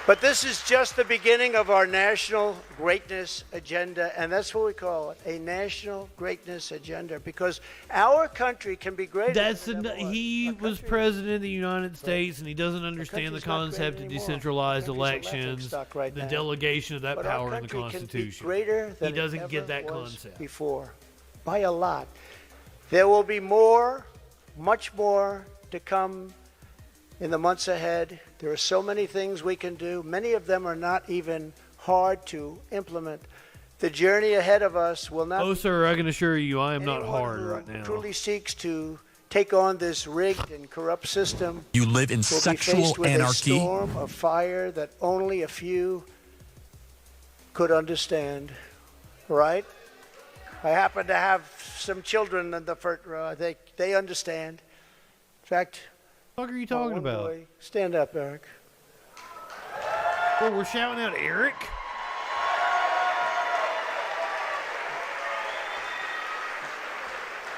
But this is just the beginning of our national greatness agenda, and that's what we call it, a national greatness agenda, because our country can be greater.
He was president of the United States, and he doesn't understand the concept of decentralized elections, the delegation of that power in the Constitution. He doesn't get that concept
Before, by a lot. There will be more, much more to come in the months ahead. There are so many things we can do. Many of them are not even hard to implement. The journey ahead of us will not.
Oh, sir, I can assure you I am not hard right now.
Truly seeks to take on this rigged and corrupt system.
You live in
will
sexual
be faced with
anarchy.
A storm of fire that only a few could understand. Right? I happen to have some children in the front row. They understand. In fact,
what are you talking about?
Boy, stand up, Eric.
Oh, we're shouting out Eric?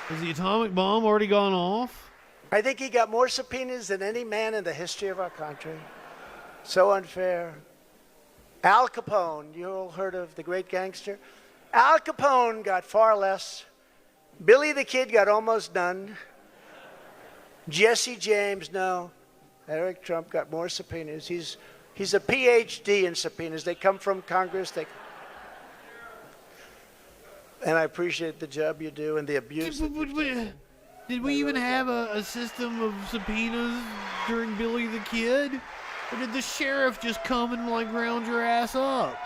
Has the atomic bomb already gone off?
I think he got more subpoenas than any man in the history of our country. So unfair. Al Capone, you all heard of the great gangster? Al Capone got far less. Billy the Kid got almost none. Jesse James, no. Eric Trump got more subpoenas. He's a PhD in subpoenas. They come from Congress. And I appreciate the job you do and the abuse.
Did we even have a system of subpoenas during Billy the Kid? Or did the sheriff just come and like round your ass up?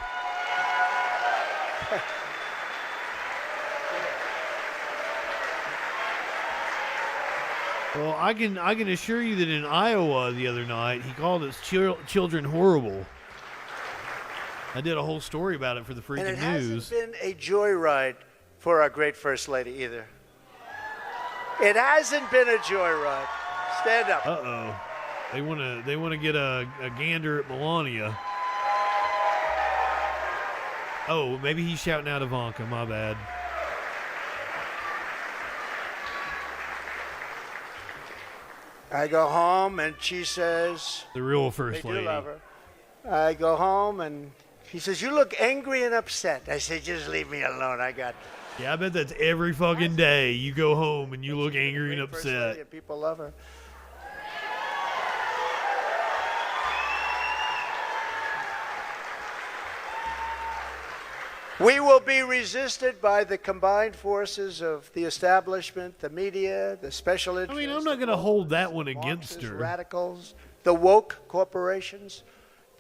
Well, I can assure you that in Iowa the other night, he called his children horrible. I did a whole story about it for the Freakin'
And it
News.
hasn't been a joyride for our great First Lady either. It hasn't been a joyride. Stand up.
Uh-oh. They want to get a gander at Melania. Oh, maybe he's shouting out Ivanka. My bad.
I go home and she says,
the real First
they do
Lady.
love her. I go home and she says, you look angry and upset. I say, just leave me alone.
Yeah, I bet that's every fucking day. You go home and you look angry and
First Lady
upset.
and people love her. We will be resisted by the combined forces of the establishment, the media, the special interests.
I mean, I'm not going to hold that one against her.
Radicals, the woke corporations,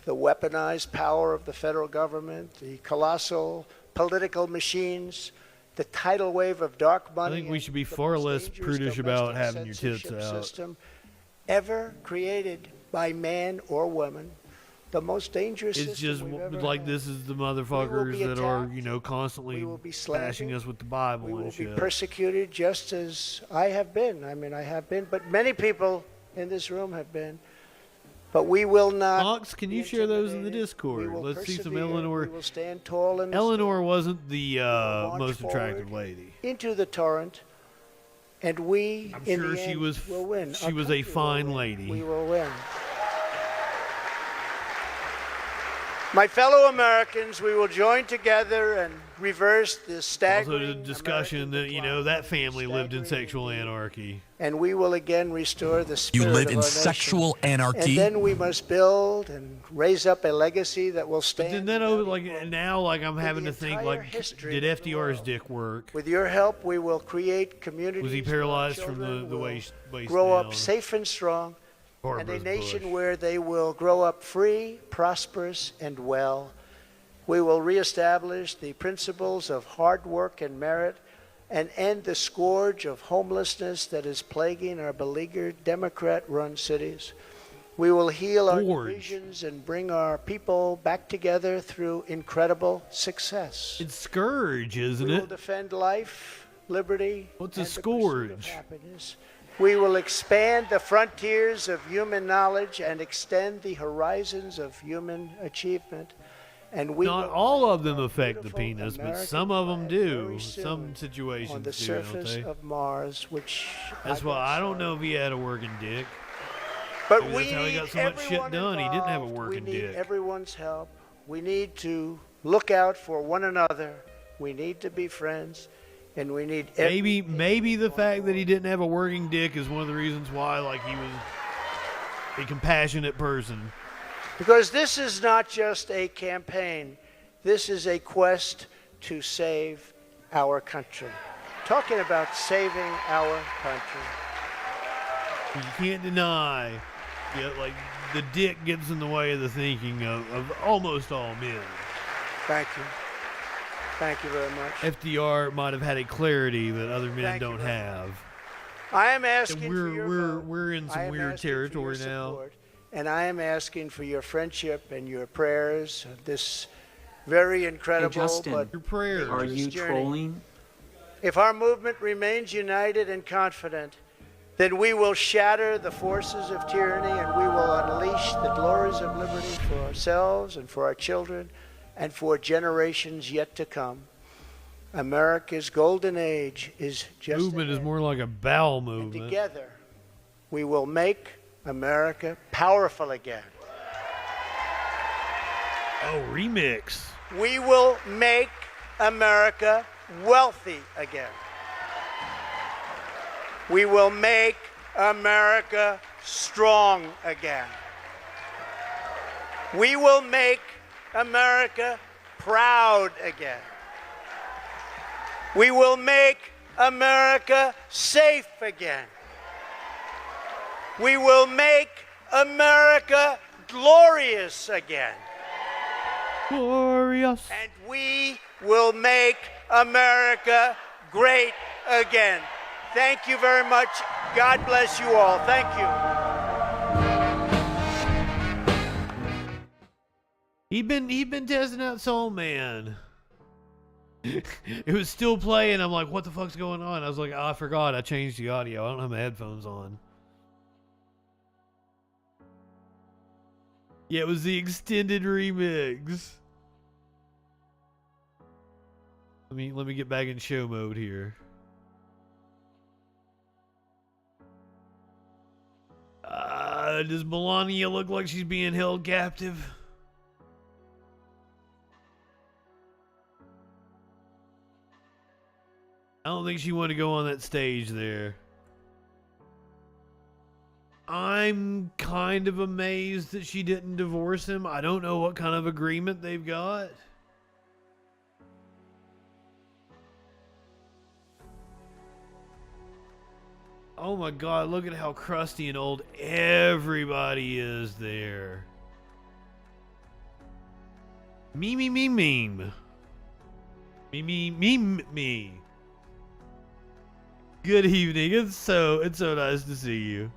the weaponized power of the federal government, the colossal political machines, the tidal wave of dark money.
I think we should be far less prudish about having your tits out.
System ever created by man or woman. The most dangerous
It's
system
just
we've ever
like
had.
this is the motherfuckers that are, you know, constantly bashing us with the Bible
We will
and
be
shit.
persecuted just as I have been. I mean, I have been, but many people in this room have been. But we will not.
Mox, can you share those in the Discord? Let's see some Eleanor.
We will stand tall in the
Eleanor wasn't the most attractive lady.
into the torrent, and we
I'm
in
sure
the
she
end,
was.
will win.
She
Our
was a
country will
fine
win.
lady.
We will win. My fellow Americans, we will join together and reverse this staggering.
Also, the discussion that you know that family lived in sexual anarchy.
And we will again restore the spirit
You live
of
in
our
sexual
nation.
anarchy?
And then we must build and raise up a legacy that will stand.
But then now I'm having to think like, did FDR's dick work?
With your help, we will create communities.
Was he paralyzed from the waist
grow
down?
up safe and strong, and a
Barbara's
nation
Bush.
where they will grow up free, prosperous, and well. We will reestablish the principles of hard work and merit and end the scourge of homelessness that is plaguing our beleaguered Democrat-run cities. We will heal our divisions and bring our people back together through incredible success.
It's scourge, isn't
We will
it?
defend life, liberty,
What's a
and the pursuit of
scourge?
happiness. We will expand the frontiers of human knowledge and extend the horizons of human achievement. And we
Not
will
all of them affect the penis, but
American
some of them do.
very soon
Some situations
on the
do, don't
surface
they?
of Mars, which
That's why I don't know if he had a working dick.
But
Maybe
we
that's how he
need
got so much shit
everyone
done. He didn't have a
involved.
working
We need
dick.
everyone's help. We need to look out for one another. We need to be friends, and we need
Maybe the fact that he didn't have a working dick is one of the reasons why, like, he was a compassionate person.
Because this is not just a campaign. This is a quest to save our country. Talking about saving our country.
You can't deny, like, the dick gets in the way of the thinking of almost all men.
Thank you. Thank you very much.
FDR might have had a clarity that other men don't have.
I am asking
And
for your
we're in some weird territory now.
And I am asking for your friendship and your prayers. This very incredible,
Justin,
but
your prayers.
Are you
journey.
trolling?
If our movement remains united and confident, then we will shatter the forces of tyranny and we will unleash the glories of liberty for ourselves and for our children and for generations yet to come. America's golden age is just
Movement is more like a bowel
and
movement.
together we will make America powerful again.
Oh, remix.
We will make America wealthy again. We will make America strong again. We will make America proud again. We will make America safe again. We will make America glorious again.
Glorious.
And we will make America great again. Thank you very much. God bless you all. Thank you.
He'd been testing out Soul Man. It was still playing. I'm like, what the fuck's going on? I was like, oh, I forgot. I changed the audio. I don't have my headphones on. Yeah, it was the extended remix. Let me get back in show mode here. Does Melania look like she's being held captive? I don't think she wanted to go on that stage there. I'm kind of amazed that she didn't divorce him. I don't know what kind of agreement they've got. Oh my God, look at how crusty and old everybody is there. Me. Me. Good evening. It's so nice to see you.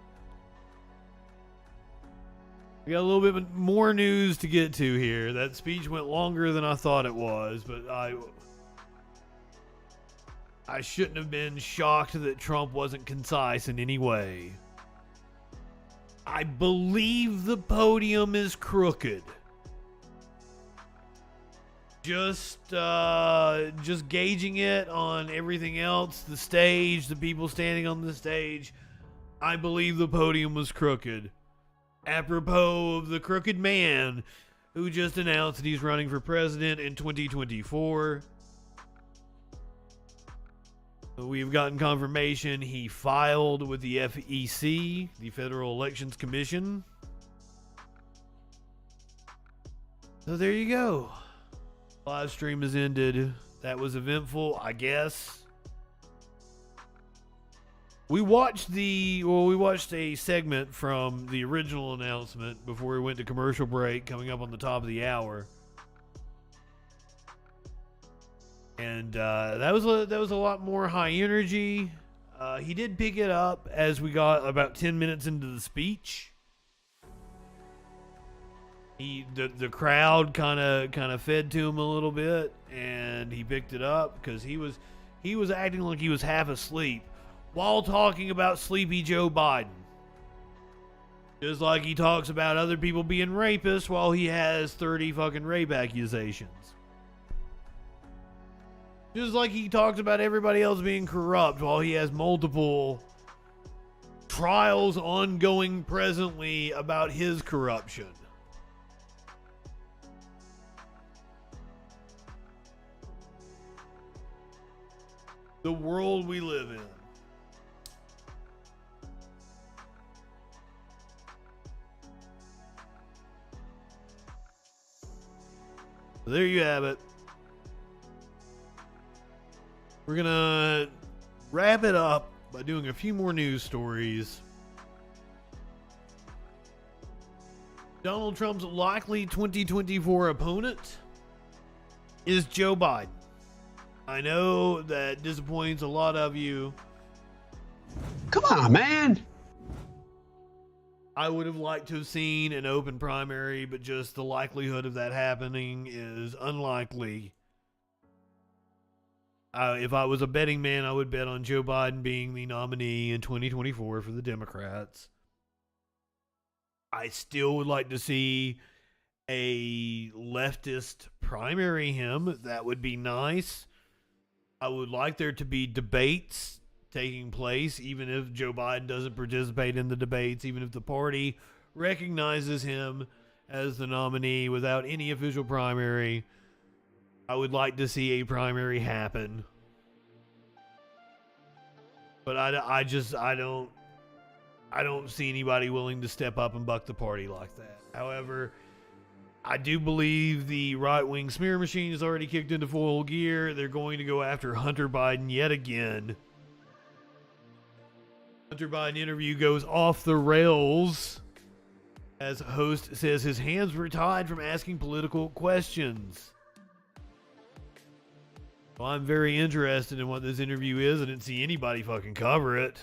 We got a little bit more news to get to here. That speech went longer than I thought it was, but I shouldn't have been shocked that Trump wasn't concise in any way. I believe the podium is crooked. Just gauging it on everything else, the stage, the people standing on the stage, I believe the podium was crooked. Apropos of the crooked man who just announced that he's running for president in 2024. We've gotten confirmation he filed with the FEC, the Federal Elections Commission. So there you go. Live stream has ended. That was eventful, I guess. We watched a segment from the original announcement before we went to commercial break, coming up on the top of the hour. And that was a lot more high energy. He did pick it up as we got about 10 minutes into the speech. The crowd kind of fed to him a little bit, and he picked it up because he was acting like he was half asleep while talking about sleepy Joe Biden. Just like he talks about other people being rapists while he has 30 fucking rape accusations. Just like he talks about everybody else being corrupt while he has multiple trials ongoing presently about his corruption. The world we live in. There you have it. We're gonna wrap it up by doing a few more news stories. Donald Trump's likely 2024 opponent is Joe Biden. I know that disappoints a lot of you.
Come on, man.
I would have liked to have seen an open primary, but just the likelihood of that happening is unlikely. If I was a betting man, I would bet on Joe Biden being the nominee in 2024 for the Democrats. I still would like to see a leftist primary him. That would be nice. I would like there to be debates taking place, even if Joe Biden doesn't participate in the debates, even if the party recognizes him as the nominee without any official primary. I would like to see a primary happen. But I don't see anybody willing to step up and buck the party like that. However, I do believe the right-wing smear machine has already kicked into full gear. They're going to go after Hunter Biden yet again. Hunter Biden interview goes off the rails as host says his hands were tied from asking political questions. Well, I'm very interested in what this interview is. I didn't see anybody fucking cover it.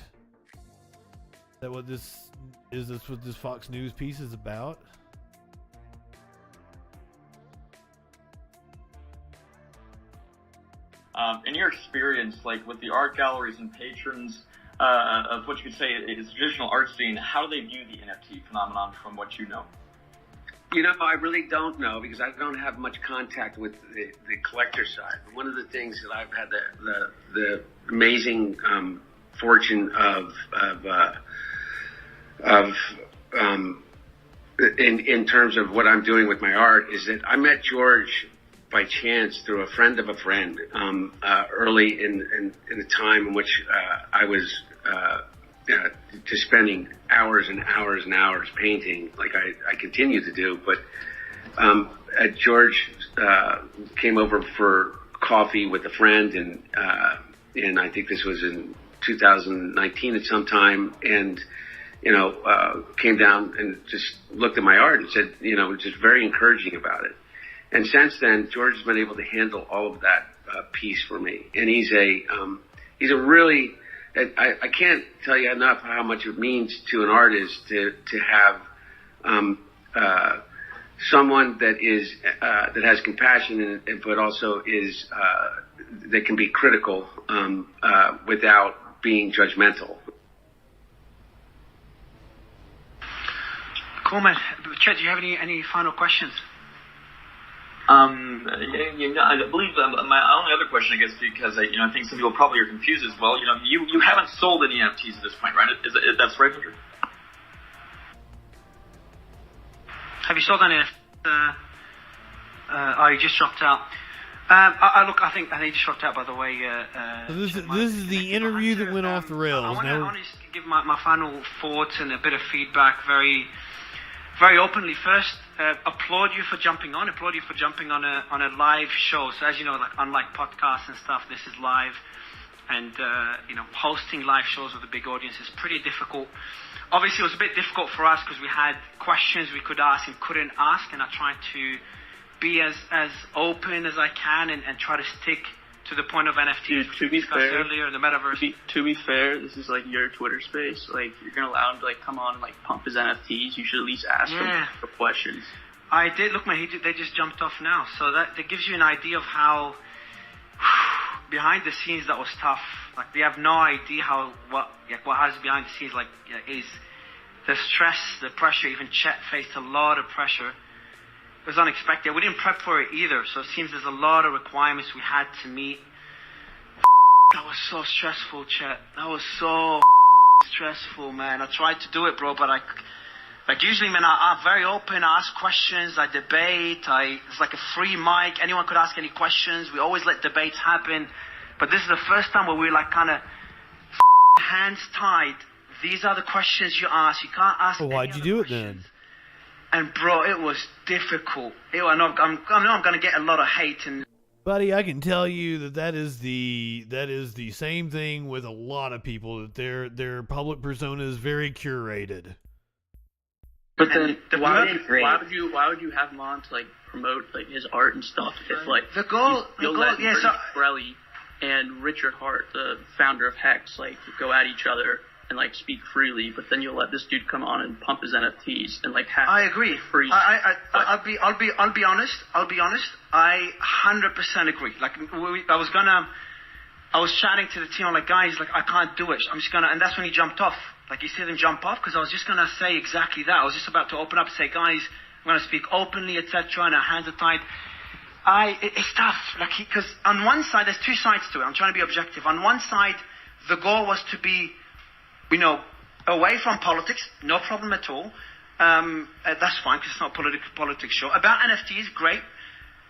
Is that what this is? This what this Fox News piece is about?
In your experience, like with the art galleries and patrons of what you could say is traditional art scene, how do they view the NFT phenomenon from what you know?
You know, I really don't know because I don't have much contact with the collector side. But one of the things that I've had the amazing fortune in terms of what I'm doing with my art is that I met George by chance through a friend of a friend early in the time in which I was just spending hours and hours and hours painting like I continue to do. But George came over for coffee with a friend, and I think this was in 2019 at some time, and came down and just looked at my art and said, just very encouraging about it. And since then, George has been able to handle all of that piece for me. And he's a really, I can't tell you enough how much it means to an artist to have someone that is that has compassion but also is that can be critical without being judgmental.
Cool, man. Chet, do you have any final questions?
I believe my only other question, I guess, because I think some people probably are confused as well. You haven't sold any NFTs at this point, right? That's right, Andrew?
Have you sold any NFTs? You just dropped out. Look, I think he just dropped out. By the way,
this is the interview that went off the rails.
I want to give my final thoughts and a bit of feedback very, very openly. First, applaud you for jumping on. Applaud you for jumping on a live show. So as you know, like unlike podcasts and stuff, this is live, and hosting live shows with a big audience is pretty difficult. Obviously, it was a bit difficult for us because we had questions we could ask and couldn't ask, and I tried to be as open as I can and try to stick to the point of NFTs.
To be fair,
earlier, the metaverse.
To be fair, this is like your Twitter space. Like, you're gonna allow him to come on and pump his NFTs. You should at least ask him for questions.
I did. Look, man, they just jumped off now, so that gives you an idea of how behind the scenes that was tough. Like, they have no idea what has behind the scenes. Is the stress, the pressure. Even Chet faced a lot of pressure. It was unexpected. We didn't prep for it either, so it seems there's a lot of requirements we had to meet. That was so stressful, Chet. That was so stressful, man. I tried to do it, bro, but usually, man, I'm very open. I ask questions, I debate. It's like a free mic. Anyone could ask any questions. We always let debates happen. But this is the first time where we're kind of hands tied. These are the questions you ask. You can't ask.
Well, why'd you do it then?
And bro, it was difficult. I know I'm going to get a lot of hate. And
buddy, I can tell you that is the same thing with a lot of people. That their public persona is very curated.
But then, why would you have him on to promote his art and stuff? If you'll let Borelli and Richard Hart, the founder of Hex, go at each other and speak freely, but then you'll let this dude come on and pump his NFTs and have.
I agree.
Free.
I'll be honest. I 100% agree. I was chatting to the team. I'm like, guys, I can't do it. I'm just gonna, and that's when he jumped off. You see them jump off because I was just gonna say exactly that. I was just about to open up and say, guys, I'm gonna speak openly, etc. And our hands are tied. It's tough, because on one side, there's two sides to it. I'm trying to be objective. On one side, the goal was to be, away from politics, no problem at all. That's fine because it's not a politics show. About NFTs, great.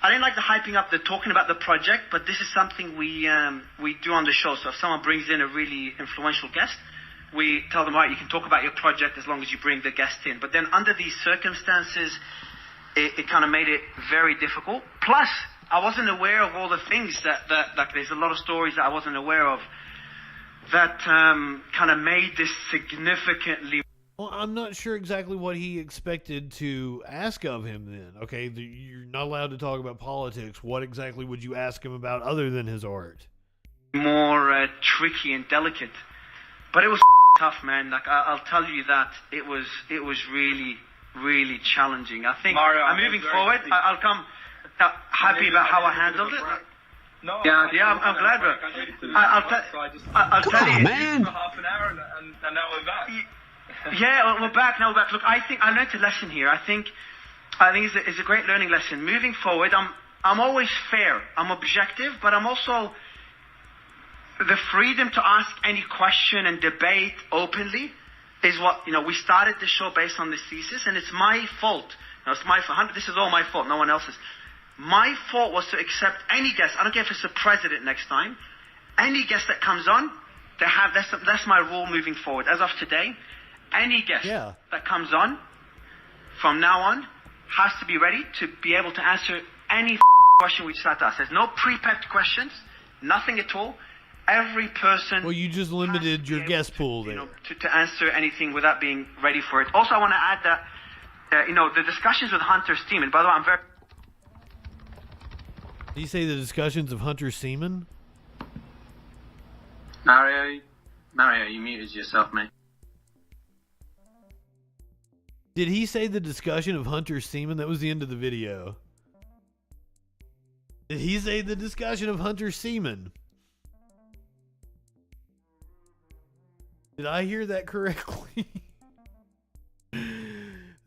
I didn't like the hyping up, the talking about the project, but this is something we do on the show. So if someone brings in a really influential guest, we tell them, all right, you can talk about your project as long as you bring the guest in. But then under these circumstances, it kind of made it very difficult. Plus, I wasn't aware of all the things that there's a lot of stories that I wasn't aware of that kind of made this significantly.
Well, I'm not sure exactly what he expected to ask of him then. Okay, you're not allowed to talk about politics. What exactly would you ask him about other than his art?
More tricky and delicate. But it was tough, man. I'll tell you that. It was really, really challenging. I think moving forward, I'll come happy about how I handled it.
No,
I'm glad, bro. I'll tell you,
man. For half an hour and now we're back.
Yeah, we're back. Now we're back. Look, I think I learned a lesson here. I think it's a great learning lesson. Moving forward, I'm always fair. I'm objective, but I'm also the freedom to ask any question and debate openly is what we started the show based on this thesis, and it's my fault. It's my fault. This is all my fault. No one else's. My fault was to accept any guest. I don't care if it's the president next time. Any guest that comes on, that's my rule moving forward. As of today, any guest that comes on from now on has to be ready to be able to answer any question we start to ask. There's no pre-prepped questions, nothing at all. every person.
Well, you just limited your guest pool there.
To answer anything without being ready for it. Also, I want to add that, the discussions with Hunter Steeman, by the way, I'm very.
Did you say the discussions of Hunter Seaman?
Mario, you muted yourself, mate.
Did he say the discussion of Hunter Seaman? That was the end of the video. Did he say the discussion of Hunter Seaman? Did I hear that correctly?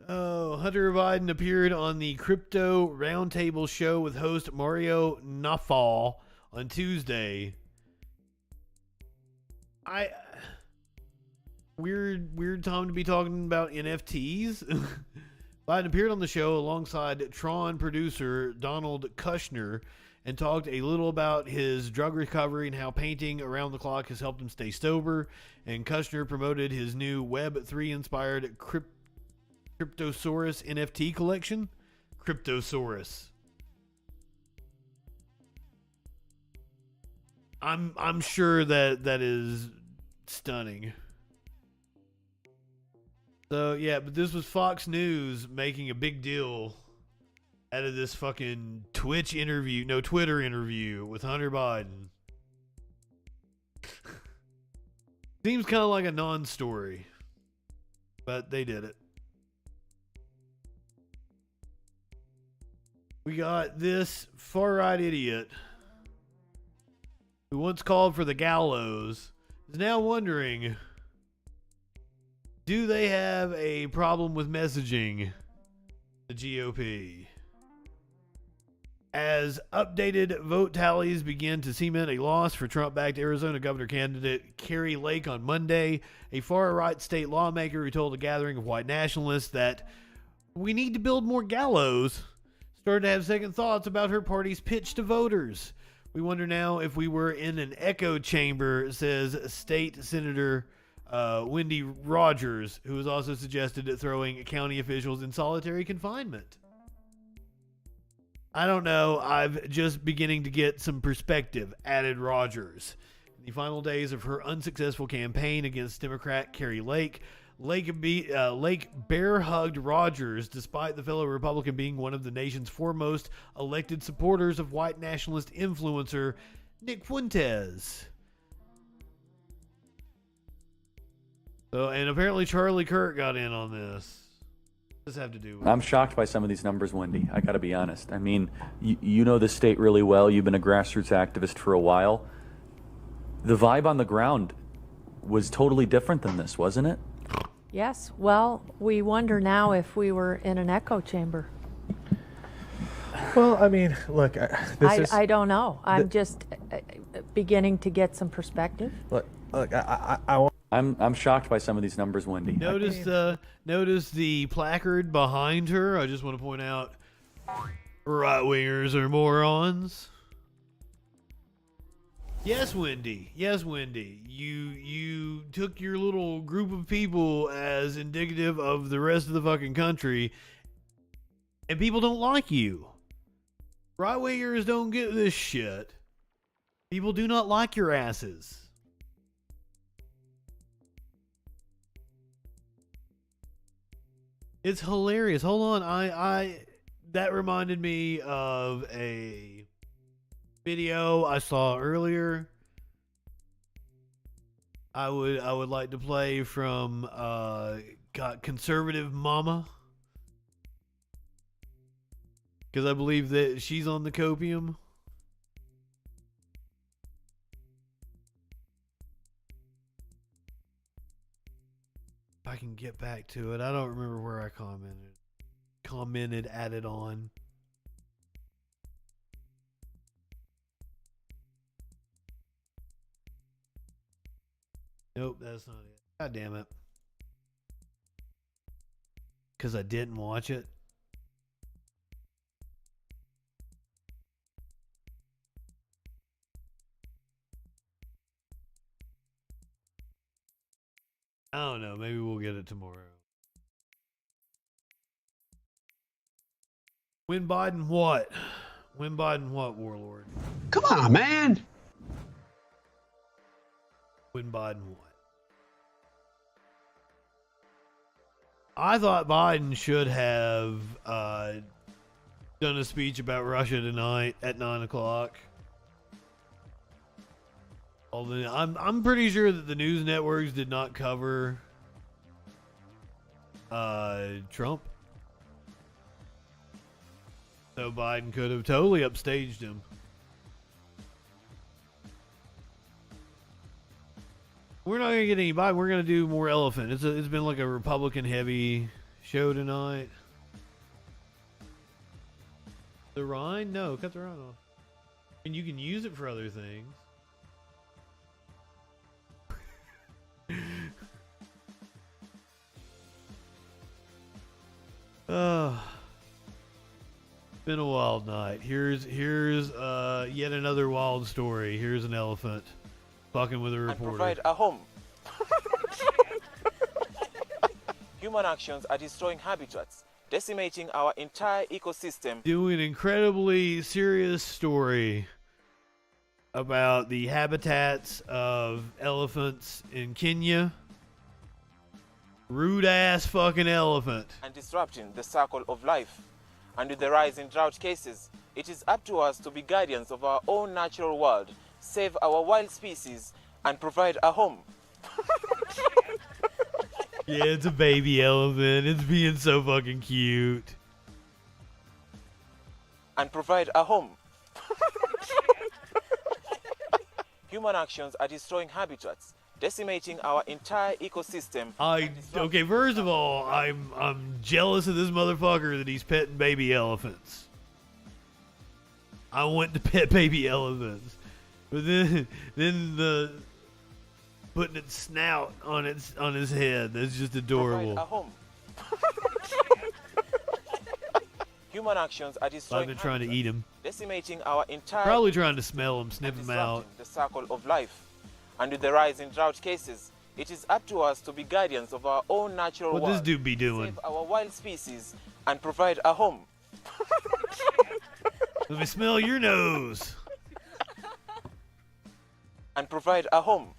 Oh, Hunter Biden appeared on the Crypto Roundtable show with host Mario Nawfal on Tuesday. Weird time to be talking about NFTs. Biden appeared on the show alongside Tron producer Donald Kushner and talked a little about his drug recovery and how painting around the clock has helped him stay sober. And Kushner promoted his new Web3 inspired Cryptosaurus NFT collection. Cryptosaurus. I'm sure that is stunning. So yeah, but this was Fox News making a big deal out of this fucking Twitter interview with Hunter Biden. Seems kind of like a non-story, but they did it. We got this far-right idiot who once called for the gallows is now wondering, do they have a problem with messaging the GOP? As updated vote tallies begin to cement a loss for Trump-backed Arizona governor candidate Kari Lake on Monday, a far-right state lawmaker who told a gathering of white nationalists that we need to build more gallows started to have second thoughts about her party's pitch to voters. We wonder now if we were in an echo chamber, says State Senator Wendy Rogers, who has also suggested throwing county officials in solitary confinement. I don't know. I'm just beginning to get some perspective, added Rogers. In the final days of her unsuccessful campaign against Democrat Kari Lake, Lake bear-hugged Rogers, despite the fellow Republican being one of the nation's foremost elected supporters of white nationalist influencer Nick Fuentes. So, and apparently Charlie Kirk got in on this. What does this have to do with?
I'm shocked by some of these numbers, Wendy. I got to be honest. I mean, you know the state really well. You've been a grassroots activist for a while. The vibe on the ground was totally different than this, wasn't it?
Yes. Well, we wonder now if we were in an echo chamber.
Well, I mean, look,
I don't know. I'm just beginning to get some perspective.
Look,
I'm shocked by some of these numbers, Wendy.
Notice the placard behind her. I just want to point out, right-wingers are morons. Yes, Wendy. Yes, Wendy. You took your little group of people as indicative of the rest of the fucking country, and people don't like you. Right-wingers don't get this shit. People do not like your asses. It's hilarious. Hold on. That reminded me of a video I saw earlier. I would like to play from Conservative Mama, because I believe that she's on the copium. If I can get back to it. I don't remember where I commented added on. Nope, that's not it. God damn it. Because I didn't watch it. I don't know. Maybe we'll get it tomorrow. Win Biden what? Win Biden what, Warlord?
Come on, man.
when Biden won. I thought Biden should have done a speech about Russia tonight at 9 o'clock. Although I'm pretty sure that the news networks did not cover Trump. So Biden could have totally upstaged him. We're not gonna get any Biden. We're gonna do more elephant. It's been like a Republican heavy show tonight. The rind? No, cut the rind off. And you can use it for other things. Been a wild night. Here's yet another wild story. Here's an elephant fucking with a reporter.
And provide a home. Human actions are destroying habitats, decimating our entire ecosystem.
Doing an incredibly serious story about the habitats of elephants in Kenya. Rude ass fucking elephant.
And disrupting the cycle of life. And with the rise in drought cases, it is up to us to be guardians of our own natural world, save our wild species, and provide a home.
Yeah, it's a baby elephant. It's being so fucking cute.
And provide a home. Human actions are destroying habitats, decimating our entire ecosystem.
Okay, first of all, I'm jealous of this motherfucker that he's petting baby elephants. I want to pet baby elephants. But then the putting its snout on his head, that's just adorable.
Provide a home. Human actions are destroying
I've been trying to eat him.
Decimating our entire
Probably trying to smell him, sniff him out.
The cycle of life. And with the rise in drought cases, it is up to us to be guardians of our own natural world.
What this dude be doing?
Save our wild species and provide a home.
Let me smell your nose.
And provide a home.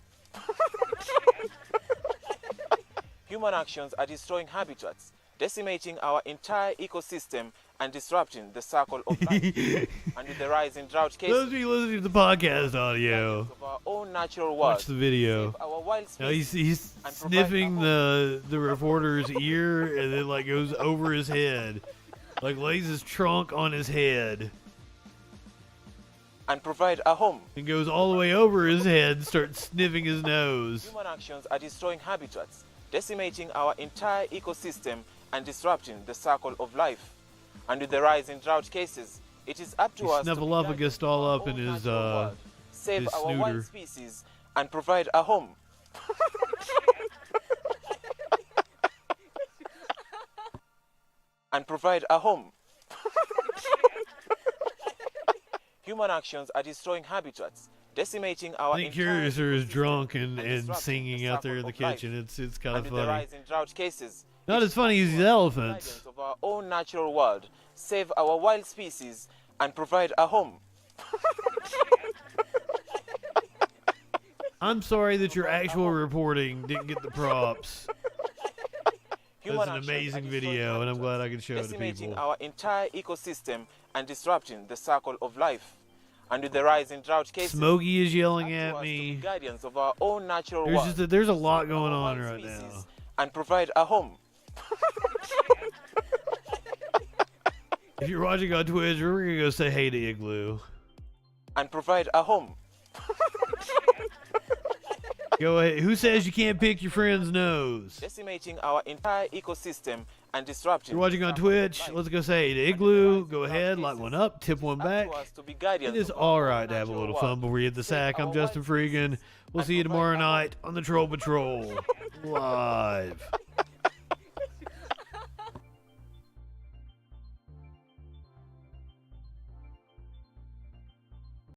Human actions are destroying habitats, decimating our entire ecosystem, and disrupting the cycle of life. And with the rise in drought cases,
Those of you listening to the podcast audio,
of our own natural world,
watch the video.
Our wild
Now he's sniffing the reporter's ear, and then like goes over his head, like lays his trunk on his head,
and provide a home.
And goes all the way over his head and starts sniffing his nose.
Human actions are destroying habitats, decimating our entire ecosystem, and disrupting the cycle of life. And with the rise in drought cases, it is up to us to
Snuffleupagus all up in his
save
his
our
snooter.
wild species and provide a home. And provide a home. Human actions are destroying habitats, decimating our
I think Curiouser is drunk and singing out there in the kitchen. It's kind of
and with the
funny.
rise in drought cases,
Not as funny as these elephants.
of our own natural world, save our wild species, and provide a home.
I'm sorry that your actual reporting didn't get the props. That's an amazing video, and I'm glad I could show it to
Decimating
people.
our entire ecosystem and disrupting the cycle of life. And with the rise in drought cases,
Smokey is yelling at
to
me.
be guardians of our own natural
There's
world,
there's a lot going on right now.
and provide a home.
If you're watching on Twitch, we're gonna go say hey to Igloo.
And provide a home.
Go ahead. Who says you can't pick your friend's nose?
Decimating our entire ecosystem and disrupting.
You're watching on Twitch. Let's go say hey to Igloo. Go ahead, light one up, tip one back. It is alright to have a little fun before you hit the sack. I'm Justin Freakin. We'll see you tomorrow night on the Troll Patrol. Live.